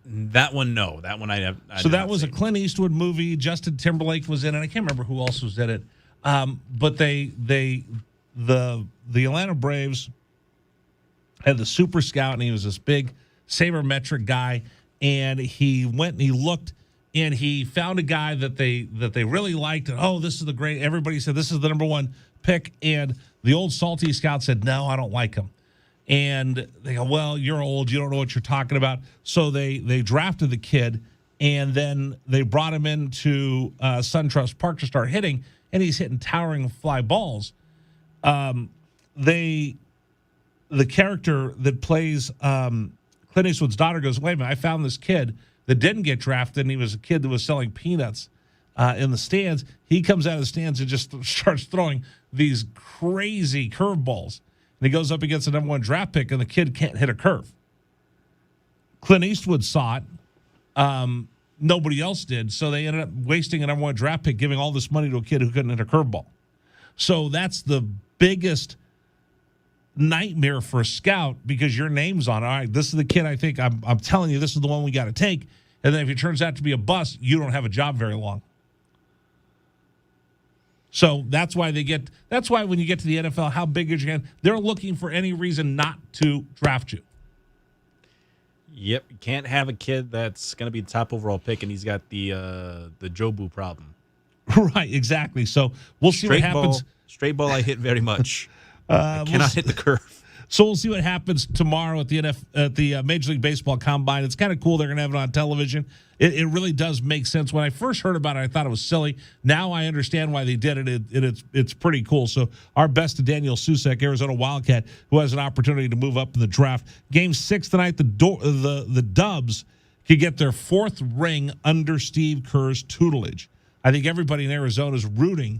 That one, no. That one I have. So that was a Clint Eastwood movie. Justin Timberlake was in it. I can't remember who else was in it. But the Atlanta Braves had the super scout, and he was this big sabermetric guy, and he went and he looked, and he found a guy that they really liked, and this is the great. Everybody said this is the number one pick, and the old salty scout said, no, I don't like him. And they go, well, you're old, you don't know what you're talking about. So they drafted the kid, and then they brought him into SunTrust Park to start hitting, and he's hitting towering fly balls. The character that plays Clint Eastwood's daughter goes, wait a minute, I found this kid that didn't get drafted, and he was a kid that was selling peanuts in the stands. He comes out of the stands and just starts throwing these crazy curveballs. And he goes up against the number one draft pick, and the kid can't hit a curve. Clint Eastwood saw it. Nobody else did, so they ended up wasting a number one draft pick, giving all this money to a kid who couldn't hit a curveball. So that's the biggest nightmare for a scout, because your name's on it. All right, this is the kid I think I'm telling you, this is the one we got to take. And then if it turns out to be a bust, you don't have a job very long. So that's why when you get to the NFL, how big is your hand? They're looking for any reason not to draft you. Yep, you can't have a kid that's going to be the top overall pick, and he's got the Jobu problem. Right, exactly. So we'll see what happens. Straight ball I hit very much. I cannot hit the curve. So we'll see what happens tomorrow at the Major League Baseball Combine. It's kind of cool. They're going to have it on television. It really does make sense. When I first heard about it, I thought it was silly. Now I understand why they did it. It's pretty cool. So our best to Daniel Susek, Arizona Wildcat, who has an opportunity to move up in the draft. Game 6 tonight, the Dubs could get their 4th ring under Steve Kerr's tutelage. I think everybody in Arizona is rooting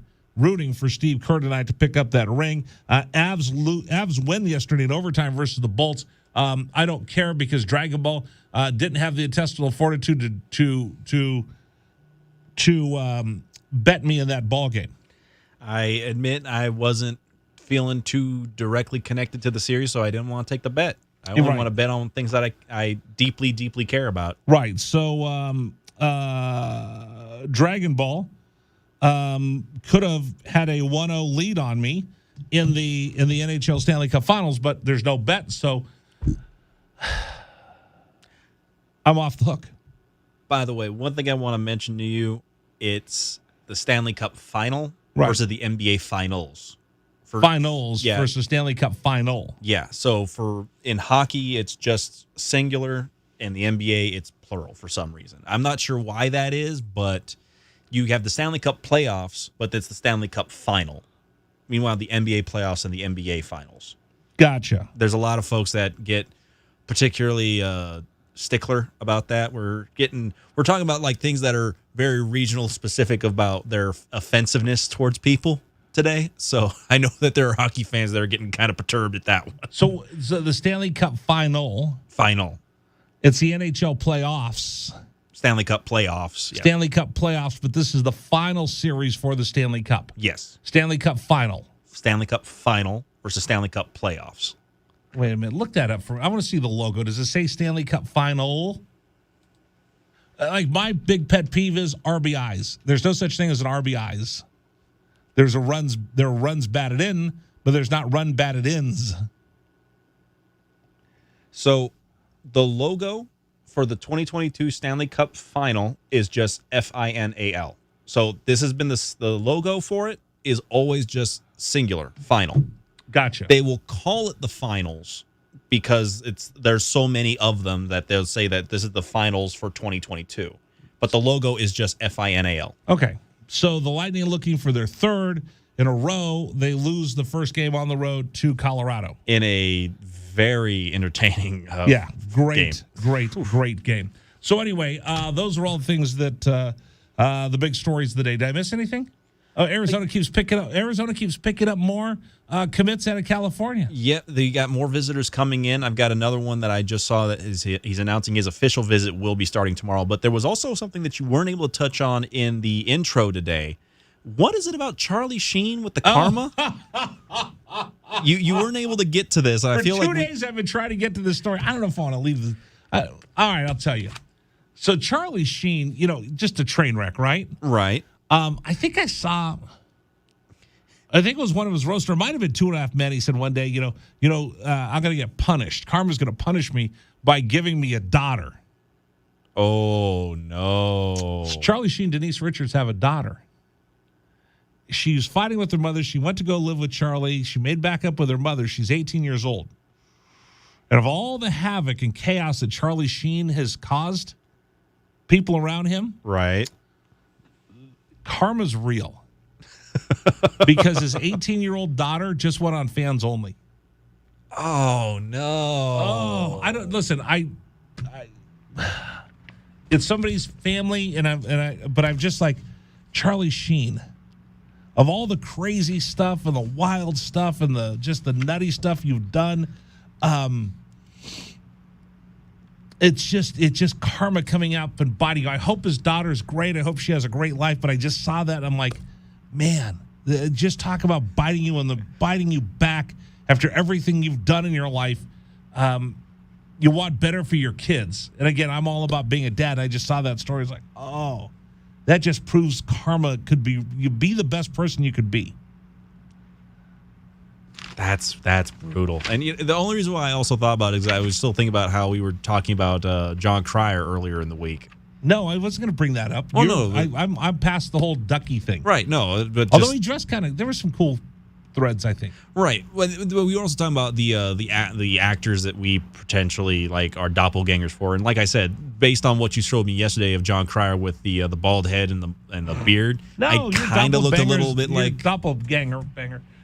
for Steve Kerr tonight to pick up that ring. Avs win yesterday in overtime versus the Bolts. I don't care, because Dragon Ball didn't have the intestinal fortitude to bet me in that ball game. I admit I wasn't feeling too directly connected to the series, so I didn't want to take the bet. I only want to bet on things that I deeply, deeply care about. Right. So Dragon Ball could have had a 1-0 lead on me in the NHL Stanley Cup Finals, but there's no bet, so I'm off the hook. By the way, one thing I want to mention to you, it's the Stanley Cup Final versus the NBA Finals. Finals versus Stanley Cup Final. Yeah, so in hockey, it's just singular, and the NBA, it's plural for some reason. I'm not sure why that is, but you have the Stanley Cup playoffs, but it's the Stanley Cup Final. Meanwhile, the NBA playoffs and the NBA Finals. Gotcha. There's a lot of folks that get particularly stickler about that. We're talking about like things that are very regional specific about their offensiveness towards people. today, so I know that there are hockey fans that are getting kind of perturbed at that one. So the Stanley Cup final. It's the NHL playoffs. Stanley Cup playoffs. Yeah. Stanley Cup playoffs, but this is the final series for the Stanley Cup. Yes. Stanley Cup final. Stanley Cup final versus Stanley Cup playoffs. Wait a minute. Look that up. I want to see the logo. Does it say Stanley Cup final? Like, my big pet peeve is RBIs. There's no such thing as an RBIs. There are runs batted in, but there's not run batted ins. So the logo for the 2022 Stanley Cup final is just FINAL. So this has been the logo for it is always just singular, final. Gotcha. They will call it the finals because there's so many of them that they'll say that this is the finals for 2022. But the logo is just FINAL. Okay. So the Lightning are looking for their third in a row. They lose the first game on the road to Colorado. In a very entertaining great game. So anyway, those are all the things that the big stories of the day. Did I miss anything? Arizona keeps picking up more commits out of California. Yeah, they got more visitors coming in. I've got another one that I just saw that he's announcing his official visit will be starting tomorrow. But there was also something that you weren't able to touch on in the intro today. What is it about Charlie Sheen with the karma? You weren't able to get to this. For 2 days I've been trying to get to this story. I don't know if I want to leave this. All right, I'll tell you. So Charlie Sheen, just a train wreck, right? Right. I think it was one of his roasters. It might have been 2.5 Men. He said one day, I'm going to get punished. Karma's going to punish me by giving me a daughter. Oh, no. So Charlie Sheen, Denise Richards have a daughter. She was fighting with her mother. She went to go live with Charlie. She made back up with her mother. She's 18 years old. And of all the havoc and chaos that Charlie Sheen has caused people around him, right, karma's real. Because his 18-year-old daughter just went on Fans Only. Oh, no. Oh, I don't listen. I it's somebody's family, but I'm just like, Charlie Sheen. Of all the crazy stuff and the wild stuff and the nutty stuff you've done, it's just karma coming up and biting you. I hope his daughter's great. I hope she has a great life. But I just saw that and I'm like, man, just talk about biting you back after everything you've done in your life. You want better for your kids. And again, I'm all about being a dad. I just saw that story. It's like, oh. That just proves karma could be, you be the best person you could be. That's brutal. And the only reason why I also thought about it is I was still thinking about how we were talking about John Cryer earlier in the week. No, I wasn't going to bring that up. Oh, no. I'm past the whole Ducky thing. Right, no. But although he dressed there were some cool threads, I think. Right. Well, we were also talking about the actors that we potentially are doppelgangers for, and like I said, based on what you showed me yesterday of John Cryer with the bald head and the beard, I kind of looked a little bit like doppelganger.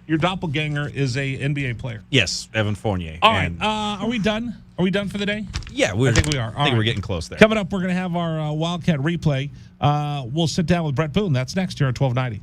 Your doppelganger is a NBA player. Yes, Evan Fournier. All right. Are we done? Are we done for the day? Yeah, I think we are. I think we're getting close there. Coming up, we're going to have our Wildcat replay. We'll sit down with Brett Boone. That's next here at 1290.